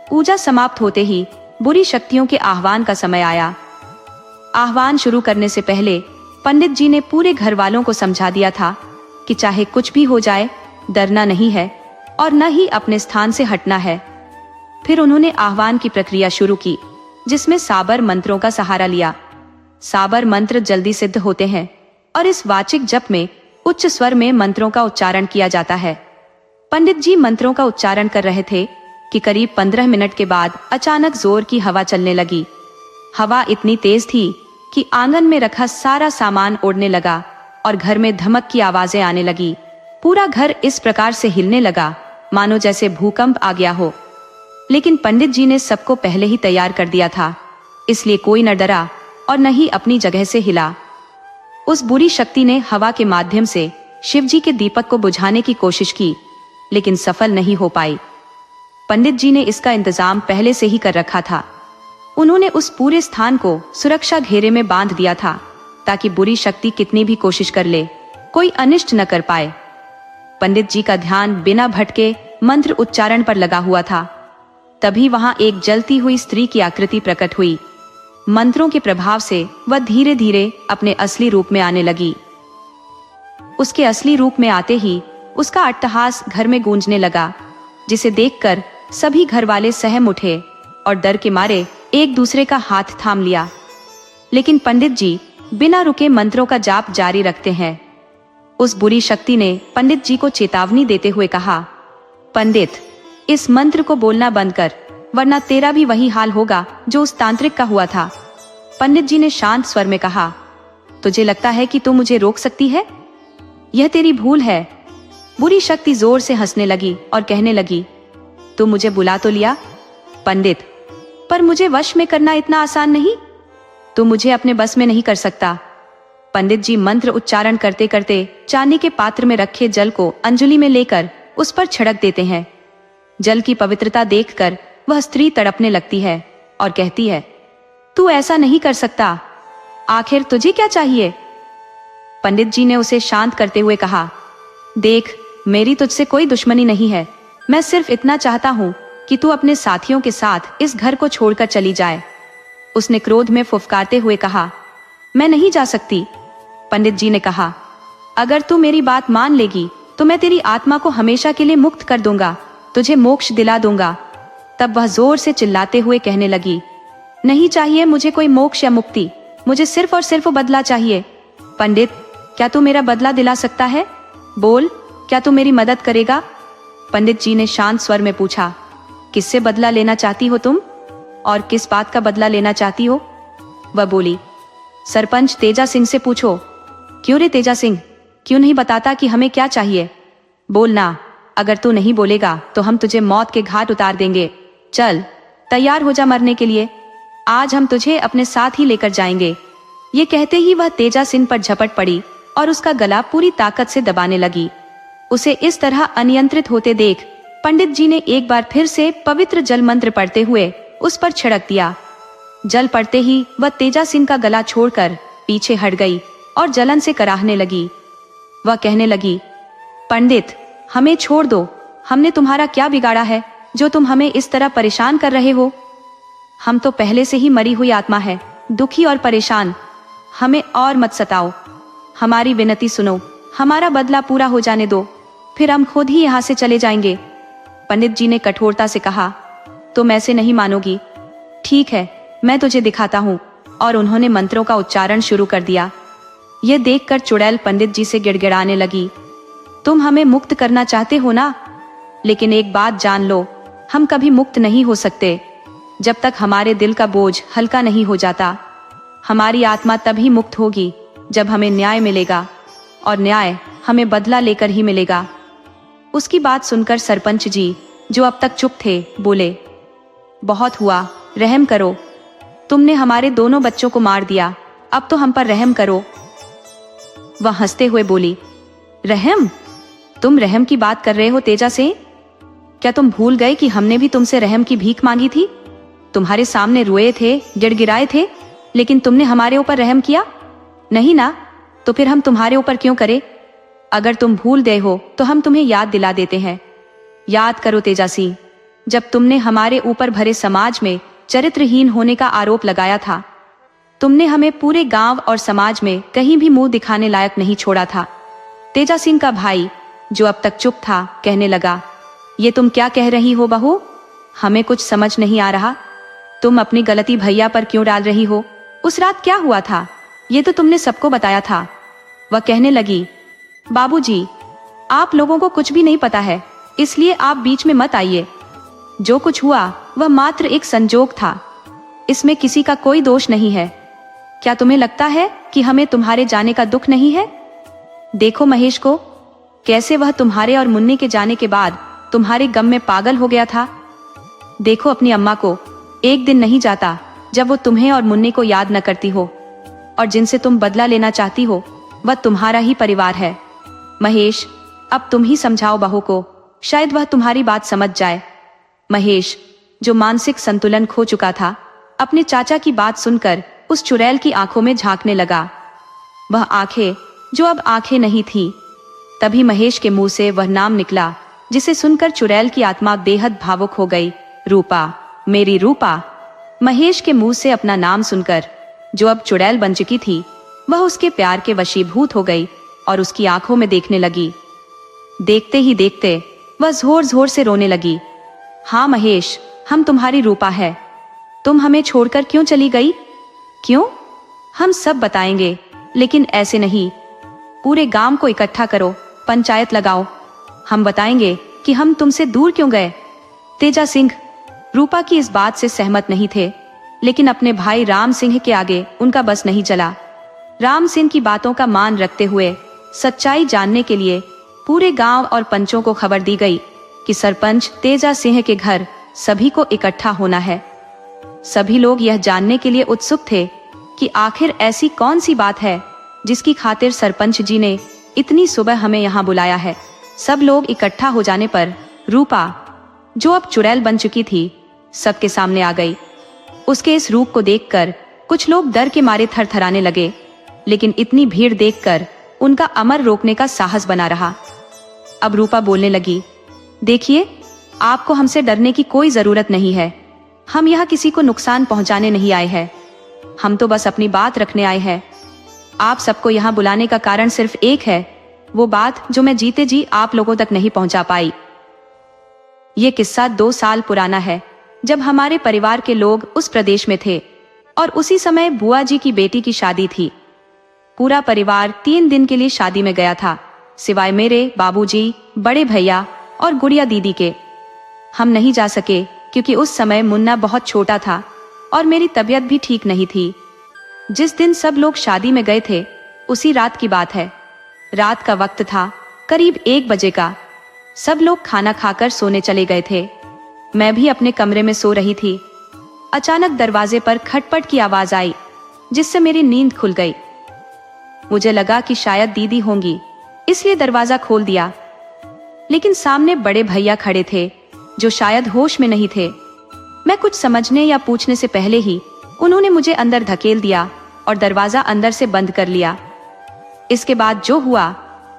पूजा समाप्त होते ही बुरी शक्तियों के आह्वान का समय आया। आह्वान शुरू करने से पहले पंडित जी ने पूरे घर वालों को समझा दिया था कि चाहे कुछ भी हो जाए, डरना नहीं है और न ही अपने स्थान से हटना है। फिर उन्होंने आह्वान की प्रक्रिया शुरू की, जिसमें साबर मंत्रों का सहारा लिया। साबर मंत्र जल्दी सिद्ध होते हैं और इस वाचिक जप में उच्च स्वर में मंत्रों का उच्चारण किया जाता है। पंडित जी मंत्रों का उच्चारण कर रहे थे कि करीब 15 मिनट के बाद अचानक जोर की हवा चलने लगी। हवा इतनी तेज थी कि आंगन में रखा सारा सामान उड़ने लगा और घर में धमक की आवाजें आने लगी। पूरा घर इस प्रकार से हिलने लगा मानो जैसे भूकंप आ गया हो। लेकिन पंडित जी ने सबको पहले ही तैयार कर दिया था, इसलिए कोई न डरा और न ही अपनी जगह से हिला। उस बुरी शक्ति ने हवा के माध्यम से शिवजी के दीपक को बुझाने की कोशिश की, लेकिन सफल नहीं हो पाई। पंडित जी ने इसका इंतजाम पहले से ही कर रखा था। उन्होंने उस पूरे स्थान को सुरक्षा घेरे में बांध दिया था, ताकि बुरी शक्ति कितनी भी कोशिश कर ले, कोई अनिष्ट न कर पाए। पंडित जी का ध्यान बिना भटके मंत्र उच्चारण पर लगा हुआ था। तभी वहां एक जलती हुई स्त्री की आकृति प्रकट हुई। मंत्रों के प्रभाव से वह धीरे धीरे अपने असली रूप में आने लगी। उसके असली रूप में आते ही उसका अट्टहास घर में गूंजने लगा, जिसे देखकर सभी घर वाले सहम उठे और डर के मारे एक दूसरे का हाथ थाम लिया। लेकिन पंडित जी बिना रुके मंत्रों का जाप जारी रखते हैं। उस बुरी शक्ति ने पंडित जी को चेतावनी देते हुए कहा, पंडित, इस मंत्र को बोलना बंद कर, वरना तेरा भी वही हाल होगा जो उस तांत्रिक का हुआ था। पंडित जी ने शांत स्वर में कहा, तुझे लगता है कि तू मुझे रोक सकती है? यह तेरी भूल है। बुरी शक्ति जोर से हंसने लगी और कहने लगी, तू मुझे बुला तो लिया पंडित, पर मुझे वश में करना इतना आसान नहीं। तू मुझे अपने बस में नहीं कर सकता। पंडित जी मंत्र उच्चारण करते करते चांदी के पात्र में रखे जल को अंजलि में लेकर उस पर छिड़क देते हैं। जल की पवित्रता देखकर वह स्त्री तड़पने लगती है और कहती है, तू ऐसा नहीं कर सकता, आखिर तुझे क्या चाहिए? पंडित जी ने उसे शांत करते हुए कहा, देख, मेरी तुझसे कोई दुश्मनी नहीं है। मैं सिर्फ इतना चाहता हूँ कि तू अपने साथियों के साथ इस घर को छोड़कर चली जाए। उसने क्रोध में फुफकारते हुए कहा, मैं नहीं जा सकती। पंडित जी ने कहा, अगर तू मेरी बात मान लेगी तो मैं तेरी आत्मा को हमेशा के लिए मुक्त कर दूंगा, तुझे मोक्ष दिला दूंगा। तब वह जोर से चिल्लाते हुए कहने लगी, नहीं चाहिए मुझे कोई मोक्ष या मुक्ति, मुझे सिर्फ और सिर्फ बदला चाहिए। पंडित, क्या तू मेरा बदला दिला सकता है? बोल, क्या तू मेरी मदद करेगा? पंडित जी ने शांत स्वर में पूछा, किससे बदला लेना चाहती हो तुम, और किस बात का बदला लेना चाहती हो? वह बोली, सरपंच तेजा सिंह से पूछो। क्यों रे तेजा सिंह, क्यों नहीं बताता कि हमें क्या चाहिए? बोलना, अगर तू नहीं बोलेगा तो हम तुझे मौत के घाट उतार देंगे। चल, तैयार हो जा मरने के लिए, आज हम तुझे अपने साथ ही लेकर जाएंगे। ये कहते ही वह तेजा सिंह पर झपट पड़ी और उसका गला पूरी ताकत से दबाने लगी। उसे इस तरह अनियंत्रित होते देख पंडित जी ने एक बार फिर से पवित्र जल मंत्र पढ़ते हुए उस पर छिड़क दिया। जल पड़ते ही वह तेजा सिंह का गला छोड़कर पीछे हट गई और जलन से कराहने लगी। वह कहने लगी, पंडित, हमें छोड़ दो, हमने तुम्हारा क्या बिगाड़ा है जो तुम हमें इस तरह परेशान कर रहे हो? हम तो पहले से ही मरी हुई आत्मा है, दुखी और परेशान, हमें और मत सताओ। हमारी विनती सुनो, हमारा बदला पूरा हो जाने दो, फिर हम खुद ही यहाँ से चले जाएंगे। पंडित जी ने कठोरता से कहा, तुम ऐसे नहीं मानोगी। ठीक है, मैं तुझे दिखाता हूँ। और उन्होंने मंत्रों का उच्चारण शुरू कर दिया। यह देखकर चुड़ैल पंडित जी से गिड़गिड़ाने लगी, तुम हमें मुक्त करना चाहते हो ना? लेकिन एक बात जान लो, हम कभी मुक्त नहीं हो सकते जब तक हमारे दिल का बोझ हल्का नहीं हो जाता। हमारी आत्मा तभी मुक्त होगी जब हमें न्याय मिलेगा, और न्याय हमें बदला लेकर ही मिलेगा। उसकी बात सुनकर सरपंच जी, जो अब तक चुप थे, बोले, बहुत हुआ, रहम करो। तुमने हमारे दोनों बच्चों को मार दिया, अब तो हम पर रहम करो। वह हंसते हुए बोली, रहम? तुम रहम की बात कर रहे हो तेजा से? क्या तुम भूल गए कि हमने भी तुमसे रहम की भीख मांगी थी? तुम्हारे सामने रोए थे, गिड़गिड़ाए थे, लेकिन तुमने हमारे ऊपर रहम किया नहीं ना? तो फिर हम तुम्हारे ऊपर क्यों करें? अगर तुम भूल गए हो तो हम तुम्हें याद दिला देते हैं। याद करो तेजा सिंह, जब तुमने हमारे ऊपर भरे समाज में चरित्रहीन होने का आरोप लगाया था, तुमने हमें पूरे गांव और समाज में कहीं भी मुंह दिखाने लायक नहीं छोड़ा था। तेजा सिंह का भाई, जो अब तक चुप था, कहने लगा, ये तुम क्या कह रही हो बहू? हमें कुछ समझ नहीं आ रहा। तुम अपनी गलती भैया पर क्यों डाल रही हो? उस रात क्या हुआ था, ये तो तुमने सबको बताया था। वह कहने लगी, बाबूजी, आप लोगों को कुछ भी नहीं पता है, इसलिए आप बीच में मत आइए। जो कुछ हुआ वह मात्र एक संजोग था, इसमें किसी का कोई दोष नहीं है। क्या तुम्हें लगता है कि हमें तुम्हारे जाने का दुख नहीं है? देखो महेश को, कैसे वह तुम्हारे और मुन्नी के जाने के बाद तुम्हारे गम में पागल हो गया था। देखो अपनी अम्मा को, एक दिन नहीं जाता जब वो तुम्हें और मुन्नी को याद न करती हो, और जिनसे तुम बदला लेना चाहती हो वह तुम्हारा ही परिवार है। महेश, अब तुम ही समझाओ बहू को, शायद वह तुम्हारी बात समझ जाए। महेश, जो मानसिक संतुलन खो चुका था, अपने चाचा की बात सुनकर उस चुड़ैल की आंखों में झांकने लगा। वह आंखें जो अब आंखें नहीं थी। तभी महेश के मुंह से वह नाम निकला जिसे सुनकर चुड़ैल की आत्मा बेहद भावुक हो गई, रूपा, मेरी रूपा। महेश के मुंह से अपना नाम सुनकर जो अब चुड़ैल बन चुकी थी, वह उसके प्यार के वशीभूत हो गई और उसकी आंखों में देखने लगी। देखते ही देखते वह जोर जोर से रोने लगी। हाँ महेश, हम तुम्हारी रूपा है। तुम हमें छोड़कर क्यों चली गई? क्यों? हम सब बताएंगे, लेकिन ऐसे नहीं। पूरे गांव को इकट्ठा करो, पंचायत लगाओ। हम बताएंगे कि हम तुमसे दूर क्यों गए। तेजा सिंह रूपा की इस बात से सहमत नहीं थे, लेकिन अपने भाई राम सिंह के आगे उनका बस नहीं चला। राम सिंह की बातों का मान रखते हुए सच्चाई जानने के लिए पूरे गांव और पंचों को खबर दी गई कि सरपंच तेजा सिंह के घर सभी को इकट्ठा होना है। सभी लोग यह जानने के लिए उत्सुक थे कि आखिर ऐसी कौन सी बात है जिसकी खातिर सरपंच जी ने इतनी सुबह हमें यहाँ बुलाया है। सब लोग इकट्ठा हो जाने पर रूपा, जो अब चुड़ैल बन चुकी थी, सबके सामने आ गई। उसके इस रूप को देखकर कुछ लोग डर के मारे थरथराने लगे, लेकिन इतनी भीड़ देखकर उनका अमर रोकने का साहस बना रहा। अब रूपा बोलने लगी, देखिए, आपको हमसे डरने की कोई जरूरत नहीं है। हम यहाँ किसी को नुकसान पहुंचाने नहीं आए हैं, हम तो बस अपनी बात रखने आए हैं। आप सबको यहाँ बुलाने का कारण सिर्फ एक है, वो बात जो मैं जीते जी आप लोगों तक नहीं पहुंचा पाई। ये किस्सा 2 साल पुराना है, जब हमारे परिवार के लोग उस प्रदेश में थे और उसी समय बुआ जी की बेटी की शादी थी। पूरा परिवार 3 दिन के लिए शादी में गया था, सिवाय मेरे बाबूजी, बड़े भैया और गुड़िया दीदी के। हम नहीं जा सके क्योंकि उस समय मुन्ना बहुत छोटा था और मेरी तबीयत भी ठीक नहीं थी। जिस दिन सब लोग शादी में गए थे, उसी रात की बात है। रात का वक्त था, करीब 1 बजे का। सब लोग खाना खाकर सोने चले गए थे। मैं भी अपने कमरे में सो रही थी। अचानक दरवाजे पर खटपट की आवाज आई, जिससे मेरी नींद खुल गई। मुझे लगा कि शायद दीदी होंगी, इसलिए दरवाजा खोल दिया। लेकिन सामने बड़े भैया खड़े थे, जो शायद होश में नहीं थे। मैं कुछ समझने या पूछने से पहले ही उन्होंने मुझे अंदर धकेल दिया और दरवाजा अंदर से बंद कर लिया। इसके बाद जो हुआ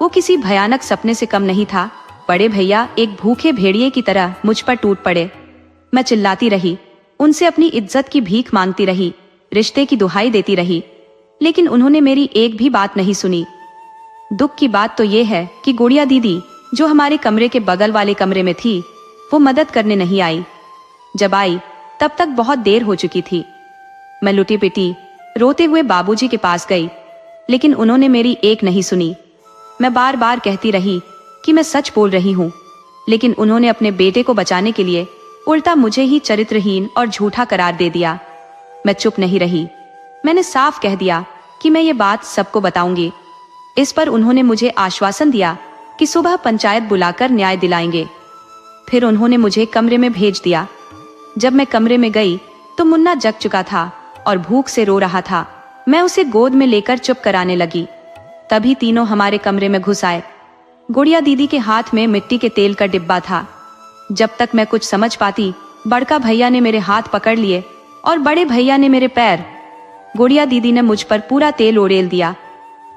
वो किसी भयानक सपने से कम नहीं था। बड़े भैया एक भूखे भेड़िए की तरह मुझ पर टूट पड़े। मैं चिल्लाती रही, उनसे अपनी इज्जत की भीख मांगती रही, रिश्ते की दुहाई देती रही, लेकिन उन्होंने मेरी एक भी बात नहीं सुनी। दुख की बात तो ये है कि गुड़िया दीदी, जो हमारे कमरे के बगल वाले कमरे में थी, वो मदद करने नहीं आई। जब आई तब तक बहुत देर हो चुकी थी। मैं लुटी पिटी रोते हुए बाबूजी के पास गई, लेकिन उन्होंने मेरी एक नहीं सुनी। मैं बार बार कहती रही कि मैं सच बोल रही हूँ, लेकिन उन्होंने अपने बेटे को बचाने के लिए उल्टा मुझे ही चरित्रहीन और झूठा करार दे दिया। मैं चुप नहीं रही। मैंने साफ कह दिया कि मैं ये बात सबको बताऊंगी। इस पर उन्होंने मुझे आश्वासन दिया कि सुबह पंचायत बुलाकर न्याय दिलाएंगे। फिर उन्होंने मुझे कमरे में भेज दिया। जब मैं कमरे में गई तो मुन्ना जग चुका था और भूख से रो रहा था। मैं उसे गोद में लेकर चुप कराने लगी। तभी तीनों हमारे कमरे में घुस आए। गुड़िया दीदी के हाथ में मिट्टी के तेल का डिब्बा था। जब तक मैं कुछ समझ पाती, बड़का भैया ने मेरे हाथ पकड़ लिए और बड़े भैया ने मेरे पैर। गुड़िया दीदी ने मुझ पर पूरा तेल उड़ेल दिया।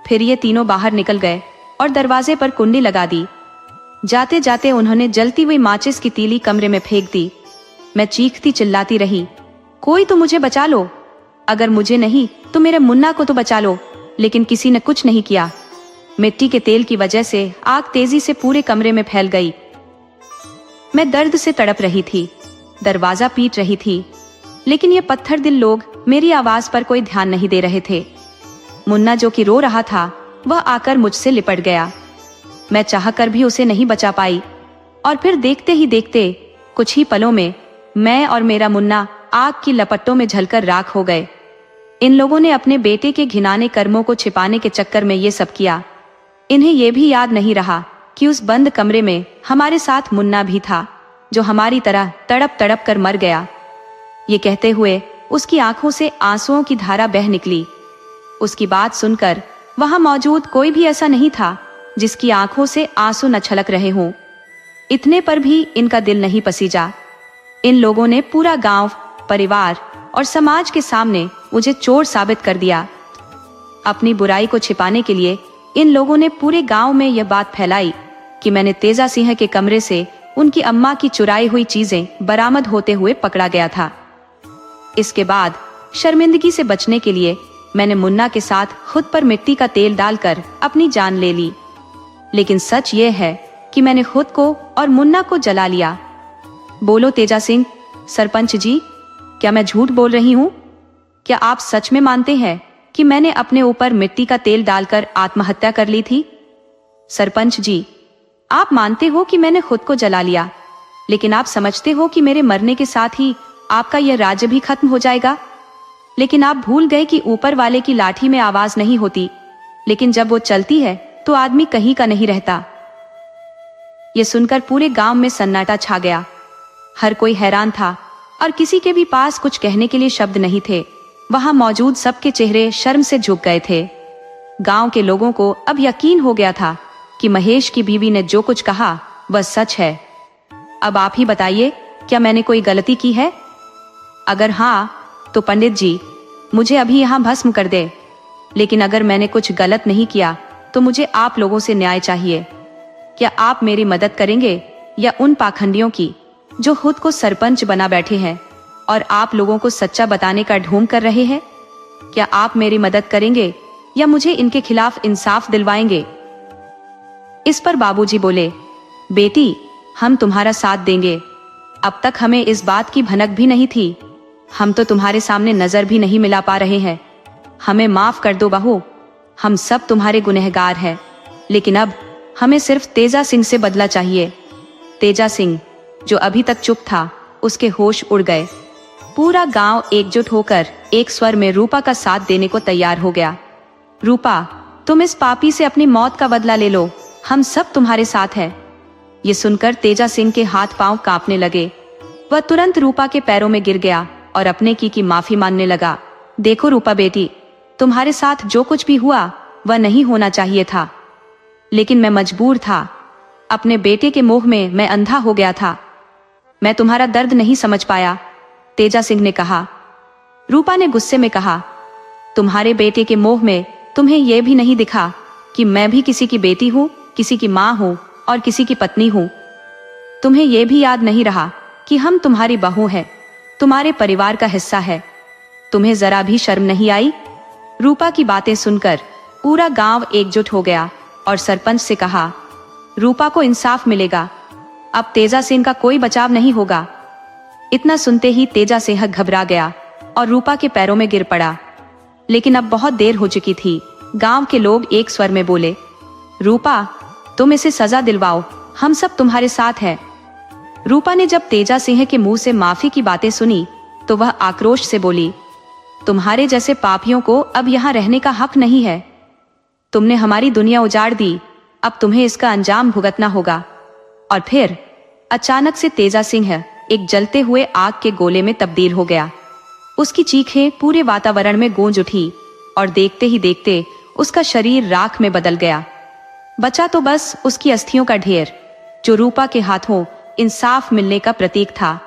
फिर ये तीनों बाहर निकल गए और दरवाजे पर कुंडी लगा दी। जाते जाते उन्होंने जलती हुई माचिस की तीली कमरे में फेंक दी। मैं चीखती चिल्लाती रही, कोई तो मुझे बचा लो, अगर मुझे नहीं तो मेरे मुन्ना को तो बचा लो। लेकिन किसी ने कुछ नहीं किया। मिट्टी के तेल की वजह से आग तेजी से पूरे कमरे में फैल गई। मैं दर्द से तड़प रही थी, दरवाजा पीट रही थी, लेकिन ये पत्थर दिल लोग मेरी आवाज पर कोई ध्यान नहीं दे रहे थे। मुन्ना जो कि रो रहा था, वह आकर मुझसे लिपट गया। मैं चाहकर भी उसे नहीं बचा पाई और फिर देखते ही देखते कुछ ही पलों में मैं और मेरा मुन्ना आग की लपटों में झलकर राख हो गए। इन लोगों ने अपने बेटे के घिनाने कर्मों को छिपाने के चक्कर में ये सब किया। इन्हें यह भी याद नहीं रहा कि उस बंद कमरे में हमारे साथ मुन्ना भी था, जो हमारी तरह तड़प तड़प कर मर गया। ये कहते हुए उसकी आंखों से आंसुओं की धारा बह निकली। उसकी बात सुनकर वहां मौजूद कोई भी ऐसा नहीं था जिसकी आंखों से आंसू न छलक रहे हों। इतने पर भी इनका दिल नहीं पसीजा। इन लोगों ने पूरा गांव, परिवार और समाज के सामने मुझे चोर साबित कर दिया। अपनी बुराई को छिपाने के लिए इन लोगों ने पूरे गांव में यह बात फैलाई कि मैंने तेजा सिंह के कमरे से उनकी अम्मा की चुराई हुई चीजें बरामद होते हुए पकड़ा गया था। इसके बाद शर्मिंदगी से बचने के लिए मैंने मुन्ना के साथ खुद पर मिट्टी का तेल डालकर अपनी जान ले ली। लेकिन सच ये है कि मैंने खुद को और मुन्ना को जला लिया। बोलो तेजा सिंह, सरपंच जी, क्या मैं झूठ बोल रही हूँ? क्या आप सच में मानते हैं कि मैंने अपने ऊपर मिट्टी का तेल डालकर आत्महत्या कर ली थी? सरपंच जी, आप मानते हो कि मैंने खुद को जला लिया, लेकिन आप समझते हो कि मेरे मरने के साथ ही आपका यह राज्य भी खत्म हो जाएगा। लेकिन आप भूल गए कि ऊपर वाले की लाठी में आवाज नहीं होती, लेकिन जब वो चलती है तो आदमी कहीं का नहीं रहता। ये सुनकर पूरे गांव में सन्नाटा छा गया। हर कोई हैरान था और किसी के भी पास कुछ कहने के लिए शब्द नहीं थे। वहां मौजूद सबके चेहरे शर्म से झुक गए थे। गांव के लोगों को अब यकीन हो गया था कि महेश की बीवी ने जो कुछ कहा वह सच है। अब आप ही बताइए, क्या मैंने कोई गलती की है? अगर हाँ तो पंडित जी मुझे अभी यहाँ भस्म कर दे। लेकिन अगर मैंने कुछ गलत नहीं किया तो मुझे आप लोगों से न्याय चाहिए। क्या आप मेरी मदद करेंगे या उन पाखंडियों की जो खुद को सरपंच बना बैठे हैं और आप लोगों को सच्चा बताने का ढोंग कर रहे हैं? क्या आप मेरी मदद करेंगे या मुझे इनके खिलाफ इंसाफ दिलवाएंगे? इस पर बाबूजी बोले, बेटी, हम तुम्हारा साथ देंगे। अब तक हमें इस बात की भनक भी नहीं थी। हम तो तुम्हारे सामने नजर भी नहीं मिला पा रहे हैं। हमें माफ कर दो बहू, हम सब तुम्हारे गुनहगार हैं। लेकिन अब हमें सिर्फ तेजा सिंह से बदला चाहिए। तेजा सिंह, जो अभी तक चुप था, उसके होश उड़ गए। पूरा गांव एकजुट होकर एक स्वर में रूपा का साथ देने को तैयार हो गया। रूपा, तुम इस पापी से अपनी मौत का बदला ले लो, हम सब तुम्हारे साथ हैं। ये सुनकर तेजा सिंह के हाथ पांव कांपने लगे। वह तुरंत रूपा के पैरों में गिर गया और अपने की माफी मांगने लगा। देखो रूपा बेटी, तुम्हारे साथ जो कुछ भी हुआ वह नहीं होना चाहिए था, लेकिन मैं मजबूर था। अपने बेटे के मोह में मैं अंधा हो गया था। मैं तुम्हारा दर्द नहीं समझ पाया, तेजा सिंह ने कहा। रूपा ने गुस्से में कहा, तुम्हारे बेटे के मोह में तुम्हें यह भी नहीं दिखा कि मैं भी किसी की बेटी हूँ, किसी की माँ हूँ और किसी की पत्नी हूँ। तुम्हें यह भी याद नहीं रहा कि हम तुम्हारी बहू हैं, तुम्हारे परिवार का हिस्सा है। तुम्हें जरा भी शर्म नहीं आई? रूपा की बातें सुनकर पूरा गांव एकजुट हो गया और सरपंच से कहा, रूपा को इंसाफ मिलेगा, अब तेजा सिंह का कोई बचाव नहीं होगा। इतना सुनते ही तेजा सिंह घबरा गया और रूपा के पैरों में गिर पड़ा। लेकिन अब बहुत देर हो चुकी थी। गांव के लोग एक स्वर में बोले, रूपा, तुम इसे सजा दिलवाओ, हम सब तुम्हारे साथ हैं। रूपा ने जब तेजा सिंह के मुंह से माफी की बातें सुनी तो वह आक्रोश से बोली, तुम्हारे जैसे पापियों को अब यहाँ रहने का हक नहीं है। तुमने हमारी दुनिया उजाड़ दी, अब तुम्हें इसका अंजाम भुगतना होगा। और फिर अचानक से तेजा सिंह एक जलते हुए आग के गोले में तब्दील हो गया। उसकी चीखें पूरे वातावरण में गूंज उठी और देखते ही देखते उसका शरीर राख में बदल गया। बचा तो बस उसकी अस्थियों का ढेर, जो रूपा के हाथों इंसाफ मिलने का प्रतीक था।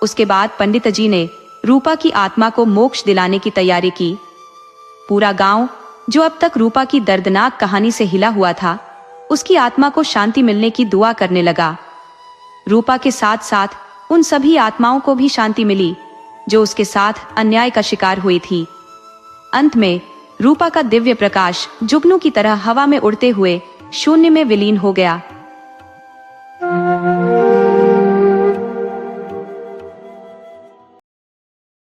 उसके बाद पंडित जी ने रूपा की आत्मा को मोक्ष दिलाने की तैयारी की। पूरा गांव, जो अब तक रूपा की दर्दनाक कहानी से हिला हुआ था, उसकी आत्मा को शांति मिलने की दुआ करने लगा। रूपा के साथ साथ उन सभी आत्माओं को भी शांति मिली जो उसके साथ अन्याय का शिकार हुई थी। अंत में रूपा का दिव्य प्रकाश जुगनू की तरह हवा में उड़ते हुए शून्य में विलीन हो गया।